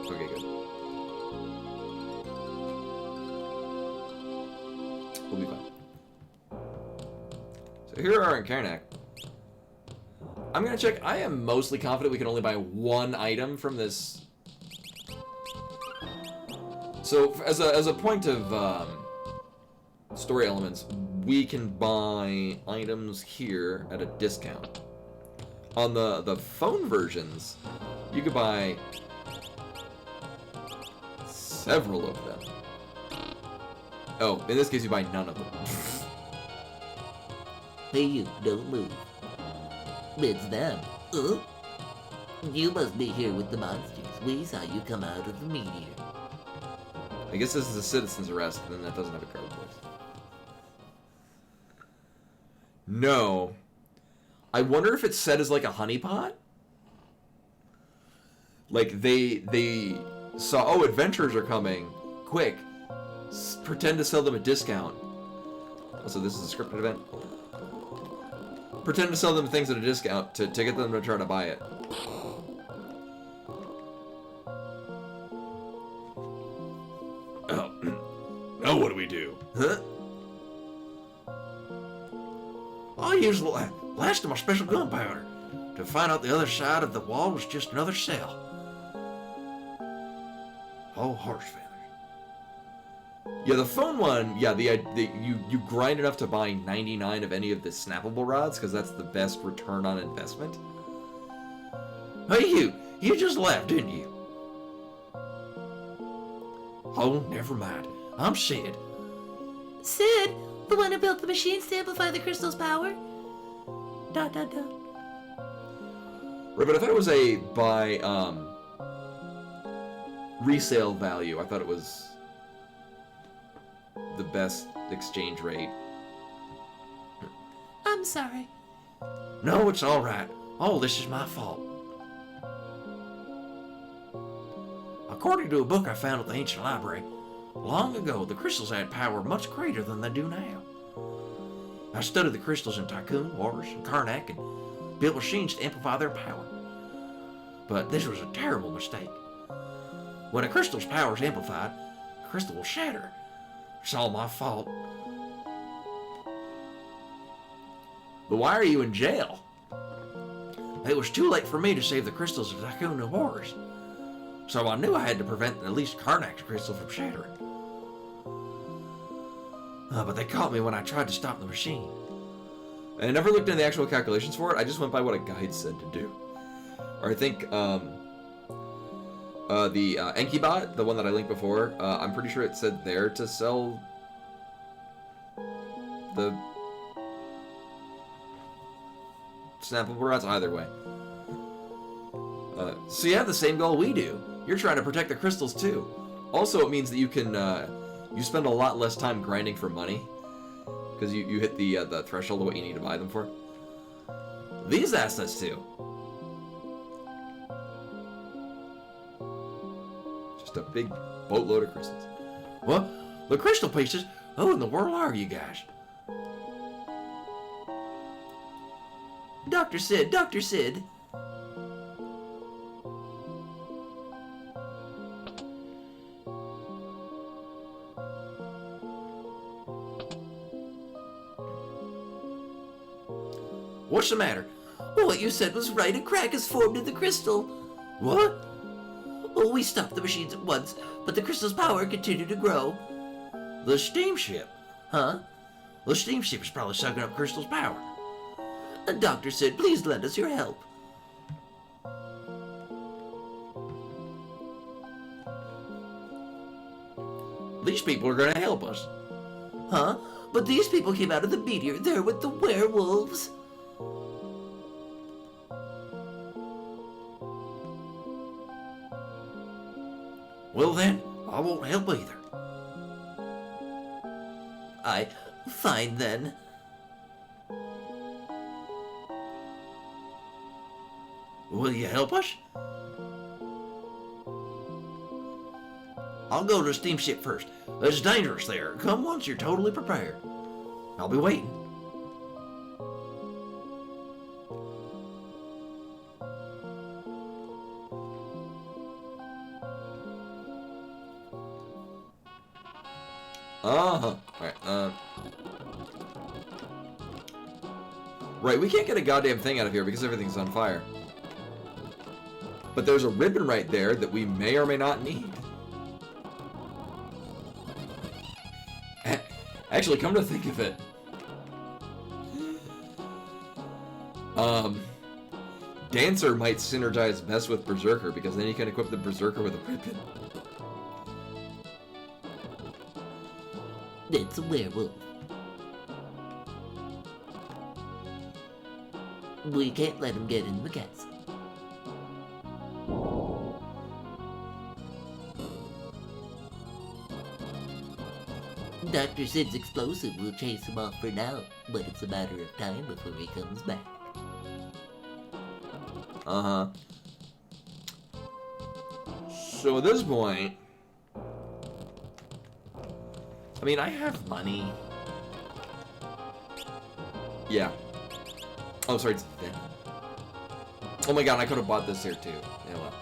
Okay, good. We'll be fine. So here we are in Karnak. I'm gonna check. I am mostly confident we can only buy one item from this. So as a point of story elements, we can buy items here at a discount. On the phone versions, you could buy several of them. Oh, in this case, you buy none of them. Hey, you, don't move. It's them. You must be here with the monsters. We saw you come out of the meteor. I guess this is a citizen's arrest, then that doesn't have a card voice. No. I wonder if it's set as like a honeypot? Like they saw, oh, adventurers are coming. Quick. Pretend to sell them a discount. Also, this is a scripted event. Pretend to sell them things at a discount to get them to try to buy it. Oh, now what do we do? Huh? I used the last of my special gunpowder to find out the other side of the wall was just another cell. Oh, horse feathers. Yeah, the phone one, yeah, you grind enough to buy 99 of any of the snappable rods, because that's the best return on investment. Hey, you just left, didn't you? Oh, never mind. I'm Sid. Sid, the one who built the machines to amplify the crystal's power? Dot, dot, dot. Right, but I thought it was a by resale value. I thought it was the best exchange rate. I'm sorry. No, it's all right. All this is my fault. According to a book I found at the ancient library, long ago the crystals had power much greater than they do now. I studied the crystals in Tycoon, Wars, and Karnak, and built machines to amplify their power. But this was a terrible mistake. When a crystal's power is amplified, the crystal will shatter. It's all my fault. But why are you in jail? It was too late for me to save the crystals of Tycoon and Wars. So I knew I had to prevent at least Karnak's crystal from shattering. But they caught me when I tried to stop the machine. And I never looked into the actual calculations for it. I just went by what a guide said to do. Or I think the Enki bot, the one that I linked before, I'm pretty sure it said there to sell the snappable rods either way. So you have the same goal we do. You're trying to protect the crystals too. Also, it means that you can you spend a lot less time grinding for money because you hit the threshold of what you need to buy them for. These assets too. Just a big boatload of crystals. What? The crystal pieces? Who in the world are you guys? Dr. Sid, Dr. Sid. What's the matter? What you said was right. A crack has formed in the crystal. What? Oh, we stopped the machines at once, but the crystal's power continued to grow. The steamship? Huh? The steamship is probably sucking up Crystal's power. Dr. Sid, please lend us your help. These people are going to help us. Huh? But these people came out of the meteor. They're with the werewolves. Well then, I won't help either. Fine then. Will you help us? I'll go to the steamship first. It's dangerous there. Come once you're totally prepared. I'll be waiting. Uh-huh. Alright. Alright, right, we can't get a goddamn thing out of here because everything's on fire. But there's a ribbon right there that we may or may not need. Actually, come to think of it, Dancer might synergize best with Berserker because then you can equip the Berserker with a ribbon. That's a werewolf. We can't let him get in the castle. Dr. Sid's explosive will chase him off for now, but it's a matter of time before he comes back. Uh-huh. So at this point, I mean, I have money. Yeah. Oh, sorry, it's Venom. Oh my god, I could have bought this here too. Yeah, well.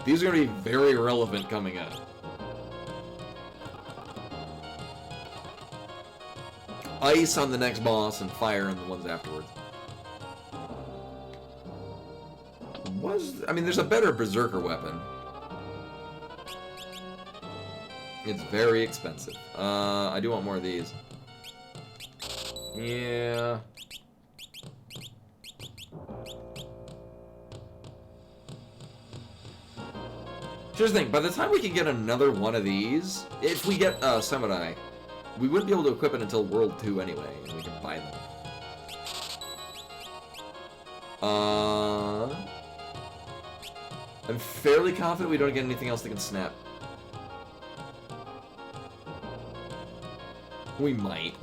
These are going to be very relevant coming up. Ice on the next boss and fire on the ones afterwards. I mean, there's a better Berserker weapon. It's very expensive. I do want more of these. Yeah. Here's the thing, by the time we can get another one of these, if we get Samurai, we wouldn't be able to equip it until World 2 anyway, and we can buy them. I'm fairly confident we don't get anything else that can snap. We might.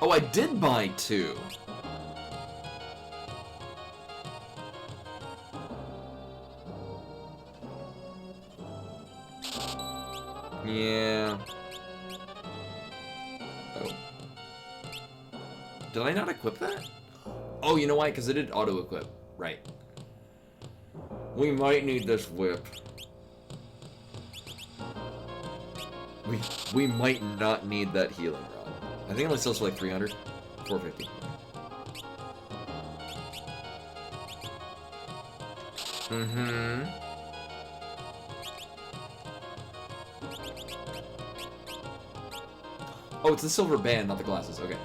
Oh, I did buy 2. Yeah. Oh. Did I not equip that? Oh, you know why? Because it did auto-equip. Right. We might need this whip. We might not need that healing rod. I think it only sells for like 300. 450. Mm-hmm. Oh, it's the silver band, not the glasses. Okay.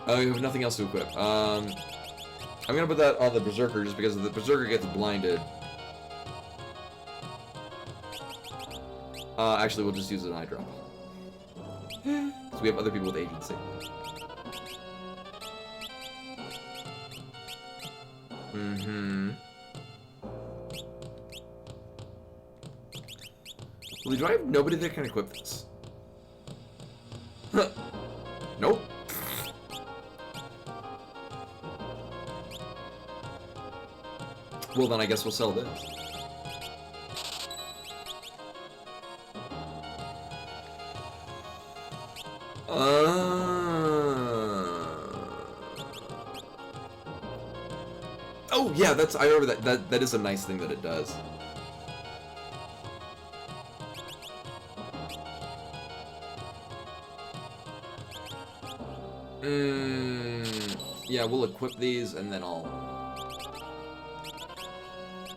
Oh, you have nothing else to equip. I'm gonna put that on the Berserker just because the Berserker gets blinded. Actually, we'll just use an eye drop. Because we have other people with agency. Mm-hmm. Well, do I have nobody that can equip this? Huh. Nope. Well, then I guess we'll sell this. Oh, yeah, I remember that is a nice thing that it does. Yeah, we'll equip these and then I'll...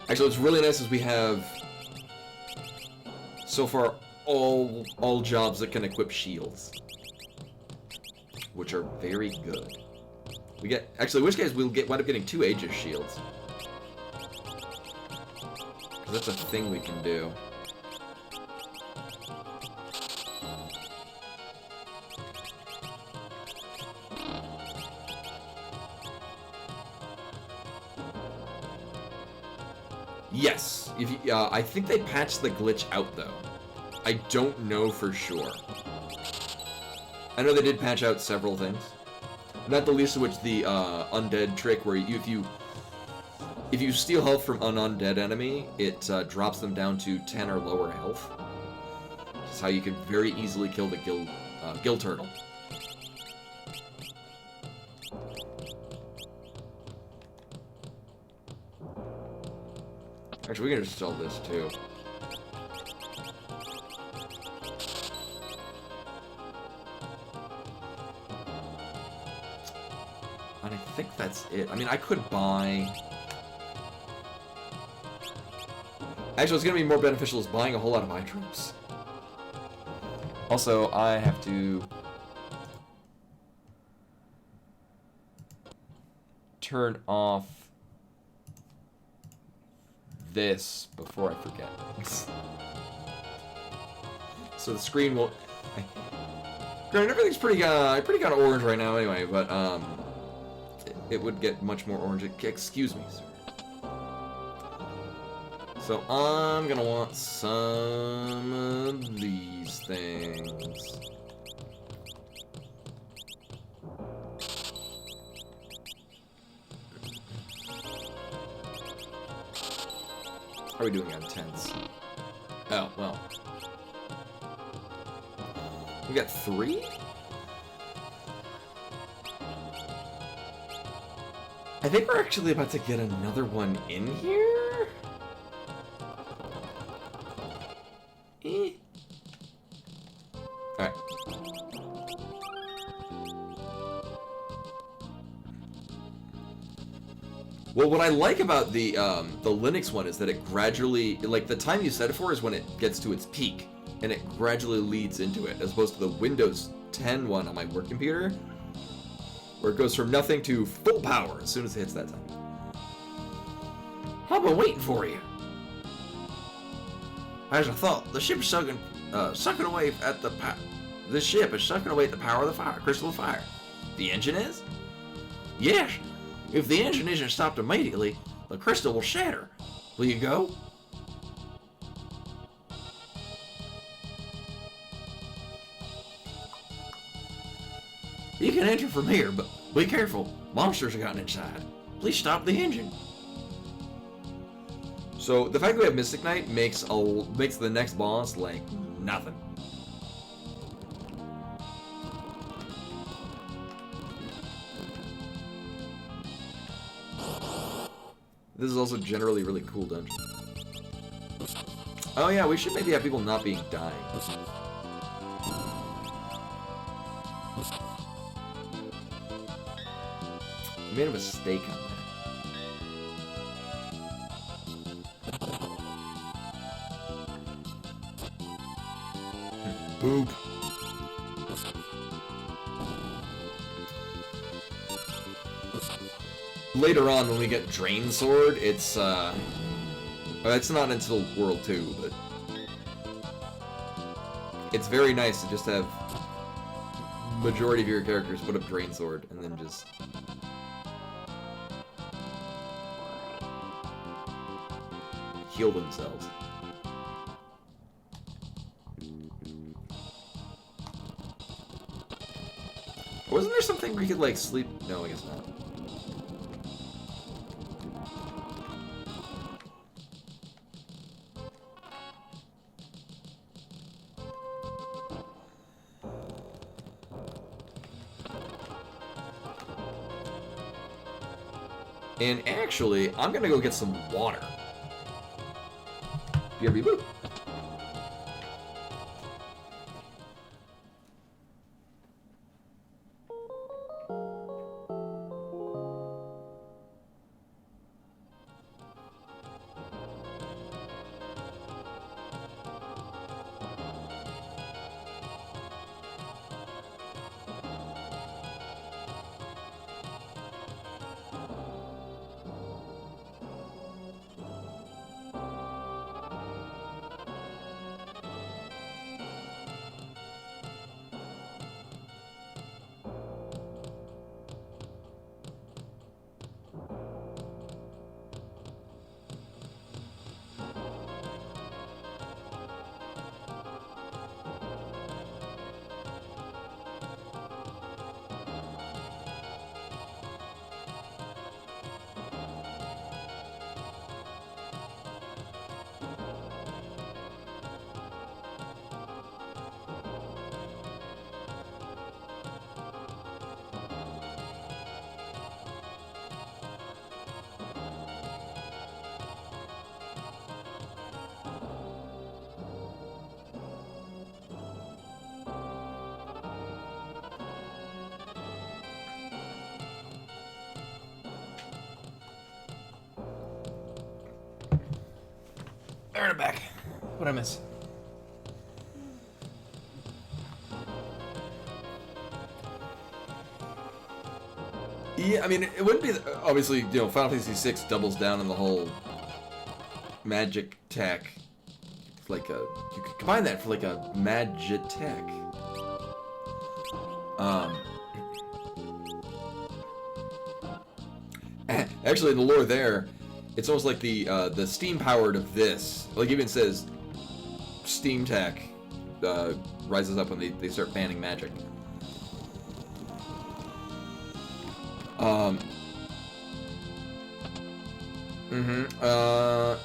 Actually, what's really nice is we have, so far, all jobs that can equip shields. Which are very good. We get... Actually, in which case we'll wind up getting 2 Aegis shields. Because that's a thing we can do. Yes. If you, I think they patched the glitch out, though. I don't know for sure. I know they did patch out several things. Not the least of which the undead trick, where if you steal health from an undead enemy, it drops them down to 10 or lower health. That's how you can very easily kill the gill turtle. Actually, we can just sell this too. And I think that's it. I mean, I could buy... Actually, it's going to be more beneficial is buying a whole lot of eye drops. Also, I have to... turn off this before I forget. So the screen will... Granted, everything's pretty kind of orange right now anyway, but it would get much more orange. Excuse me, sir. So I'm gonna want some of these things. How are we doing on tents? Oh, well. We got 3? I think we're actually about to get another one in here? Alright. Well, what I like about the Linux one is that it gradually, like, the time you set it for is when it gets to its peak, and it gradually leads into it, as opposed to the Windows 10 one on my work computer, where it goes from nothing to full power as soon as it hits that time. I've been waiting for you. As I thought, the ship is sucking away at the this ship is sucking away at the power of the fire, crystal of fire. The engine is? Yes. If the engine isn't stopped immediately, the crystal will shatter. Will you go? You can enter from here, but be careful. Monsters have gotten inside. Please stop the engine. So the fact that we have Mystic Knight makes the next boss like nothing. This is also generally a really cool dungeon. Oh yeah, we should maybe have people not being dying. I made a mistake on that. Boop. Later on, when we get Drain Sword, it's not until World 2, but it's very nice to just have majority of your characters put up Drain Sword and then just heal themselves. Wasn't there something where you could, like, sleep? No, I guess not. And actually, I'm gonna go get some water. BRB boop. Alright, I'm back. What'd I miss? Yeah, I mean, it wouldn't be... Obviously, you know, Final Fantasy VI doubles down on the whole magic tech. Like a... You could combine that for like a magitech. Actually, the lore there, it's almost like the steam powered of this. Like, even says steam tech rises up when they start banning magic.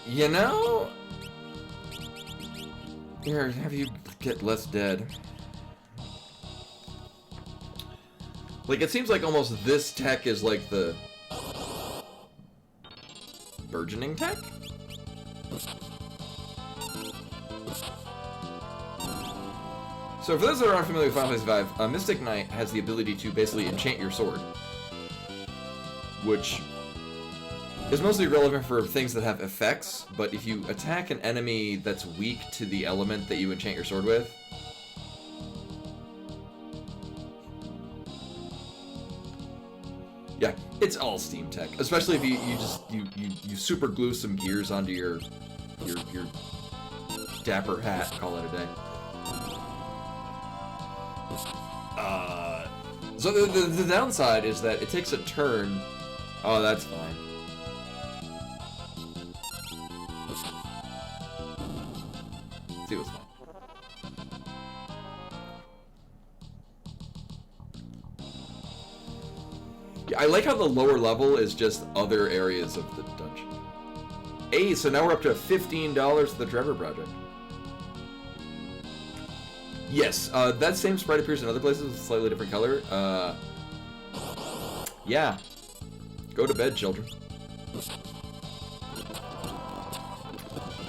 You know, here, have you get less dead. Like, it seems like almost this tech is like the burgeoning tech? So for those that are unfamiliar with Final Fantasy V, Mystic Knight has the ability to basically enchant your sword. Which is mostly relevant for things that have effects, but if you attack an enemy that's weak to the element that you enchant your sword with, yeah, it's all steam tech. Especially if you super glue some gears onto your dapper hat, call it a day. So the downside is that it takes a turn. Oh, that's fine. See what's fine. Yeah, I like how the lower level is just other areas of the dungeon. Hey, so now we're up to $15 for the Trevor Project. Yes, that same sprite appears in other places with a slightly different color. Yeah. Go to bed, children.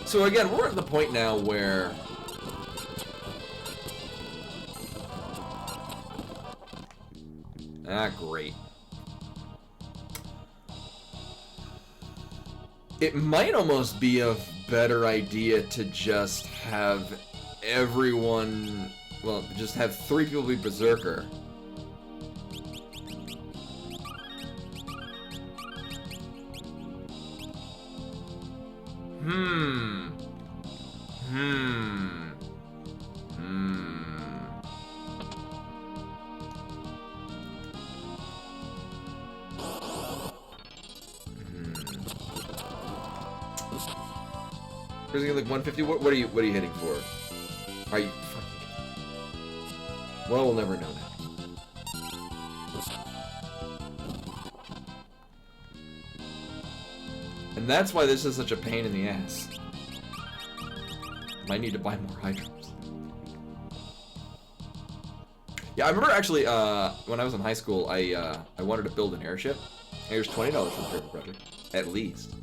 So again, we're at the point now where... Ah, great. It might almost be a better idea to just have everyone... Well, just have 3 people be Berserker. Where's he like 150? What are you hitting for? Are you fucking... Well, we'll never know now. And that's why this is such a pain in the ass. Might need to buy more hydros. Yeah, I remember actually when I was in high school, I wanted to build an airship. And here's $20 for the Trevor Project, at least.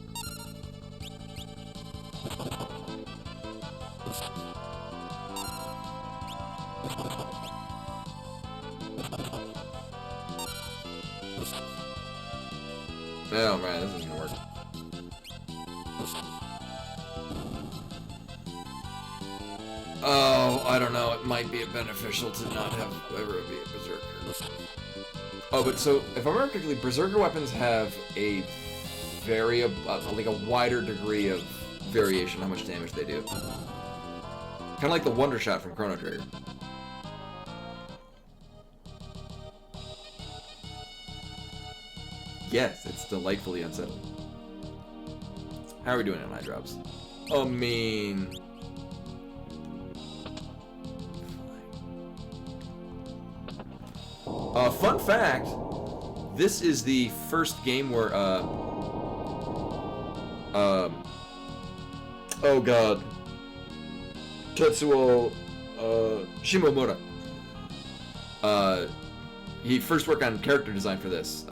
Oh man, this isn't gonna work. Oh, I don't know. It might be beneficial to not have ever be a berserker. Oh, but so if I remember correctly, berserker weapons have a like a wider degree of variation how much damage they do. Kind of like the Wonder Shot from Chrono Trigger. Yes, it's delightfully unsettling. How are we doing on eye drops? I mean... fun fact, this is the first game where, oh god, Tetsuo, Shimomura, he first worked on character design for this,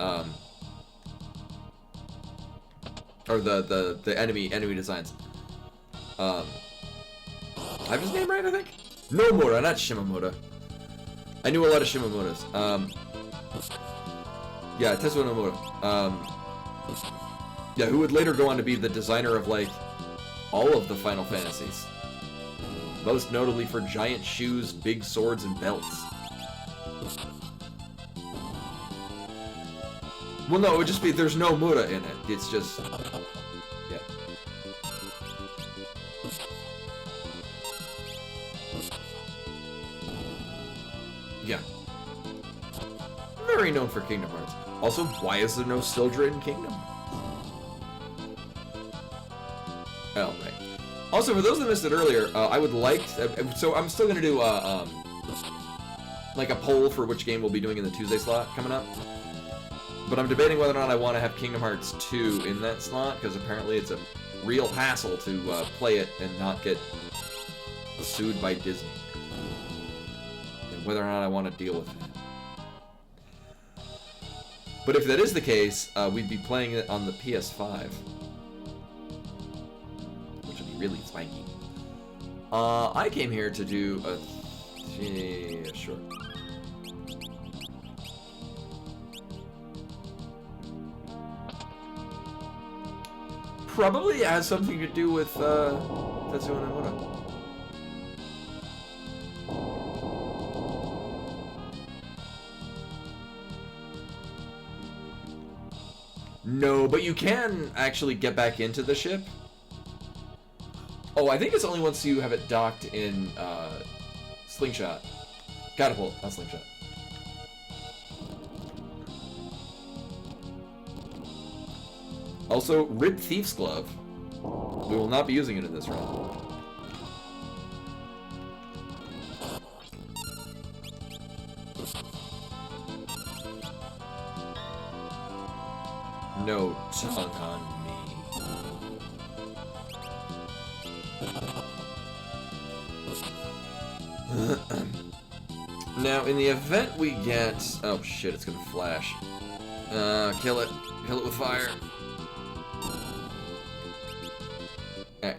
or the enemy designs. I have his name right, I think? Nomura, not Shimomura. I knew a lot of Shimomoras. Yeah, Tetsuo Nomura. Yeah, who would later go on to be the designer of, like, all of the Final Fantasies. Most notably for giant shoes, big swords, and belts. Well, no, it would just be there's no Mura in it. It's just... yeah. Yeah. Very known for Kingdom Hearts. Also, why is there no Sildra in Kingdom? Oh, right. Also, for those that missed it earlier, I would like... so I'm still going to do, like a poll for which game we'll be doing in the Tuesday slot coming up. But I'm debating whether or not I want to have Kingdom Hearts 2 in that slot, because apparently it's a real hassle to play it and not get sued by Disney. And whether or not I want to deal with it. But if that is the case, we'd be playing it on the PS5. Which would be really spiky. I came here to do a... yeah, sure. Probably has something to do with Tetsuo Nomura. No, but you can actually get back into the ship. Oh, I think it's only once you have it docked in Slingshot. Catapult, not Slingshot. Also, Rid Thief's Glove. We will not be using it in this round. No tongue on me. Now, in the event we get... oh shit, it's gonna flash. Kill it. Kill it with fire. Okay.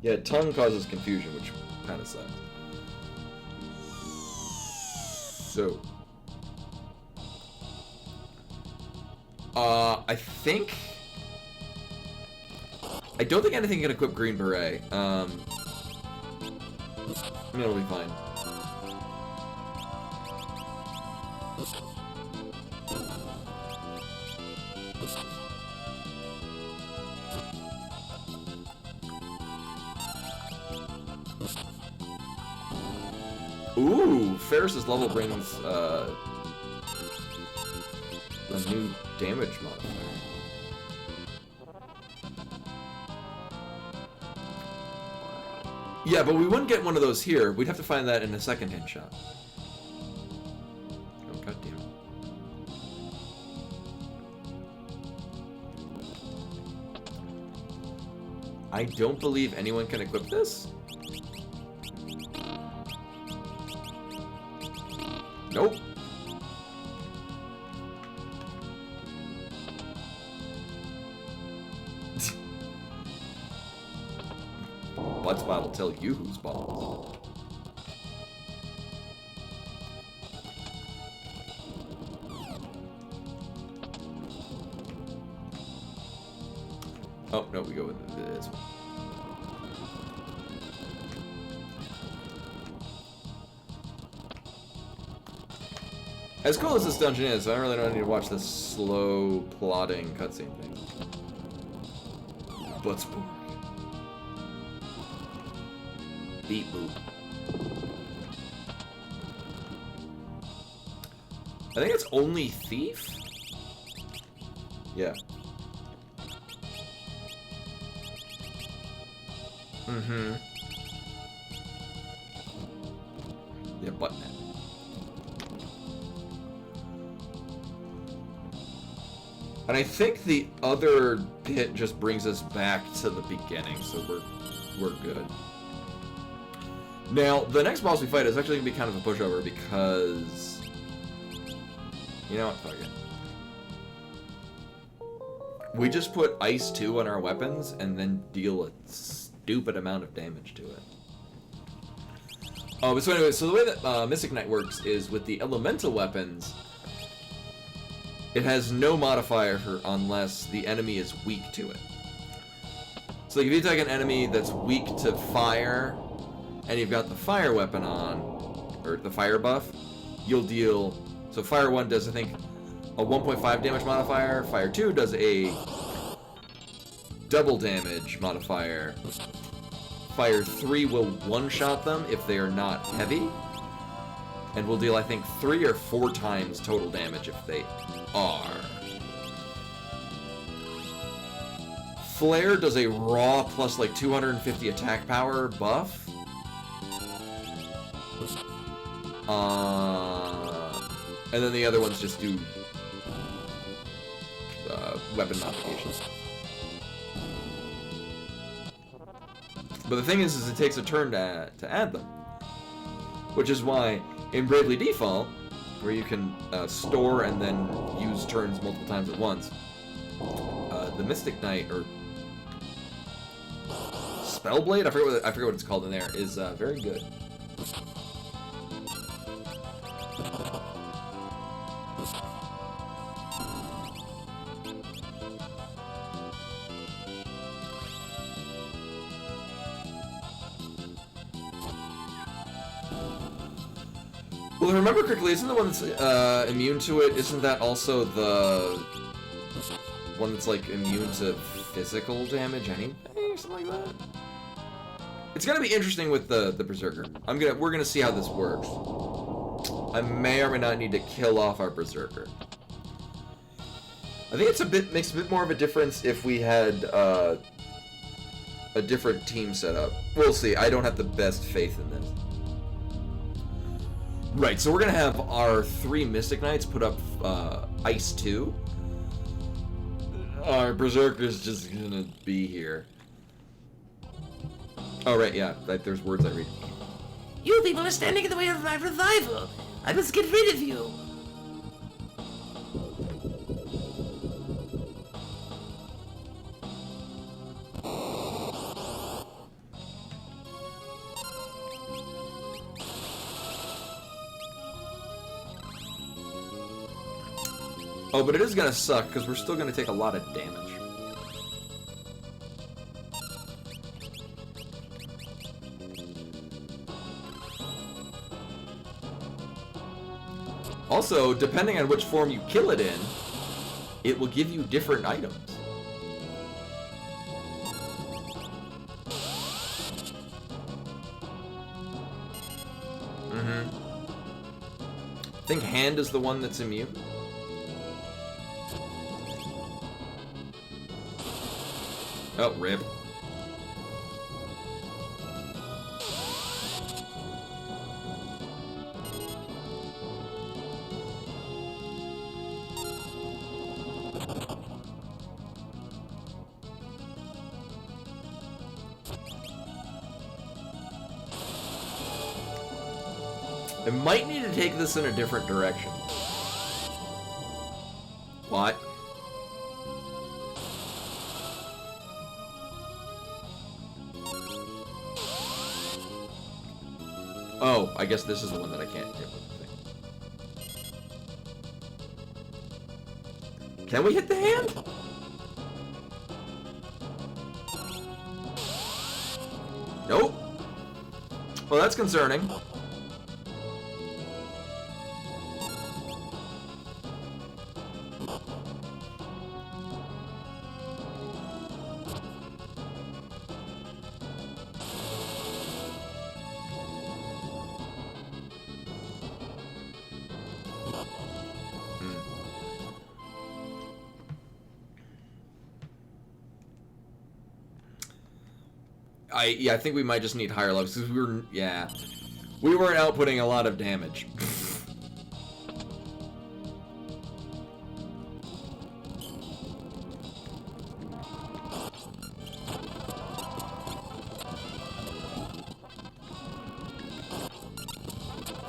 Yeah, tongue causes confusion, which kind of sucks. So... I think... I don't think anything can equip Green Beret. I mean, it'll be fine. Ooh, Ferris's level brings, a new damage modifier. Yeah, but we wouldn't get one of those here. We'd have to find that in a second-hand shop. Oh, goddamn. I don't believe anyone can equip this. Nope. Bloodspot will tell you whose balls. Oh, no, we go with this one. As cool as this dungeon is, I really don't need to watch this slow, plodding cutscene thing. Bloodsport. Beat boop. I think it's only Thief? Yeah. Mm-hmm. Yeah, button it. And I think the other bit just brings us back to the beginning, so we're good. Now, the next boss we fight is actually going to be kind of a pushover because... you know what? Fuck it. We just put Ice 2 on our weapons and then deal a stupid amount of damage to it. Oh, but so anyway, so the way that Mystic Knight works is with the elemental weapons, it has no modifier unless the enemy is weak to it. So like, if you attack an enemy that's weak to fire, and you've got the fire weapon on, or the fire buff, you'll deal... So Fire 1 does, I think, a 1.5 damage modifier. Fire 2 does a double damage modifier. Fire 3 will one-shot them if they are not heavy. And will deal, I think, 3 or 4 times total damage if they are. Flare does a raw plus like 250 attack power buff. And then the other ones just do weapon modifications. But the thing is it takes a turn to add them. Which is why in Bravely Default, where you can store and then use turns multiple times at once, the Mystic Knight, or Spellblade? I forget what it's called in there, is very good. Well, if I remember correctly, isn't the one that's immune to it, isn't that also the one that's, like, immune to physical damage anyway, or something like that? It's gonna be interesting with the Berserker. We're gonna see how this works. I may or may not need to kill off our Berserker. I think makes a bit more of a difference if we had a different team set up. We'll see. I don't have the best faith in this. Right, so we're gonna have our 3 Mystic Knights put up Ice 2. Our Berserker's just gonna be here. Oh, right, yeah, there's words I read. You people are standing in the way of my revival. I must get rid of you. Oh, but it is gonna suck, because we're still gonna take a lot of damage. Also, depending on which form you kill it in, it will give you different items. I think Hand is the one that's immune. Oh, rip. I might need to take this in a different direction. What? Oh, I guess this is the one that I can't hit with the thing. Can we hit the hand? Nope. Well, that's concerning. I think we might just need higher levels, because we weren't outputting a lot of damage.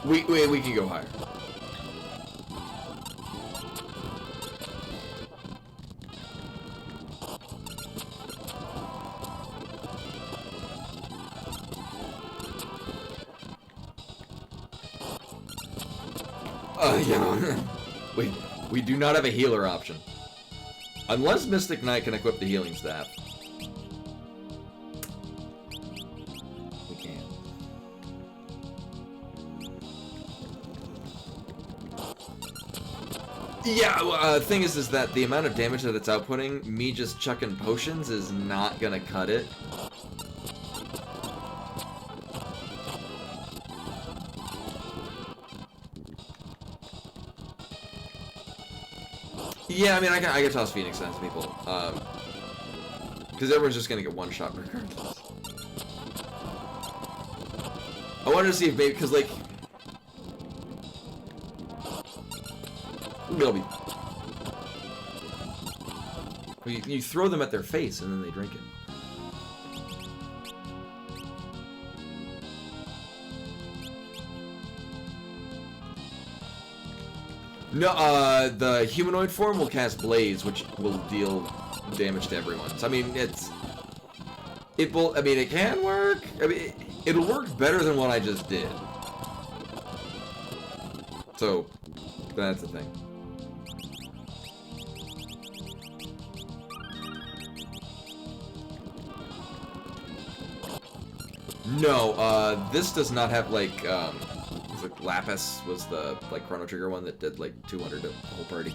we can go higher. Yeah. We do not have a healer option. Unless Mystic Knight can equip the healing staff. We can. Yeah, thing is that the amount of damage that it's outputting, me just chucking potions is not gonna cut it. Yeah, I mean, I can toss Phoenix Dance people, because everyone's just gonna get one shot regardless. I wanted to see if maybe, because like, Bilby, you throw them at their face and then they drink it. No, the humanoid form will cast Blaze, which will deal damage to everyone. So, I mean, it can work. I mean, it'll work better than what I just did. So, that's the thing. No, this does not have, like, Lapis was the, like, Chrono Trigger one that did, like, 200 to the whole party.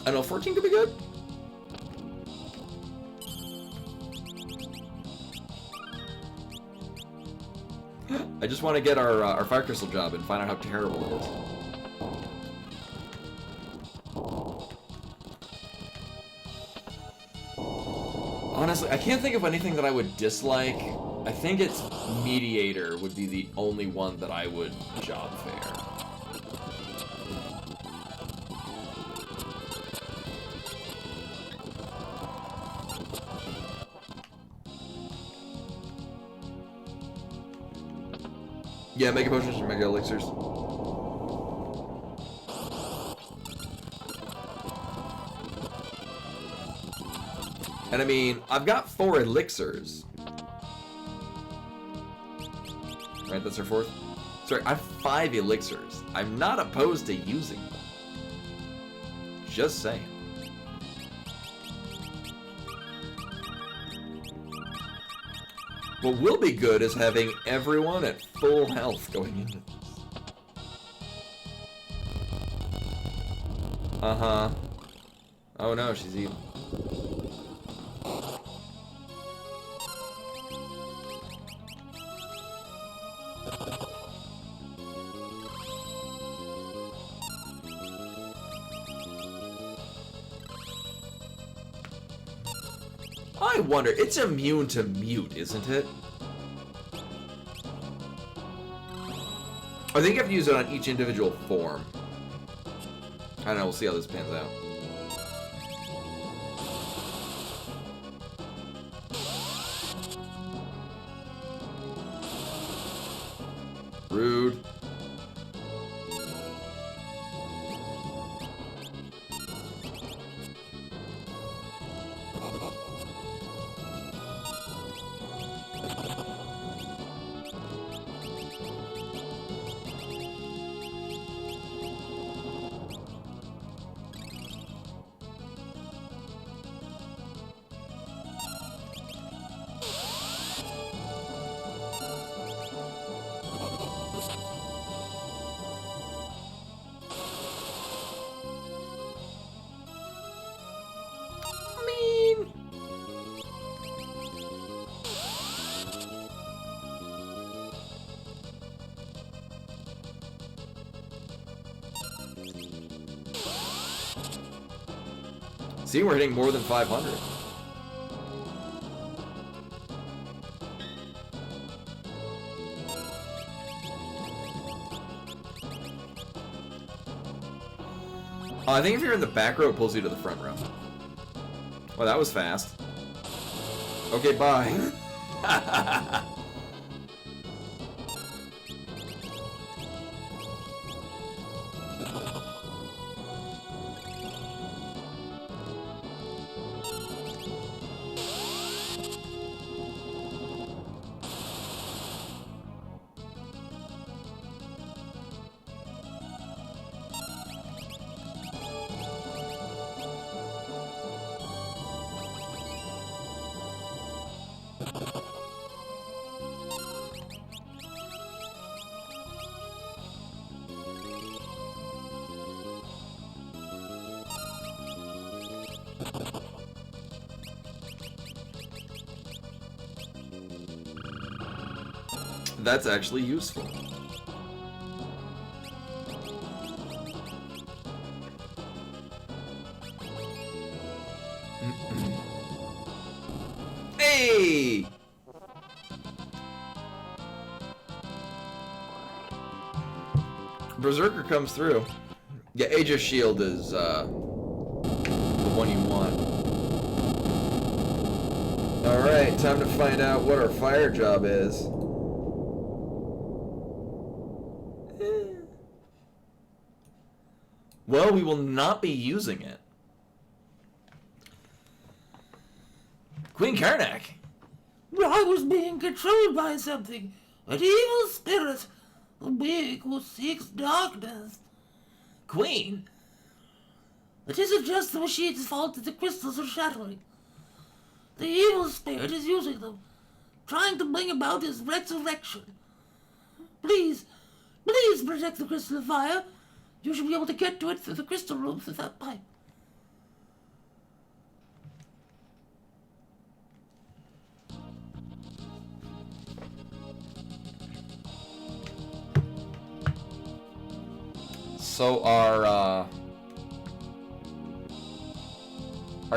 I don't know, 14 could be good. I just want to get our Fire Crystal job and find out how terrible it is. Honestly, I can't think of anything that I would dislike. I think it's Mediator would be the only one that I would job fair. Yeah, Mega Potions or Mega Elixirs. And I mean, I've got 4 Elixirs. Right, that's our 4th? Sorry, I have 5 Elixirs. I'm not opposed to using them. Just saying. What will be good is having everyone at full health going into this. Uh-huh. Oh no, she's evil. I wonder, it's immune to mute, isn't it? I think you have to use it on each individual form. I don't know, we'll see how this pans out. Rude. See, we're hitting more than 500. I think if you're in the back row, it pulls you to the front row. Well, that was fast. Okay, bye. that's actually useful. Hey! Berserker comes through. Yeah, Aegis Shield is the one you want. Alright, time to find out what our fire job is. Well, we will not be using it. Queen Karnak! I was being controlled by something. An evil spirit. A being who seeks darkness. Queen? It isn't just the machine's fault that the crystals are shattering. The evil spirit is using them, trying to bring about his resurrection. Please protect the crystal of fire. You should be able to get to it through the crystal room through that pipe. So our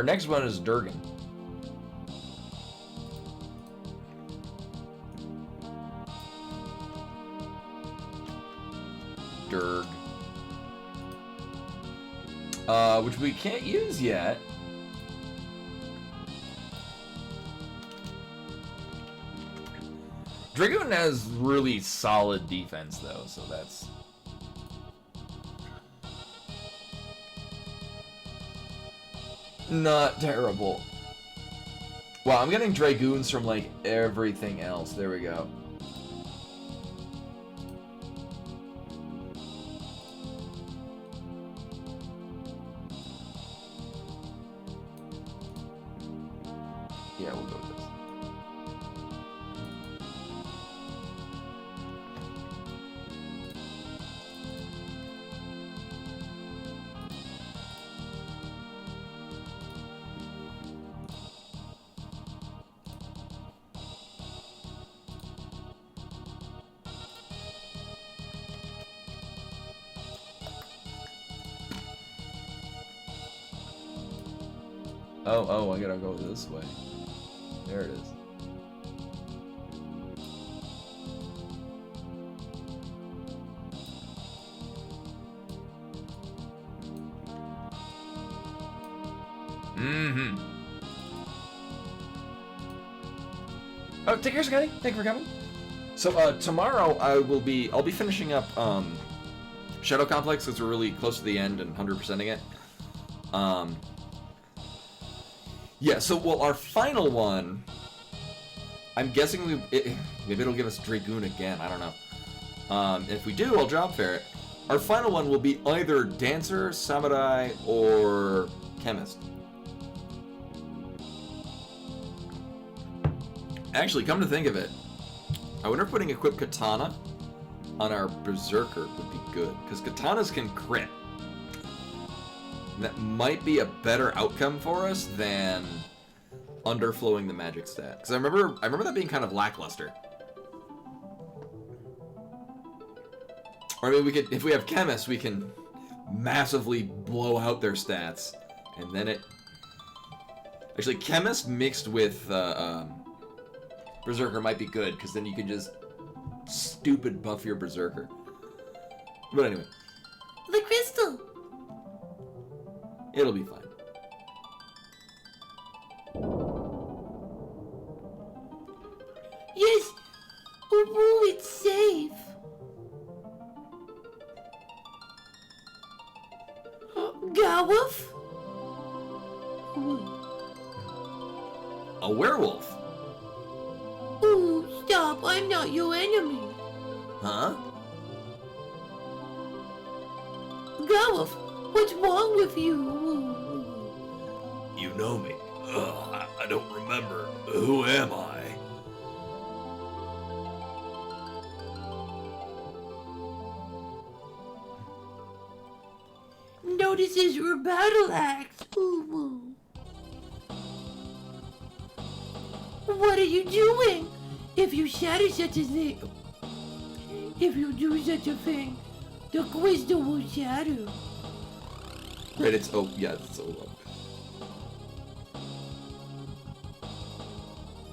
next one is Durgan. Durg. Which we can't use yet. Dragoon has really solid defense though, so that's... not terrible. Wow, I'm getting Dragoons from like everything else. There we go. Yeah, we'll go with this. Oh, I gotta go this way. There it is. Oh, take care, Scotty. Thank you for coming. So, tomorrow I'll be finishing up, Shadow Complex, because we're really close to the end and 100%ing it. Yeah, so, well, our final one, I'm guessing maybe it'll give us Dragoon again, I don't know. If we do, I'll job fair it. Our final one will be either Dancer, Samurai, or Chemist. Actually, come to think of it, I wonder if putting Equip Katana on our Berserker would be good, because Katanas can crit. That might be a better outcome for us than underflowing the magic stat. Because I remember that being kind of lackluster. Or I mean, we could, if we have Chemists, we can massively blow out their stats, and then it. Actually, Chemist mixed with Berserker might be good, because then you can just stupid buff your Berserker. But anyway. The crystal! It'll be fine. Yes! Oh, it's safe! Gawaf? A werewolf? Oh, stop, I'm not your enemy. Huh? Gawaf, what's wrong with you? You know me. I don't remember. Who am I? No, this is your battle axe. What are you doing? If you shatter such a thing, If you do such a thing, the crystal will shatter. Right, it's oh yeah, it's so low.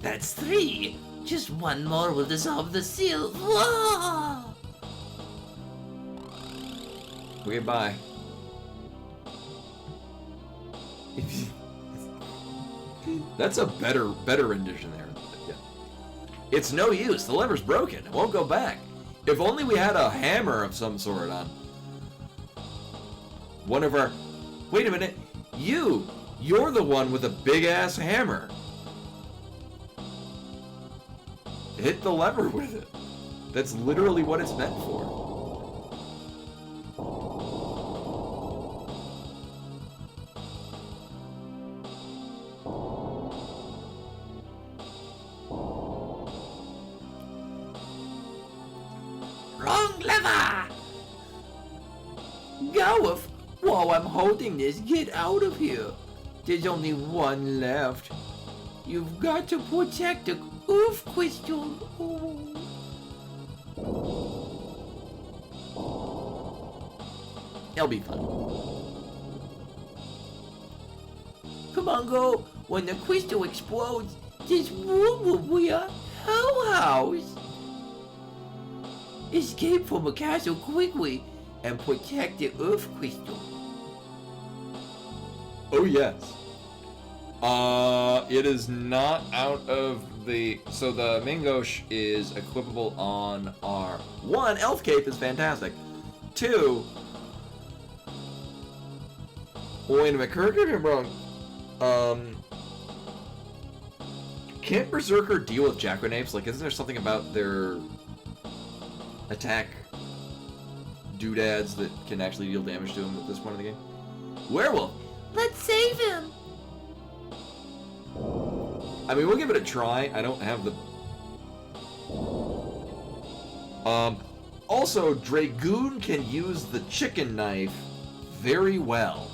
That's 3. Just one more will dissolve the seal. Whoa! Okay, bye. That's a better rendition there. Yeah. It's no use. The lever's broken. It won't go back. If only we had a hammer of some sort on one of our... Wait a minute. You're the one with a big-ass hammer. Hit the lever with it. That's literally what it's meant for. Wrong lever! Go while I'm holding this, get out of here. There's only one left. You've got to protect the oof crystal. It'll be fun. Come on, go. When the crystal explodes, this room will be a hell house. Escape from the castle quickly and protect the earth crystal. Oh yes. It is not out of the... So the Mingosh is equipable on our... 1, Elf Cape is fantastic. 2... Wait a minute, correct me if I'm wrong. Can't Berserker deal with Jackanapes? Like, isn't there something about their attack doodads that can actually deal damage to him at this point in the game? Werewolf! Let's save him. I mean, we'll give it a try. I don't have the... Also, Dragoon can use the chicken knife very well.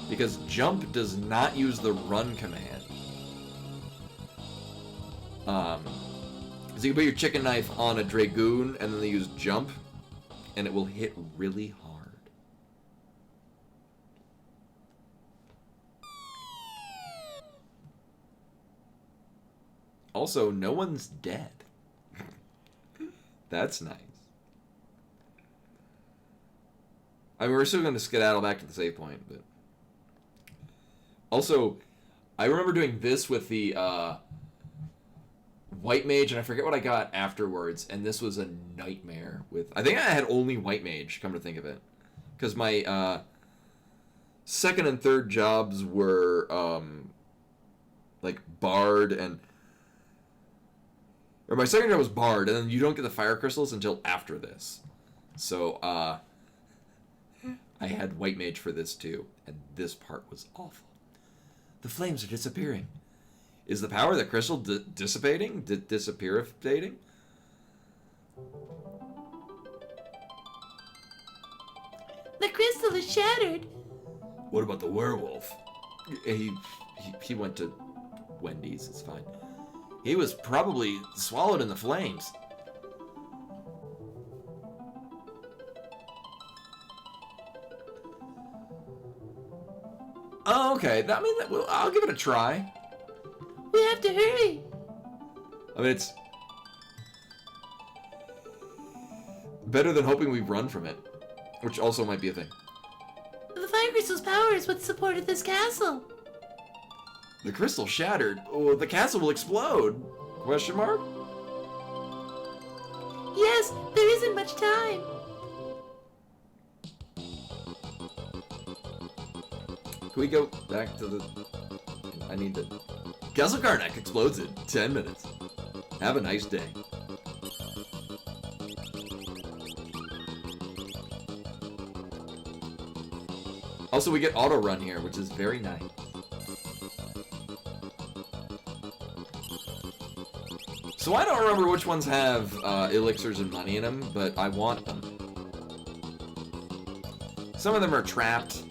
Because Jump does not use the run command. So you can put your chicken knife on a Dragoon, and then they use Jump, and it will hit really hard. Also, no one's dead. That's nice. I mean, we're still going to skedaddle back to the save point, but... Also, I remember doing this with the, White Mage, and I forget what I got afterwards, and this was a nightmare with... I think I had only White Mage, come to think of it. Because my, second and third jobs were, like, Bard and... Or my second job was Bard, and then you don't get the Fire Crystals until after this. So, I had White Mage for this, too, and this part was awful. The flames are disappearing. Is the power of the crystal dissipating? Disappearating? The crystal is shattered. What about the werewolf? He went to Wendy's, it's fine. He was probably swallowed in the flames. Oh, okay. Well, I'll give it a try. We have to hurry. I mean, it's better than hoping we run from it, which also might be a thing. The fire crystal's power is what supported this castle. The crystal shattered. Oh, the castle will explode. Question mark? Yes, there isn't much time. Can we go back to the... I need to... Castle Karnak explodes in 10 minutes. Have a nice day. Also, we get auto run here, which is very nice. So I don't remember which ones have elixirs and money in them, but I want them. Some of them are trapped.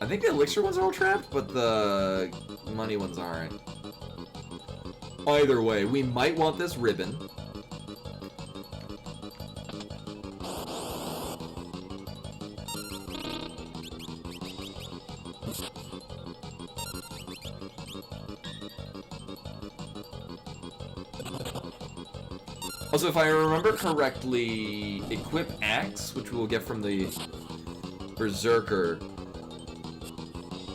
I think the elixir ones are all trapped, but the money ones aren't. Either way, we might want this ribbon. Also, if I remember correctly, equip axe, which we will get from the Berserker,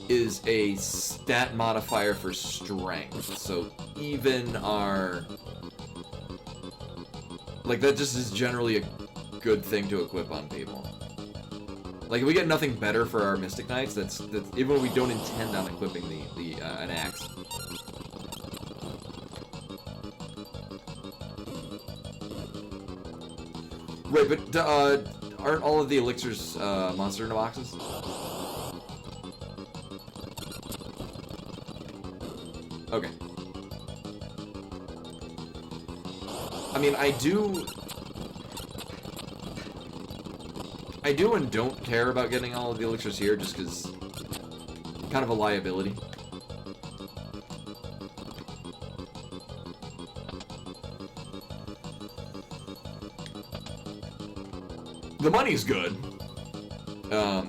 is a stat modifier for strength. So even our... Like, that just is generally a good thing to equip on people. Like, if we get nothing better for our Mystic Knights, that's even when we don't intend on equipping an axe. Right, but aren't all of the elixirs monster in the boxes? Okay. I mean, I do and don't care about getting all of the elixirs here, just because kind of a liability. The money's good. I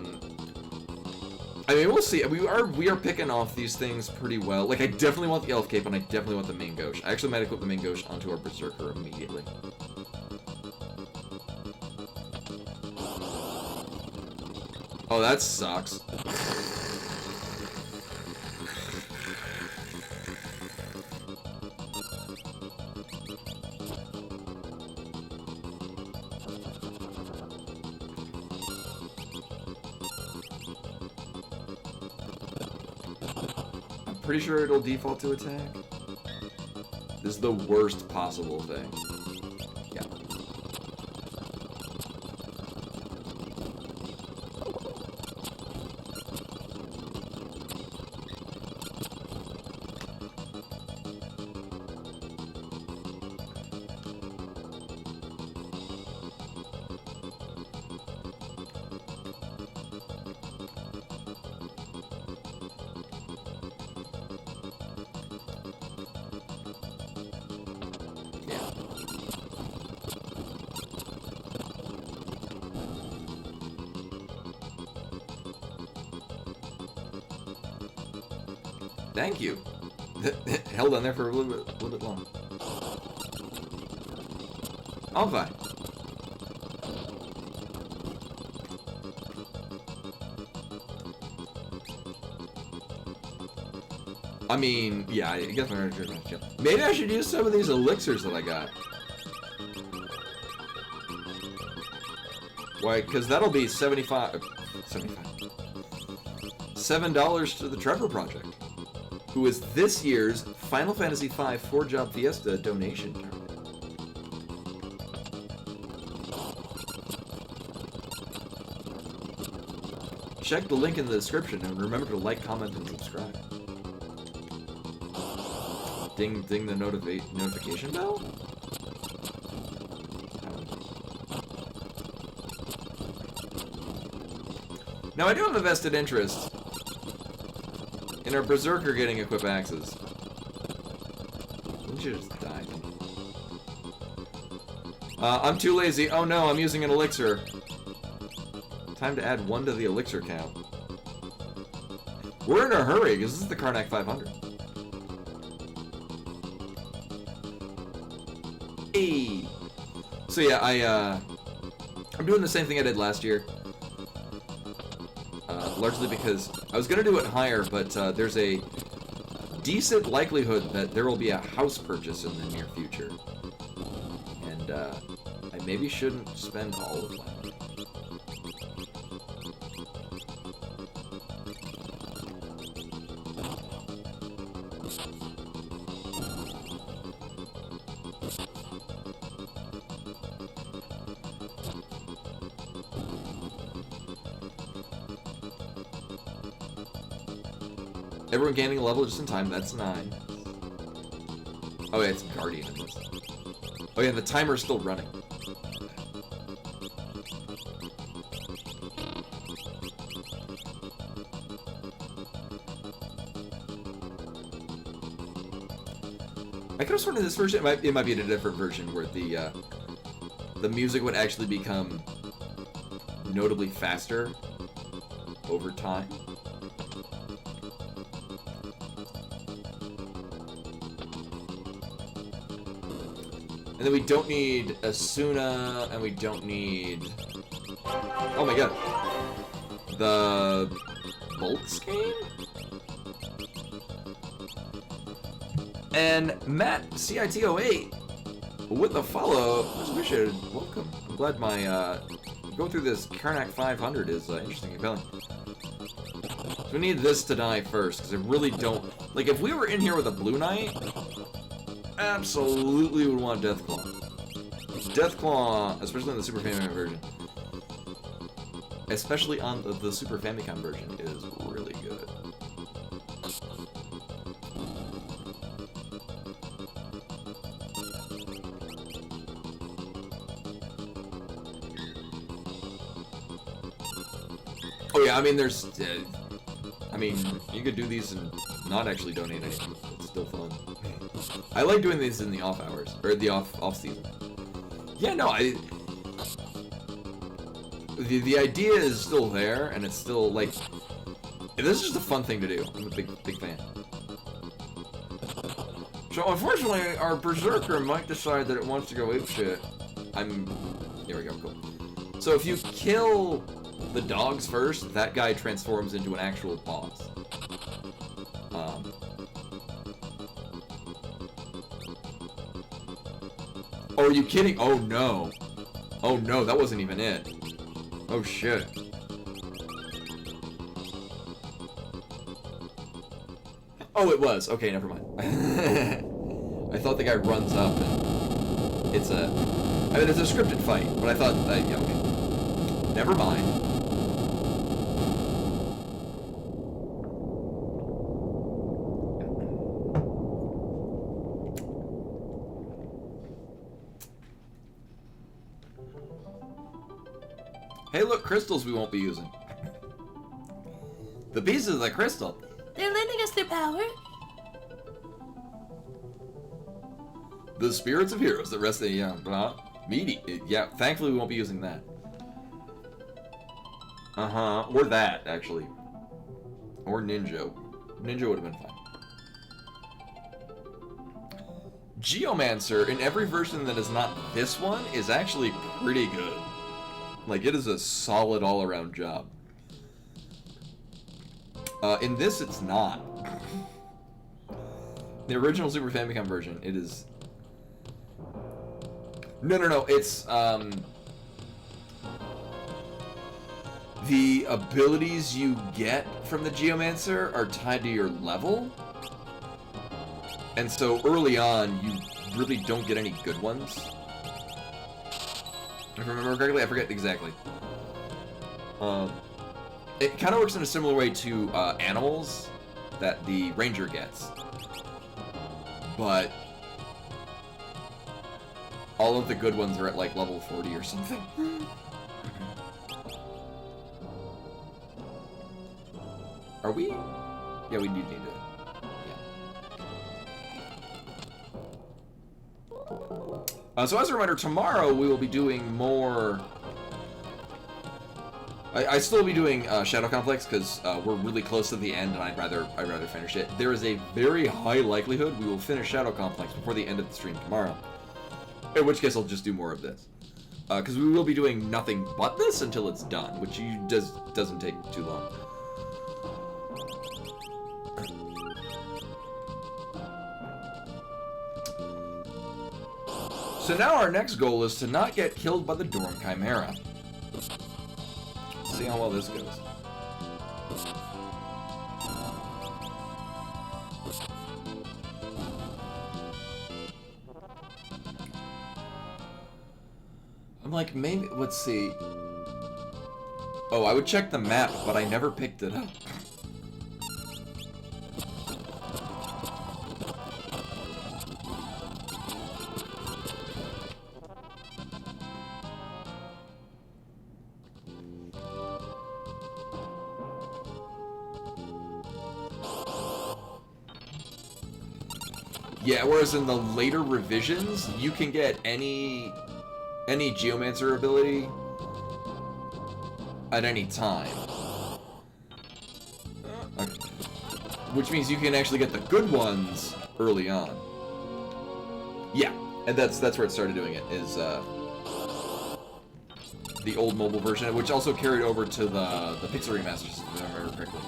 mean, we'll see. We are picking off these things pretty well. Like, I definitely want the Elf Cape, and I definitely want the main Gauche. I actually might equip the main Gauche onto our Berserker immediately. Oh, that sucks. Pretty sure it'll default to attack. This is the worst possible thing. Yeah. Thank you. Held on there for a little bit long. I'm fine. I mean, yeah, I guess my return is chill. Maybe I should use some of these elixirs that I got. Why? Because that'll be $7 to the Trevor Project, who is this year's Final Fantasy V 4-Job Fiesta donation target. Check the link in the description and remember to like, comment, and subscribe. Ding the notification bell? Now I do have a vested interest in our Berserker getting equip axes. Didn't you just die? I'm too lazy. Oh no, I'm using an elixir. Time to add 1 to the elixir count. We're in a hurry, because this is the Karnak 500. Hey! So yeah, I'm doing the same thing I did last year. Largely because I was going to do it higher, but there's a decent likelihood that there will be a house purchase in the near future. And I maybe shouldn't spend all of my money. Everyone gaining a level just in time, that's 9. Oh yeah, it's Guardian in this. Oh yeah, the timer's still running. I could have sworn in this version, it might be in a different version where the music would actually become notably faster over time. And then we don't need Asuna, and we don't need... Oh my god. The... Boltzkane? And Matt, CIT08, with the follow, much appreciated. Welcome. I'm glad my, going through this Karnak 500 is interesting and compelling. So we need this to die first, because I really don't... Like, if we were in here with a Blue Knight, absolutely would want Deathclaw. Deathclaw, especially in the Super Famicom version, especially on the Super Famicom version, is really good. Oh yeah, I mean, there's... I mean, you could do these and not actually donate anything. It's still fun. I like doing these in the off hours, or the off season. Yeah, no, the idea is still there, and it's still like, this is just a fun thing to do. I'm a big fan. So unfortunately, our berserker might decide that it wants to go apeshit. Here we go. Cool. So if you kill the dogs first, that guy transforms into an actual boss. Oh, are you kidding? Oh no. Oh no, that wasn't even it. Oh shit. Oh, it was. Okay, never mind. I thought the guy runs up and it's a... I mean, it's a scripted fight, but I thought that... Yeah, okay. Never mind. Hey, look, crystals we won't be using. The pieces of the crystal. They're lending us their power. The spirits of heroes that rest in meaty. Yeah, thankfully we won't be using that. Or that, actually. Or Ninja. Ninja would have been fine. Geomancer, in every version that is not this one, is actually pretty good. Like, it is a solid all-around job. In this, it's not. The original Super Famicom version, it is... No, it's, the abilities you get from the Geomancer are tied to your level. And so, early on, you really don't get any good ones. If I remember correctly, I forget exactly. It kind of works in a similar way to animals that the ranger gets. But all of the good ones are at like level 40 or something. Are we? Yeah, we do need to. Yeah. So as a reminder, tomorrow we will be doing more... I still will be doing Shadow Complex because we're really close to the end, and I'd rather finish it. There is a very high likelihood we will finish Shadow Complex before the end of the stream tomorrow. In which case, I'll just do more of this, because we will be doing nothing but this until it's done, which doesn't take too long. So now our next goal is to not get killed by the Dorm Chimera. See how well this goes. I'm like, maybe, let's see. Oh, I would check the map, but I never picked it up. Yeah, whereas in the later revisions, you can get any Geomancer ability at any time. Okay. Which means you can actually get the good ones early on. Yeah, and that's where it started doing it, is the old mobile version, which also carried over to the Pixel remasters, if I remember correctly.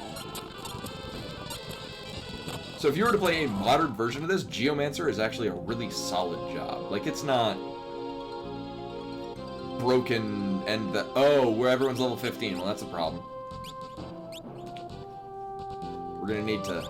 So if you were to play a modern version of this, Geomancer is actually a really solid job. Like, it's not broken and where everyone's level 15. Well, that's a problem. We're gonna need to...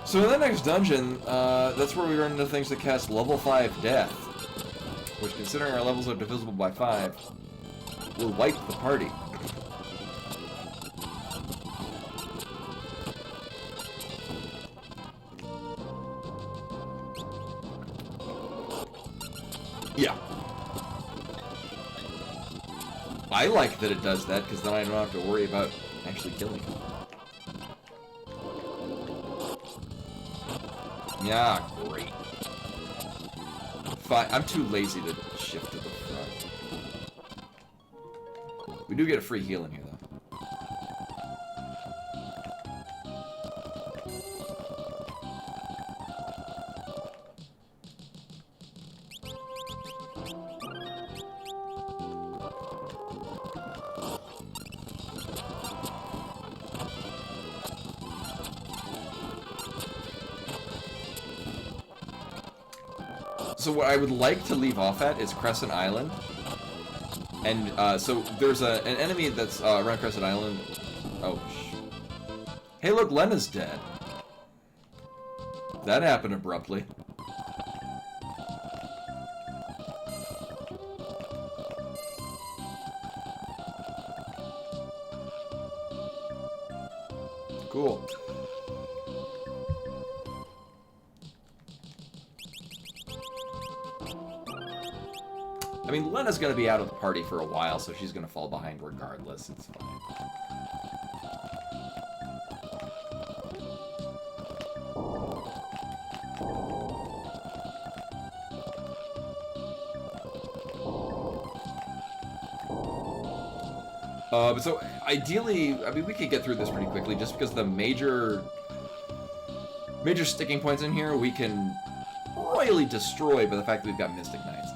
So in the next dungeon, that's where we run into things that cast level 5 death, which, considering our levels are divisible by 5, will wipe the party. Yeah. I like that it does that, because then I don't have to worry about actually killing him. Yeah, great. Fine, I'm too lazy to shift to the front. We do get a free heal in here, though. So what I would like to leave off at is Crescent Island. And so there's an enemy that's around Crescent Island. Oh, hey, look, Lena's dead. That happened abruptly. Cool. I mean, Lena's gonna be out of the party for a while, so she's gonna fall behind regardless. It's fine. But so, ideally, I mean, we could get through this pretty quickly, just because the major sticking points in here we can royally destroy by the fact that we've got Mystic Knights.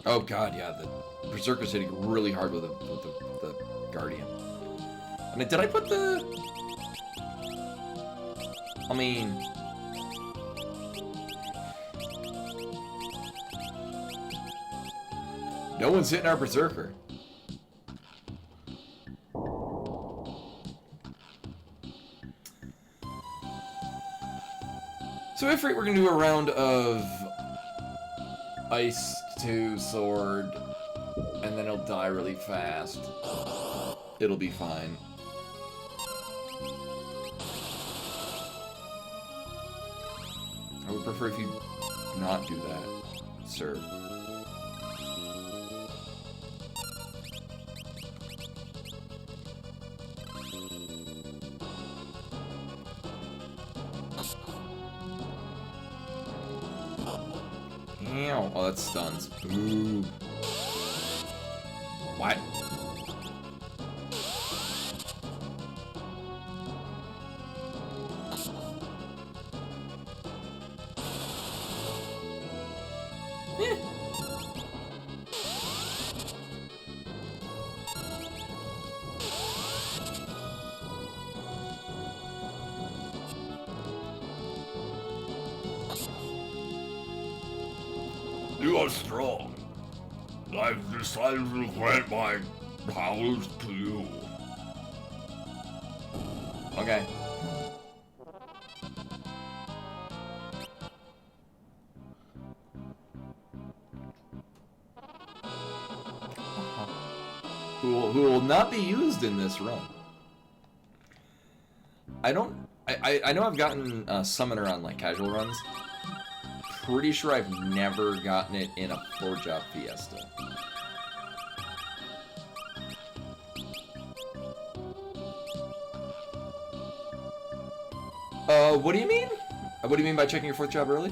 Oh god, yeah, the Berserker's hitting really hard with the Guardian. I mean, did I put the... I mean... No one's hitting our Berserker. So if we're going to do a round of Ice 2 Sword, and then he'll die really fast. It'll be fine. I would prefer if you not do that, sir. Oh, that stuns. Ooh. What? You are strong. I've decided to grant my powers to you. Okay. who will not be used in this run. I know I've gotten Summoner on like casual runs. Pretty sure I've never gotten it in a 4-job Fiesta. What do you mean? What do you mean by checking your 4th job early?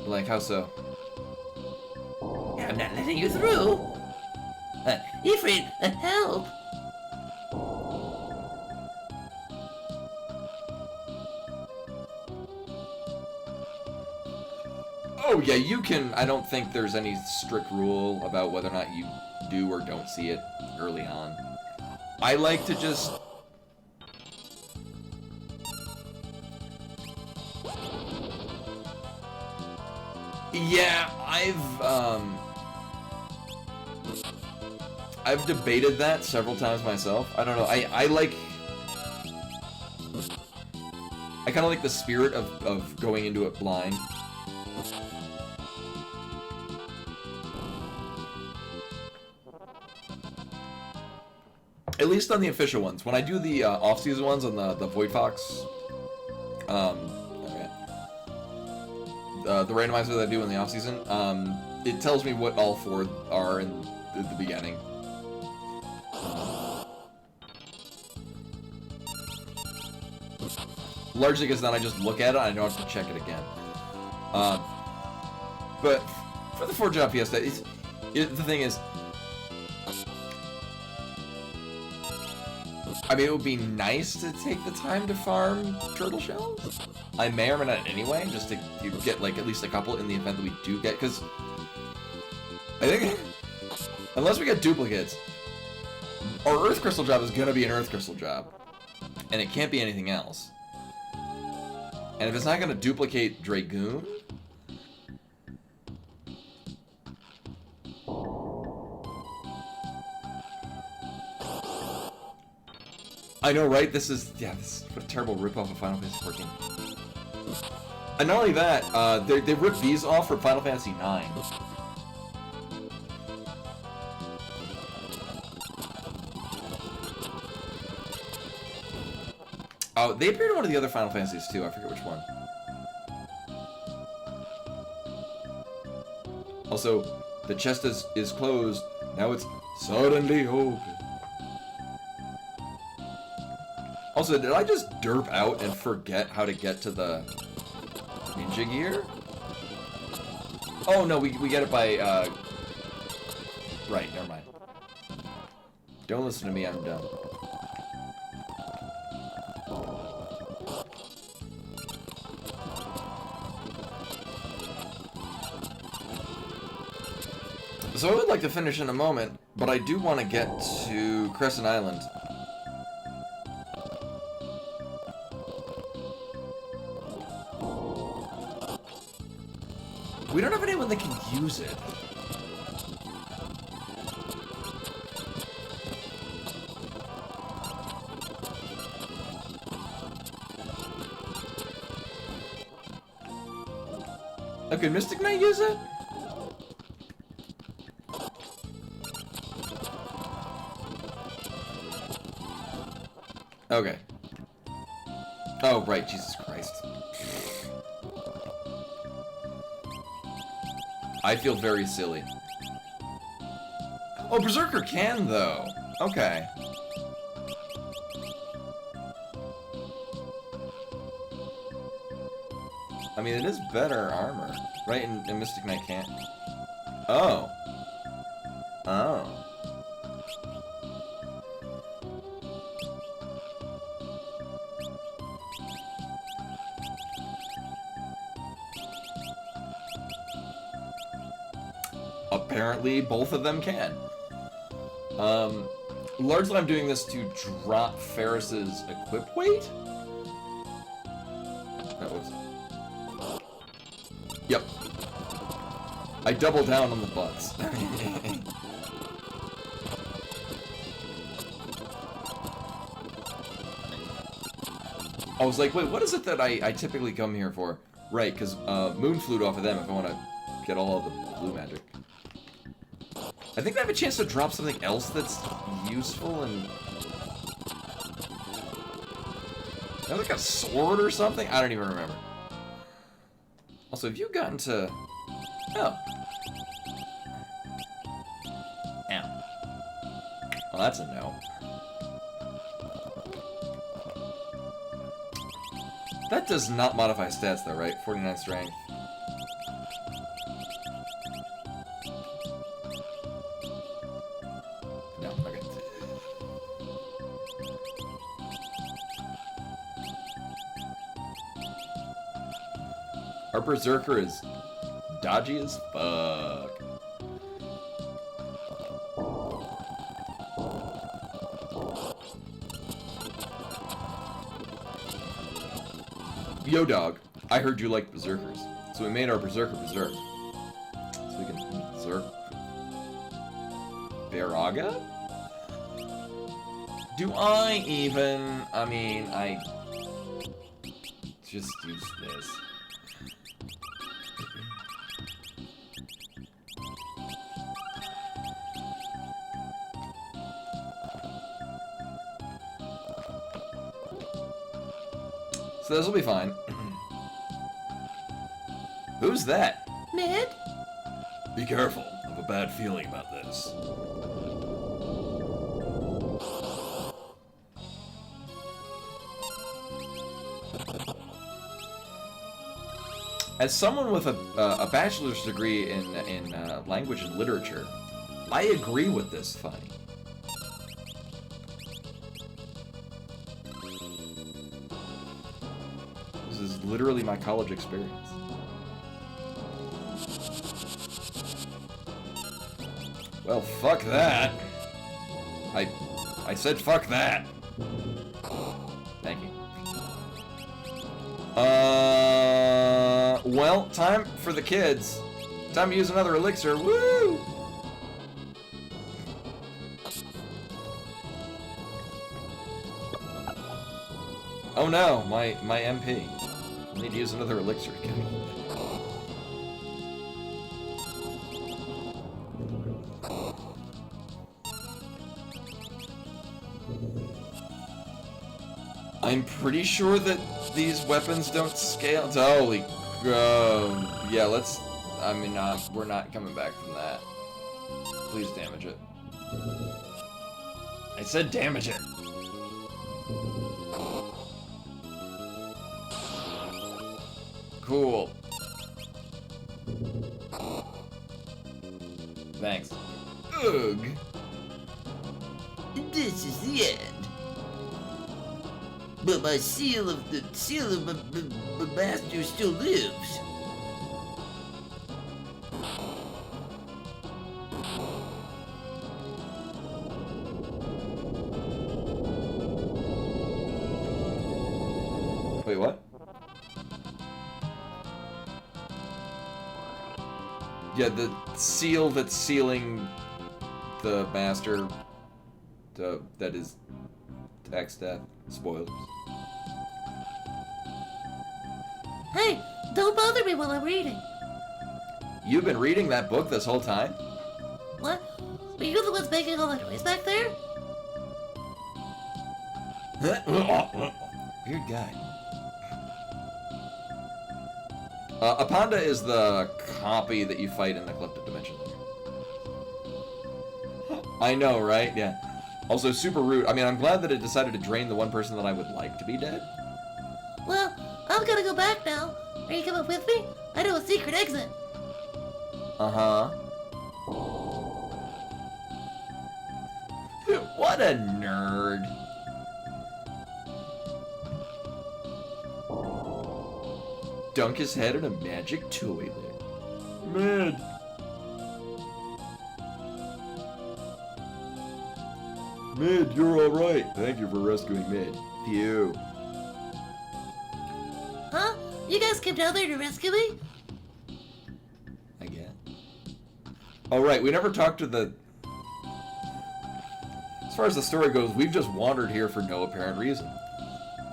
Like, how so? I'm not letting you through. Ifrit, help. Oh, yeah, you can. I don't think there's any strict rule about whether or not you do or don't see it early on. I like to just... Yeah, I've debated that several times myself. I don't know. I like... I kind of like the spirit of going into it blind. At least on the official ones. When I do the off-season ones on the Void Fox, the randomizer that I do in the off-season, it tells me what all 4 are in the beginning. Largely because then I just look at it, I don't have to check it again. But for the 4-job Fiesta, the thing is, I mean, it would be nice to take the time to farm turtle shells. I may or may not anyway, just to get like at least a couple in the event that we do get, because I think unless we get duplicates, our Earth Crystal job is gonna be an Earth Crystal job, and it can't be anything else. And if it's not gonna duplicate Dragoon, I know, right? This is what a terrible ripoff of Final Fantasy XIV. And not only that, they ripped these off for Final Fantasy IX. Oh, they appeared in one of the other Final Fantasies too. I forget which one. Also, the chest is closed. Now it's suddenly open. Also, did I just derp out and forget how to get to the ninja gear? Oh no, we get it by right, never mind. Don't listen to me, I'm dumb. So I would like to finish in a moment, but I do want to get to Crescent Island. We don't have anyone that can use it. Okay, Mystic Knight use it? Okay. Oh, right, Jesus Christ. I feel very silly. Oh, Berserker can, though. Okay. I mean, it is better armor, right? And Mystic Knight can't. Oh. Oh. Apparently, both of them can. Largely I'm doing this to drop Ferris's equip weight? That was... Yep. I double down on the butts. I was like, wait, what is it that I typically come here for? Right, because Moon Flute off of them if I want to get all of the blue magic. I think I have a chance to drop something else that's useful and... like a sword or something? I don't even remember. Also, have you gotten to... Oh. Ow. Well, that's a no. That does not modify stats, though, right? 49 strength. No, okay. Our Berserker is dodgy as fuck. Yo, dog. I heard you like Berserkers. So we made our Berserker Berserk. So we can Berserk... Baraga? Do I even... I mean, I... just use this. So this will be fine. Who's that? Mid? Be careful. I have a bad feeling about this. As someone with a bachelor's degree in language and literature, I agree with this fight. This is literally my college experience. Well, fuck that. I said fuck that. Thank you. Well, time for the kids. Time to use another elixir. Woo! Oh no, my MP. I need to use another elixir to get it. I'm pretty sure that these weapons don't scale. Holy, yeah. Let's. I mean, we're not coming back from that. Please damage it. I said damage it. Cool. Thanks. Ugh. This is the end. But my seal of my master still lives. Wait, what? Yeah, the seal that's sealing the master. That is X death. Spoilers. Hey, don't bother me while I'm reading. You've been reading that book this whole time? What? Were you the ones making all that noise back there? Weird guy. Apanda is the copy that you fight in the Collective Dimension. I know, right? Yeah. Also, super rude. I mean, I'm glad that it decided to drain the one person that I would like to be dead. Well, I'm gonna go back now. Are you coming with me? I know a secret exit. Uh-huh. What a nerd. Dunk his head in a magic toilet. Mid. Mid, you're alright. Thank you for rescuing Mid. Phew. Huh? You guys came down there to rescue me? I guess. Oh, right. We never talked to the... As far as the story goes, we've just wandered here for no apparent reason.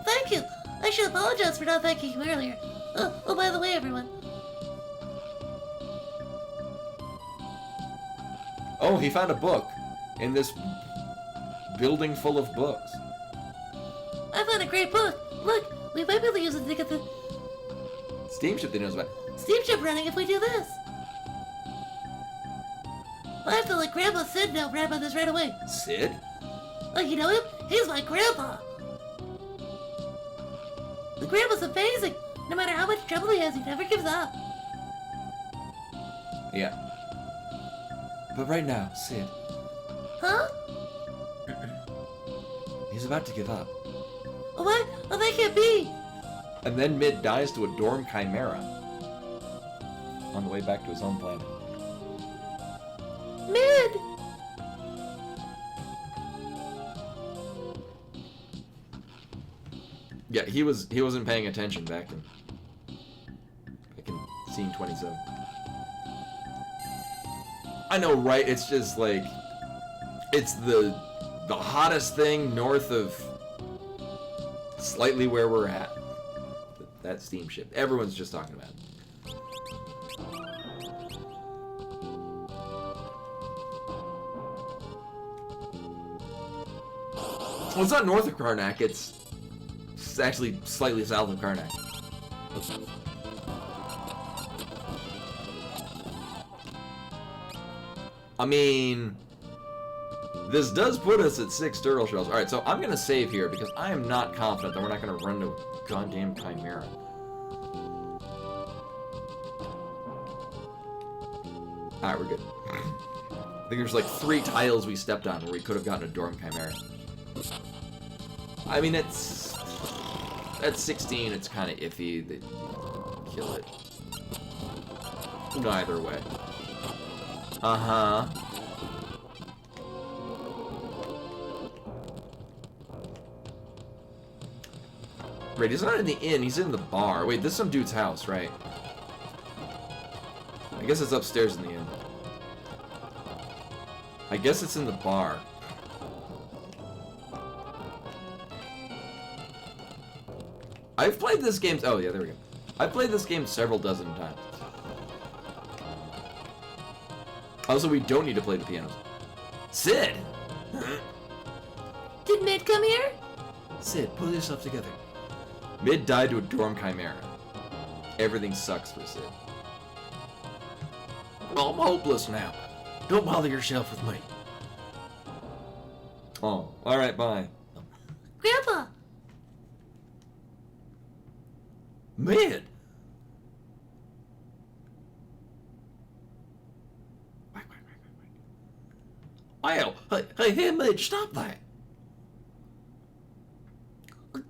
Thank you. I should apologize for not thanking you earlier. Oh, by the way, everyone. Oh, he found a book in this building full of books. I found a great book. Look, we might be able to use it to get the Steamship that he knows about. steamship running if we do this. I have to let Grandpa Sid know about this right away. Sid? Oh, you know him? He's my grandpa. The grandpa's amazing. No matter how much trouble he has, he never gives up. Yeah. But right now, Sid, Huh? he's about to give up. What? Oh, that can't be. And then Mid dies to a dorm chimera on the way back to his home planet. Mid! Yeah, he wasn't paying attention back in scene 27. I know, right? It's just like it's the hottest thing north of slightly where we're at. That steamship. Everyone's just talking about it. Well, it's not north of Karnak. It's actually slightly south of Karnak. I mean, this does put us at 6 turtle shells. Alright, so I'm going to save here because I am not confident that we're not going to run to a goddamn chimera. Alright, we're good. I think there's like 3 tiles we stepped on where we could have gotten a dorm chimera. I mean, it's... At 16, it's kind of iffy that you kill it. Either way. Uh-huh. Wait, he's not in the inn, he's in the bar. Wait, this is some dude's house, right? I guess it's upstairs in the inn. I guess it's in the bar. I've played this game... Oh, yeah, there we go. I've played this game several dozen times. Also, we don't need to play the pianos. Sid! Did Mid come here? Sid, pull yourself together. Mid died to a dorm chimera. Everything sucks for Sid. Well, I'm hopeless now. Don't bother yourself with me. Oh, alright, bye. Grandpa! Mid! Wow! Hey, Mid, stop that!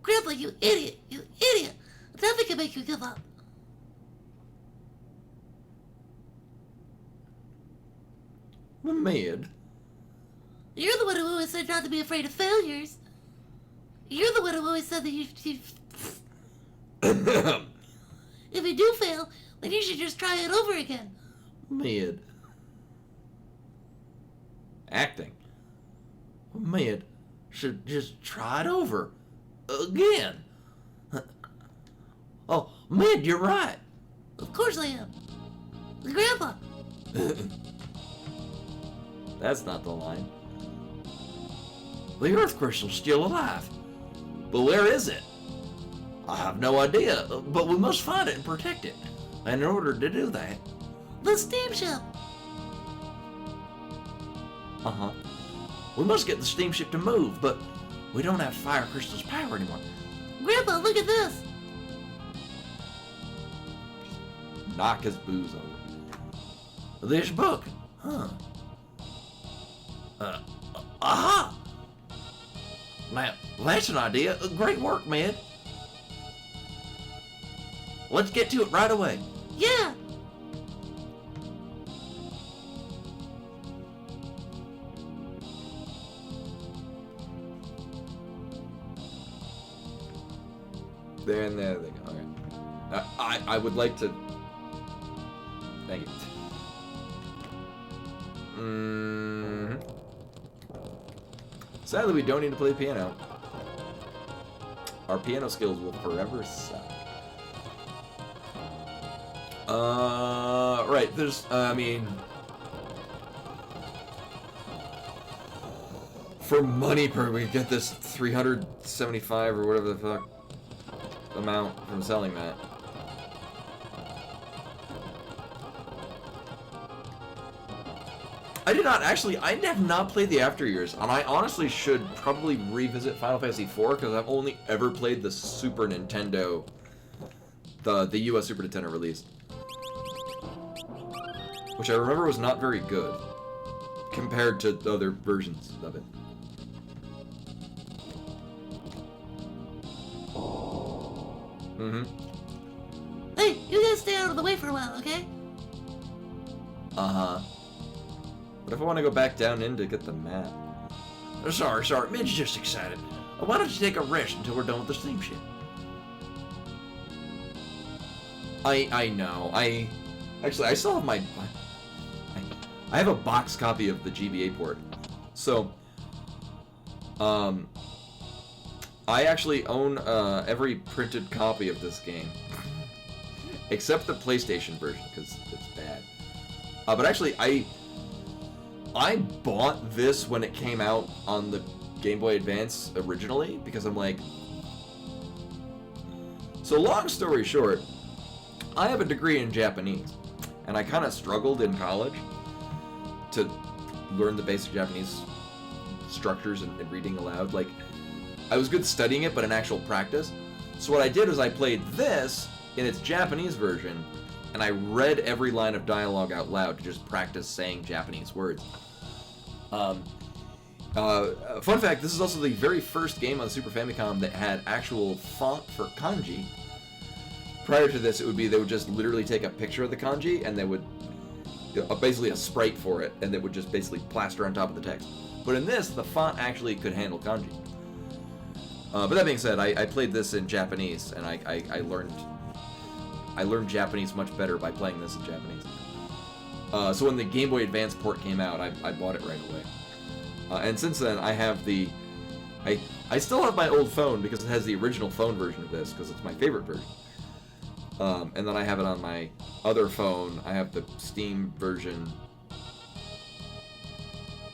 Grandpa, you idiot! You idiot! Nothing can make you give up. Mid? You're the one who always said not to be afraid of failures. You're the one who always said that you if you do fail, then you should just try it over again. Mid. Acting. Mid. Should just try it over. Again. Oh, Mid, you're right. Of course I am. Grandpa! That's not the line. The Earth Crystal's still alive. But where is it? I have no idea, but we must find it and protect it. And in order to do that... The steamship! Uh-huh. We must get the steamship to move, but we don't have Fire Crystal's power anymore. Grandpa, look at this! Knock his booze over. This book. Huh. Aha! Now, that's an idea. Great work, Mid. Let's get to it right away. Yeah! There and there they go. Okay. I would like to... Thank you. Sadly, we don't need to play the piano. Our piano skills will forever suck. Right, there's, I mean... For money per, we get this 375 or whatever the fuck amount from selling that. I have not played the After Years, and I honestly should probably revisit Final Fantasy IV, because I've only ever played the Super Nintendo, the US Super Nintendo release. Which I remember was not very good, compared to the other versions of it. Mm-hmm. Hey, you guys stay out of the way for a while, okay? Uh-huh. But if I want to go back down in to get the map... Sorry, Mid's just excited. Why don't you take a rest until we're done with the steamship? I know. Actually, I still have my... I have a box copy of the GBA port. So... I actually own every printed copy of this game. Except the PlayStation version, because it's bad. But actually, I bought this when it came out on the Game Boy Advance originally, because I'm like... So long story short, I have a degree in Japanese, and I kind of struggled in college to learn the basic Japanese structures and reading aloud. Like, I was good studying it, but in actual practice. So what I did was I played this in its Japanese version, and I read every line of dialogue out loud to just practice saying Japanese words. Fun fact, this is also the very first game on the Super Famicom that had actual font for kanji. Prior to this, it would be, they would just literally take a picture of the kanji, and they would, basically a sprite for it, and they would just basically plaster on top of the text. But in this, the font actually could handle kanji. But that being said, I played this in Japanese, and I learned Japanese much better by playing this in Japanese. So when the Game Boy Advance port came out, I bought it right away. And since then, I have the... I still have my old phone because it has the original phone version of this, because it's my favorite version. And then I have it on my other phone. I have the Steam version.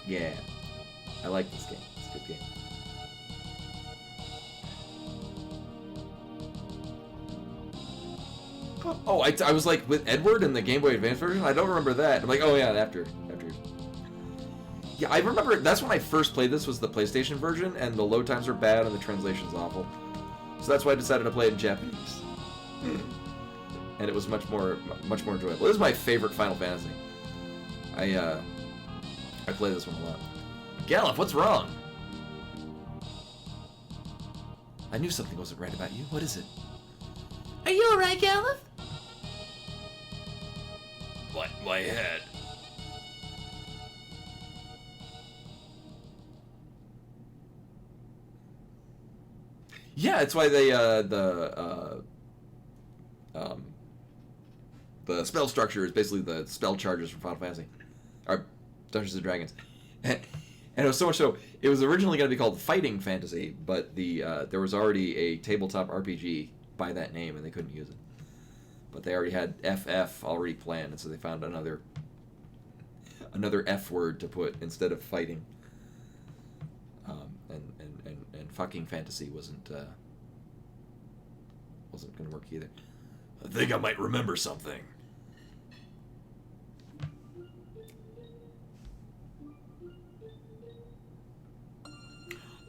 Yeah. I like this game. It's a good game. Oh, I was like with Edward in the Game Boy Advance version. I don't remember that. I'm like, oh yeah, after. Yeah, I remember. That's when I first played this. Was the PlayStation version, and the load times are bad and the translation's awful. So that's why I decided to play it in Japanese, and it was much more enjoyable. This is my favorite Final Fantasy. I play this one a lot. Gallup, what's wrong? I knew something wasn't right about you. What is it? Are you alright, Gallup? My head. Yeah, it's why they the spell structure is basically the spell charges from Final Fantasy, or Dungeons and Dragons, and it was so much so it was originally going to be called Fighting Fantasy, but there was already a tabletop RPG by that name and they couldn't use it. But they already had FF already planned, and so they found another F word to put instead of fighting. And fucking fantasy wasn't going to work either. I think I might remember something.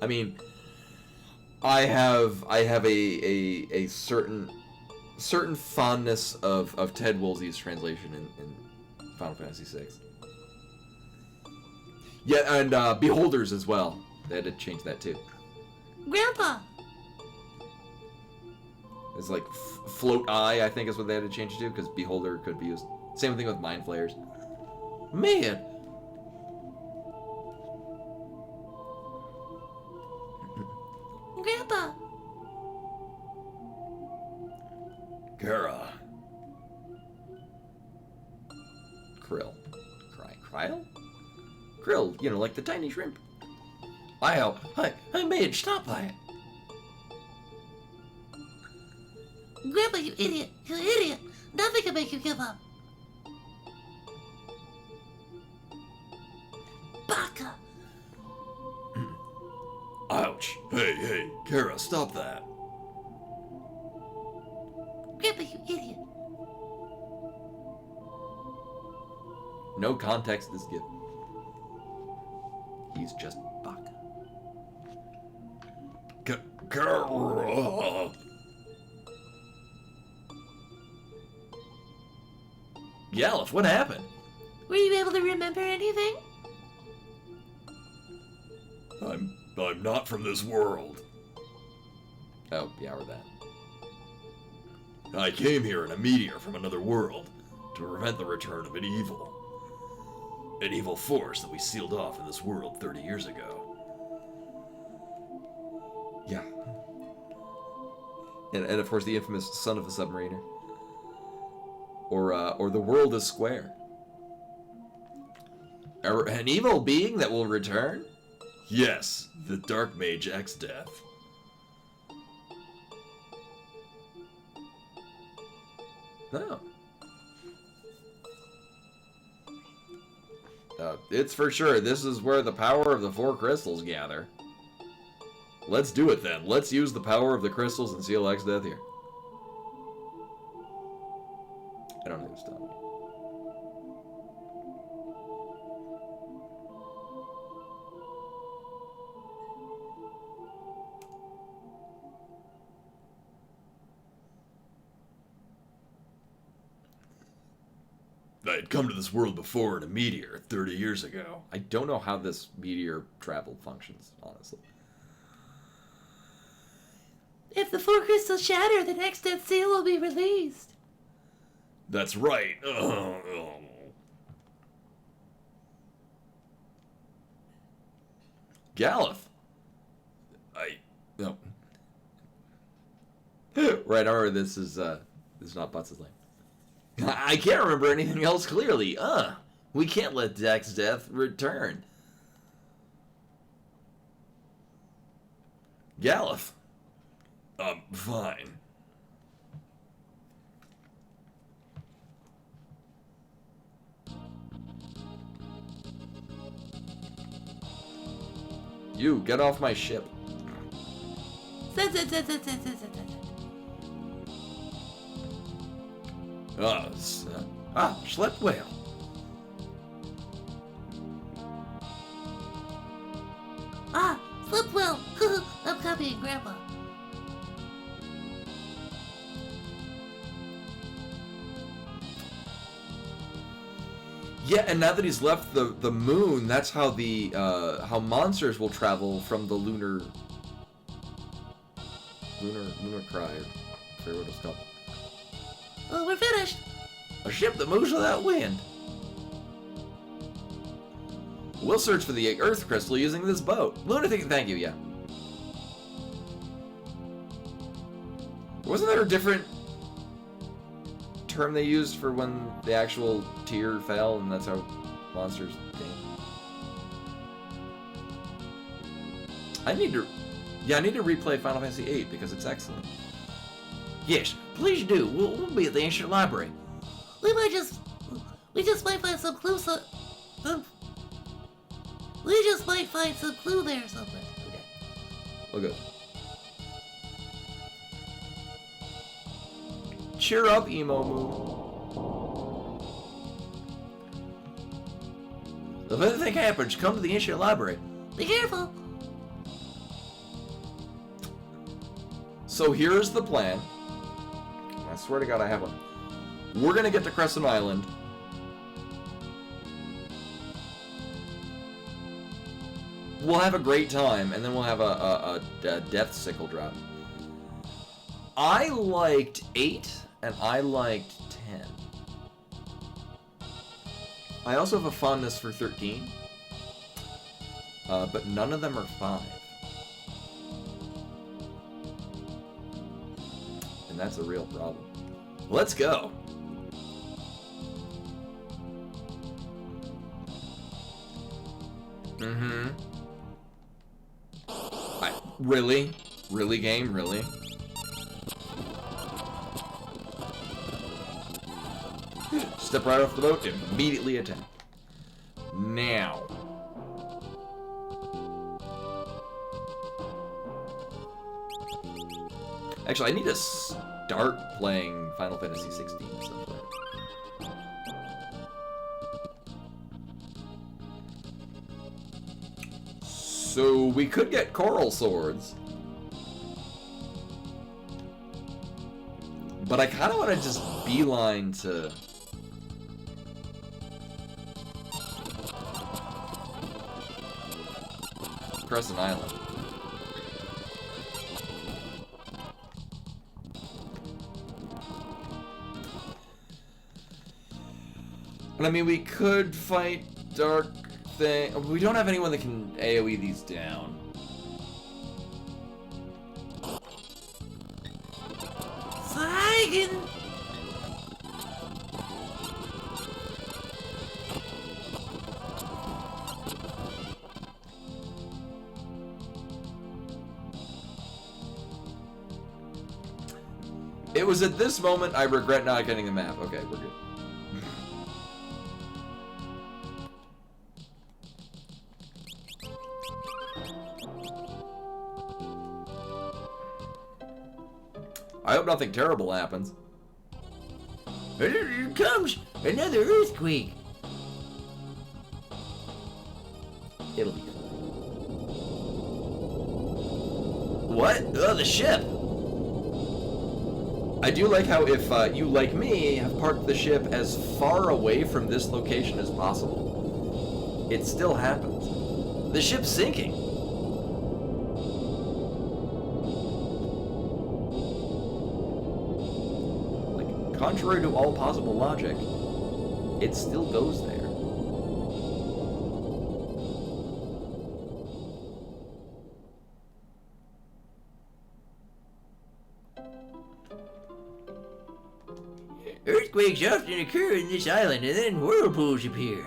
I mean, I have a certain fondness of Ted Woolsey's translation in Final Fantasy VI. Yeah, and Beholders as well. They had to change that too. Grandpa! It's like Float Eye, I think is what they had to change it to, because Beholder could be used. Same thing with Mind Flayers. Man! Grandpa! Kara. Krill. Krill? Krill, you know, like the tiny shrimp. Hey, Midge, stop that. Grandpa, you idiot! You idiot! Nothing can make you give up. Baka! Ouch. Hey, Kara, stop that. Grandpa, you idiot! No context is given. He's just Baka. Kara. Yalif, what happened? Were you able to remember anything? I'm not from this world. Oh, yeah, or that. I came here in a meteor from another world to prevent the return of an evil force that we sealed off in this world 30 years ago. Yeah. And of course the infamous son of the submariner. Or the world is square. An evil being that will return? Yes, the Dark Mage X-Death. No. It's for sure. This is where the power of the 4 crystals gather. Let's do it then. Let's use the power of the crystals and seal X-Death here. I don't understand. I had come to this world before in a meteor 30 years ago. I don't know how this meteor travel functions, honestly. If the 4 crystals shatter, the next death seal will be released. That's right. Galif. No. Right, or this is not Butts' lane. I can't remember anything else clearly. We can't let X-Death return. Galif. Fine. You, get off my ship. Slept well. Ah, slept well. I'm copying Grandpa. Yeah, and now that he's left the moon, that's how the how monsters will travel from the lunar cry, I forget what it's called. Oh, we're finished. A ship that moves without wind. We'll search for the Earth crystal using this boat. Lunatic, thank you, yeah. Wasn't there a different term they used for when the actual tier fell, and that's how monsters came? I need to replay Final Fantasy VIII because it's excellent. Yes, please do. We'll be at the ancient library. We just might find some clue. We just might find some clue there somewhere. Okay. Well, good. Cheer up, Emo Moon. If anything happens, come to the ancient library. Be careful. So here's the plan. I swear to God I have one. We're gonna get to Crescent Island. We'll have a great time, and then we'll have a death sickle drop. I liked 8, and I liked 10. I also have a fondness for 13. But none of them are 5. And that's a real problem. Let's go. Mm-hmm. Really? Really, game? Really? Step right off the boat, immediately attack. Now. Actually, I need to start playing Final Fantasy 16 at some point. So we could get coral swords. But I kind of want to just beeline to... Crescent Island. And I mean, we could fight Dark Thing. We don't have anyone that can AoE these down. Flagon! It was at this moment I regret not getting the map. Okay, we're good. I hope nothing terrible happens. Here comes another earthquake. It'll be fine. What? Oh, the ship. I do like how if you, like me, have parked the ship as far away from this location as possible, it still happens. The ship's sinking. Like, contrary to all possible logic, it still goes there. Earthquakes often occur in this island, and then whirlpools appear.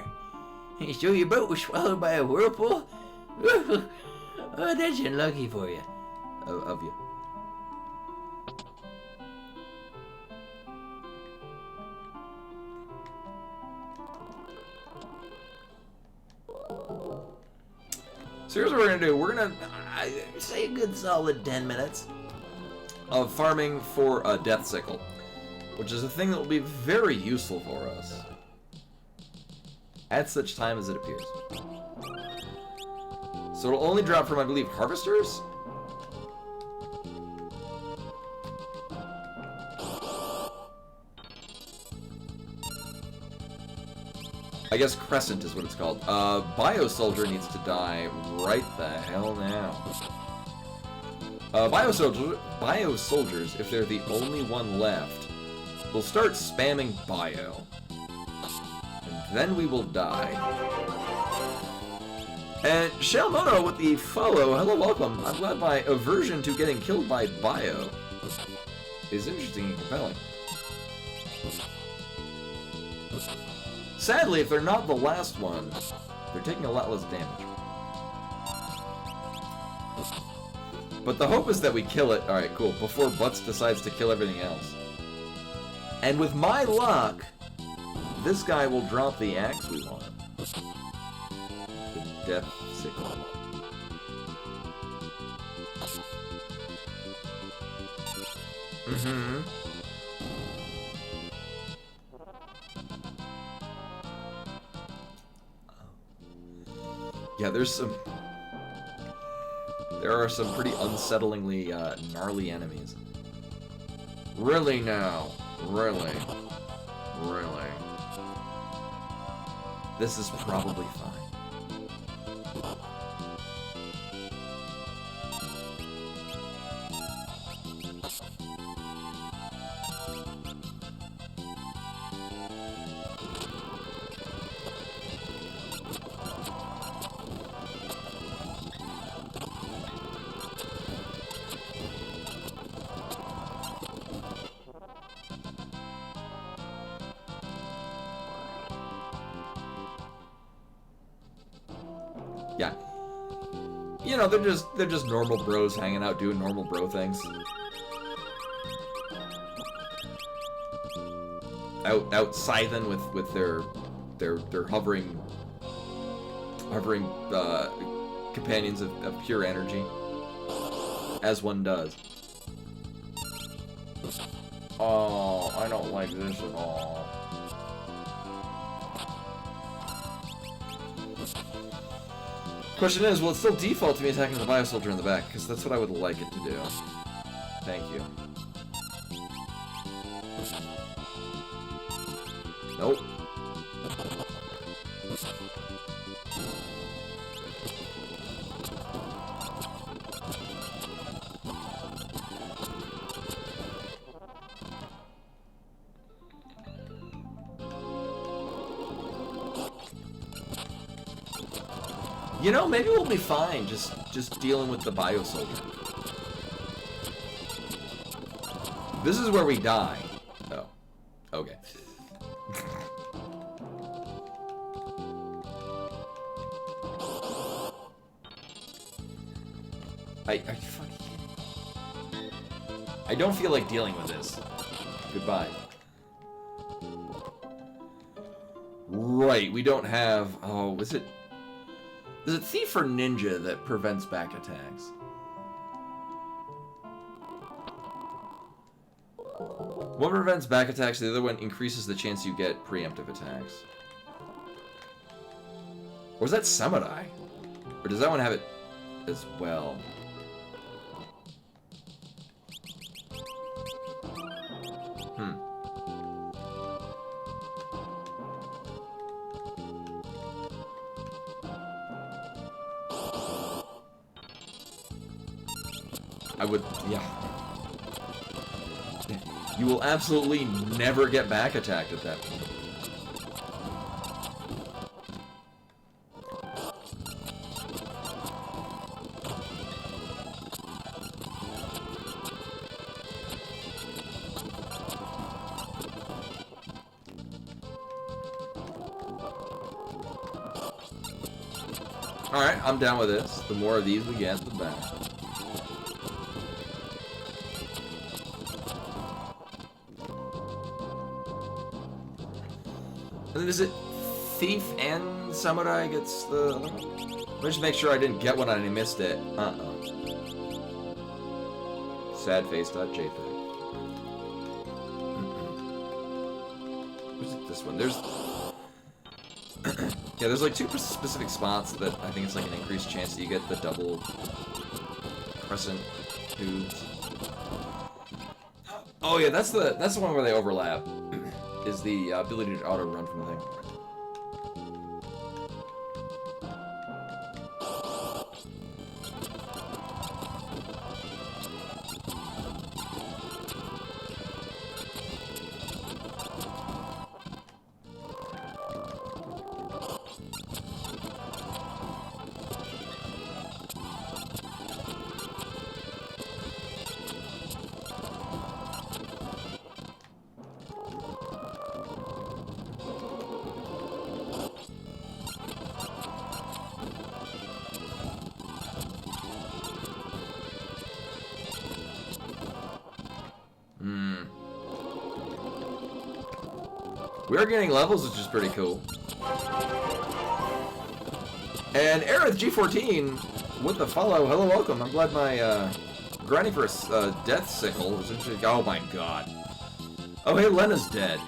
So your boat was swallowed by a whirlpool? Oh, that's unlucky for you. Of you. So here's what we're gonna do. We're gonna Say a good solid 10 minutes. of farming for a death sickle, which is a thing that will be very useful for us at such time as it appears. So it'll only drop from, I believe, harvesters? I guess Crescent is what it's called. Bio Soldier needs to die right the hell now. Bio Soldiers, if they're the only one left, will start spamming Bio. And then we will die. And Shalmono with the follow, hello, welcome. I'm glad my aversion to getting killed by Bio is interesting and compelling. Sadly, if they're not the last one, they're taking a lot less damage. But the hope is that we kill it, alright, cool, before Butts decides to kill everything else. And with my luck, this guy will drop the axe we want. The Death Sickle. Mm-hmm. Yeah, there are some pretty unsettlingly gnarly enemies. Really now? Really? Really? This is probably fine. Yeah. You know, they're just normal bros hanging out doing normal bro things. out scything with their hovering companions of pure energy, as one does. Oh, I don't like this at all. Question is, will it still default to me attacking the bio soldier in the back? Because that's what I would like it to do. Thank you. Nope. You know, maybe we'll be fine just dealing with the bio soldier. This is where we die. Oh. Okay. Are you fucking kidding me? I don't feel like dealing with this. Goodbye. Right, we don't have... Oh, is it Thief or Ninja that prevents back attacks? One prevents back attacks, the other one increases the chance you get preemptive attacks. Or is that Samurai? Or does that one have it as well? I would, yeah. You will absolutely never get back attacked at that point. Alright, I'm down with this. The more of these we get, the better. And then is it Thief and Samurai gets the other one? Let me just make sure I didn't get one and I missed it. Sadface.jpg. Where's it? This one. There's... yeah, there's like 2 specific spots that I think it's like an increased chance that you get the double crescent tubes. Oh yeah, that's the one where they overlap. Is the ability to auto run from the thing. We are getting levels, which is pretty cool. And Aerith G14 with the follow. Hello, welcome. I'm glad my grinding for a death sickle was interesting. Oh my god. Oh hey, Lena's dead.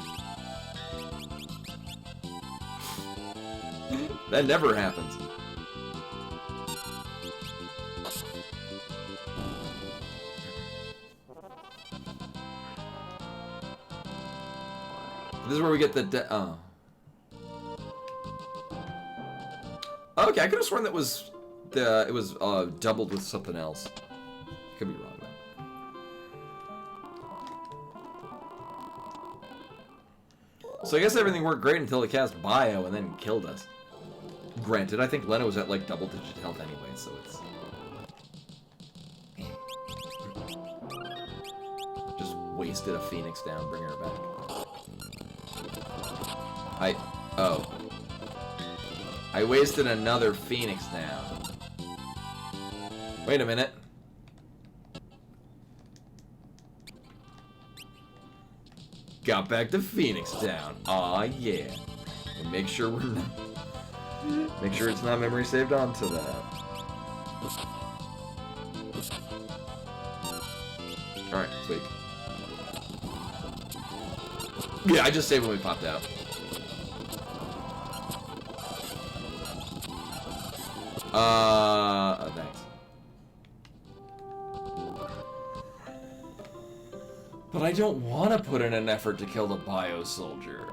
That never happens. This is where we get the oh. Okay, I could have sworn that was it was doubled with something else. Could be wrong though. So I guess everything worked great until it cast Bio and then killed us. Granted, I think Lena was at like double-digit health anyway, so it's just wasted a Phoenix down, bring her back. I wasted another Phoenix now. Wait a minute. got back to Phoenix Town. Aw, yeah. And make sure we're not... Make sure it's not memory saved onto that. Alright, sweet. Yeah, I just saved when we popped out. Thanks. But I don't want to put in an effort to kill the bio soldier.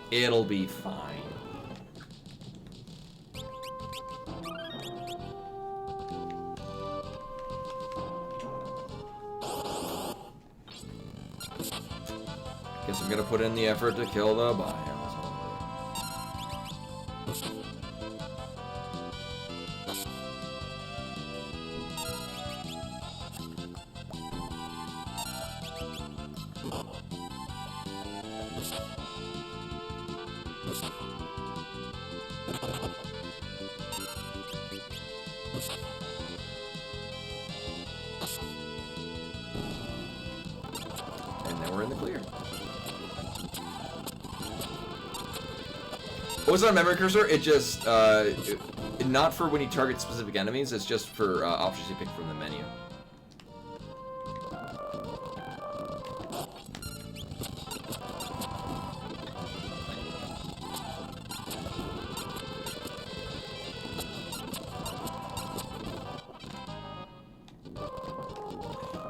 It'll be fine. Guess I'm gonna put in the effort to kill the bio soldier. And then we're in the clear. What's on memory cursor? It just, not for when you target specific enemies, it's just for options you pick from the menu.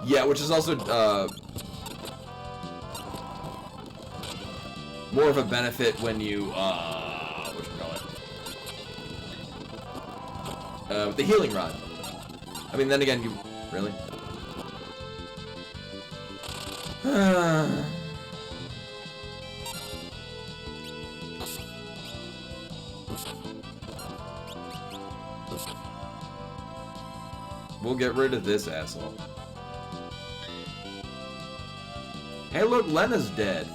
Yeah, which is also more of a benefit when you whatchamacallit, with the healing rod. I mean, then again, you really. We'll get rid of this asshole. Hey, look, Lena's dead.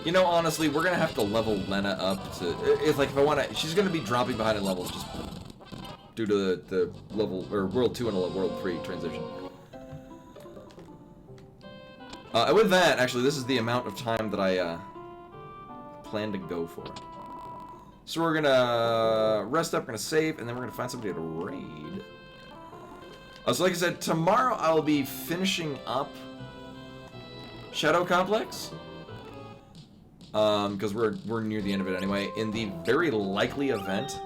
You know, honestly, we're gonna have to level Lena up to. If I want to, she's gonna be dropping behind in levels just due to the level or World 2 and World 3 transition. And with that, actually, this is the amount of time that I plan to go for. So we're gonna rest up, we're gonna save, and then we're gonna find somebody to raid. So like I said, tomorrow I'll be finishing up Shadow Complex. Because we're near the end of it anyway. In the very likely event,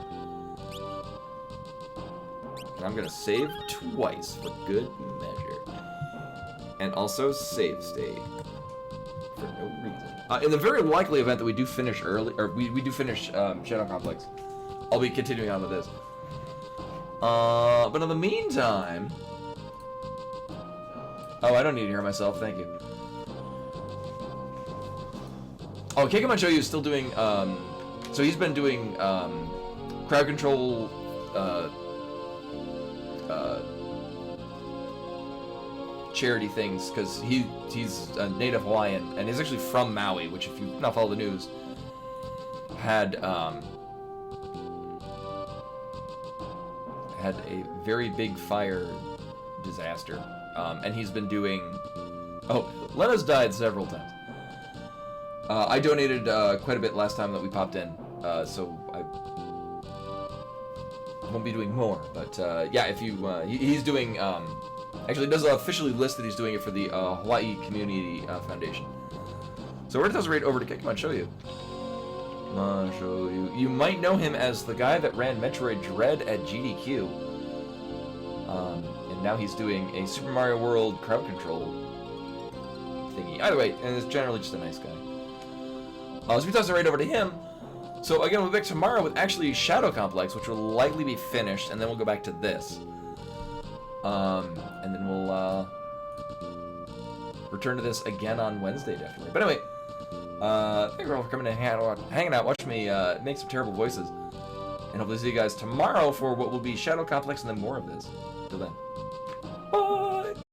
and I'm gonna save twice for good measure, and also save state for no reason. In the very likely event that we do finish early, or we do finish Shadow Complex, I'll be continuing on with this. But in the meantime, oh, I don't need to hear myself. Thank you. Oh, Kekamon Shoyu is still doing, so he's been doing, crowd control, charity things, because he's a native Hawaiian, and he's actually from Maui, which, if you've not followed the news, had a very big fire disaster, and he's been doing, oh, Lena's died several times. I donated quite a bit last time that we popped in, so I won't be doing more. But yeah, if you, he's doing, actually it does officially list that he's doing it for the Hawaii Community Foundation. So we're gonna toss right over to Kekamon Shoyu. You might know him as the guy that ran Metroid Dread at GDQ. And now he's doing a Super Mario World crowd control thingy. Either way, and is generally just a nice guy. So we toss it right over to him. So again, we'll be back tomorrow with actually Shadow Complex, which will likely be finished, and then we'll go back to this. And then we'll return to this again on Wednesday, definitely. But anyway, thank you all for coming and hanging out, watching me make some terrible voices. And hopefully see you guys tomorrow for what will be Shadow Complex and then more of this. Till then. Bye!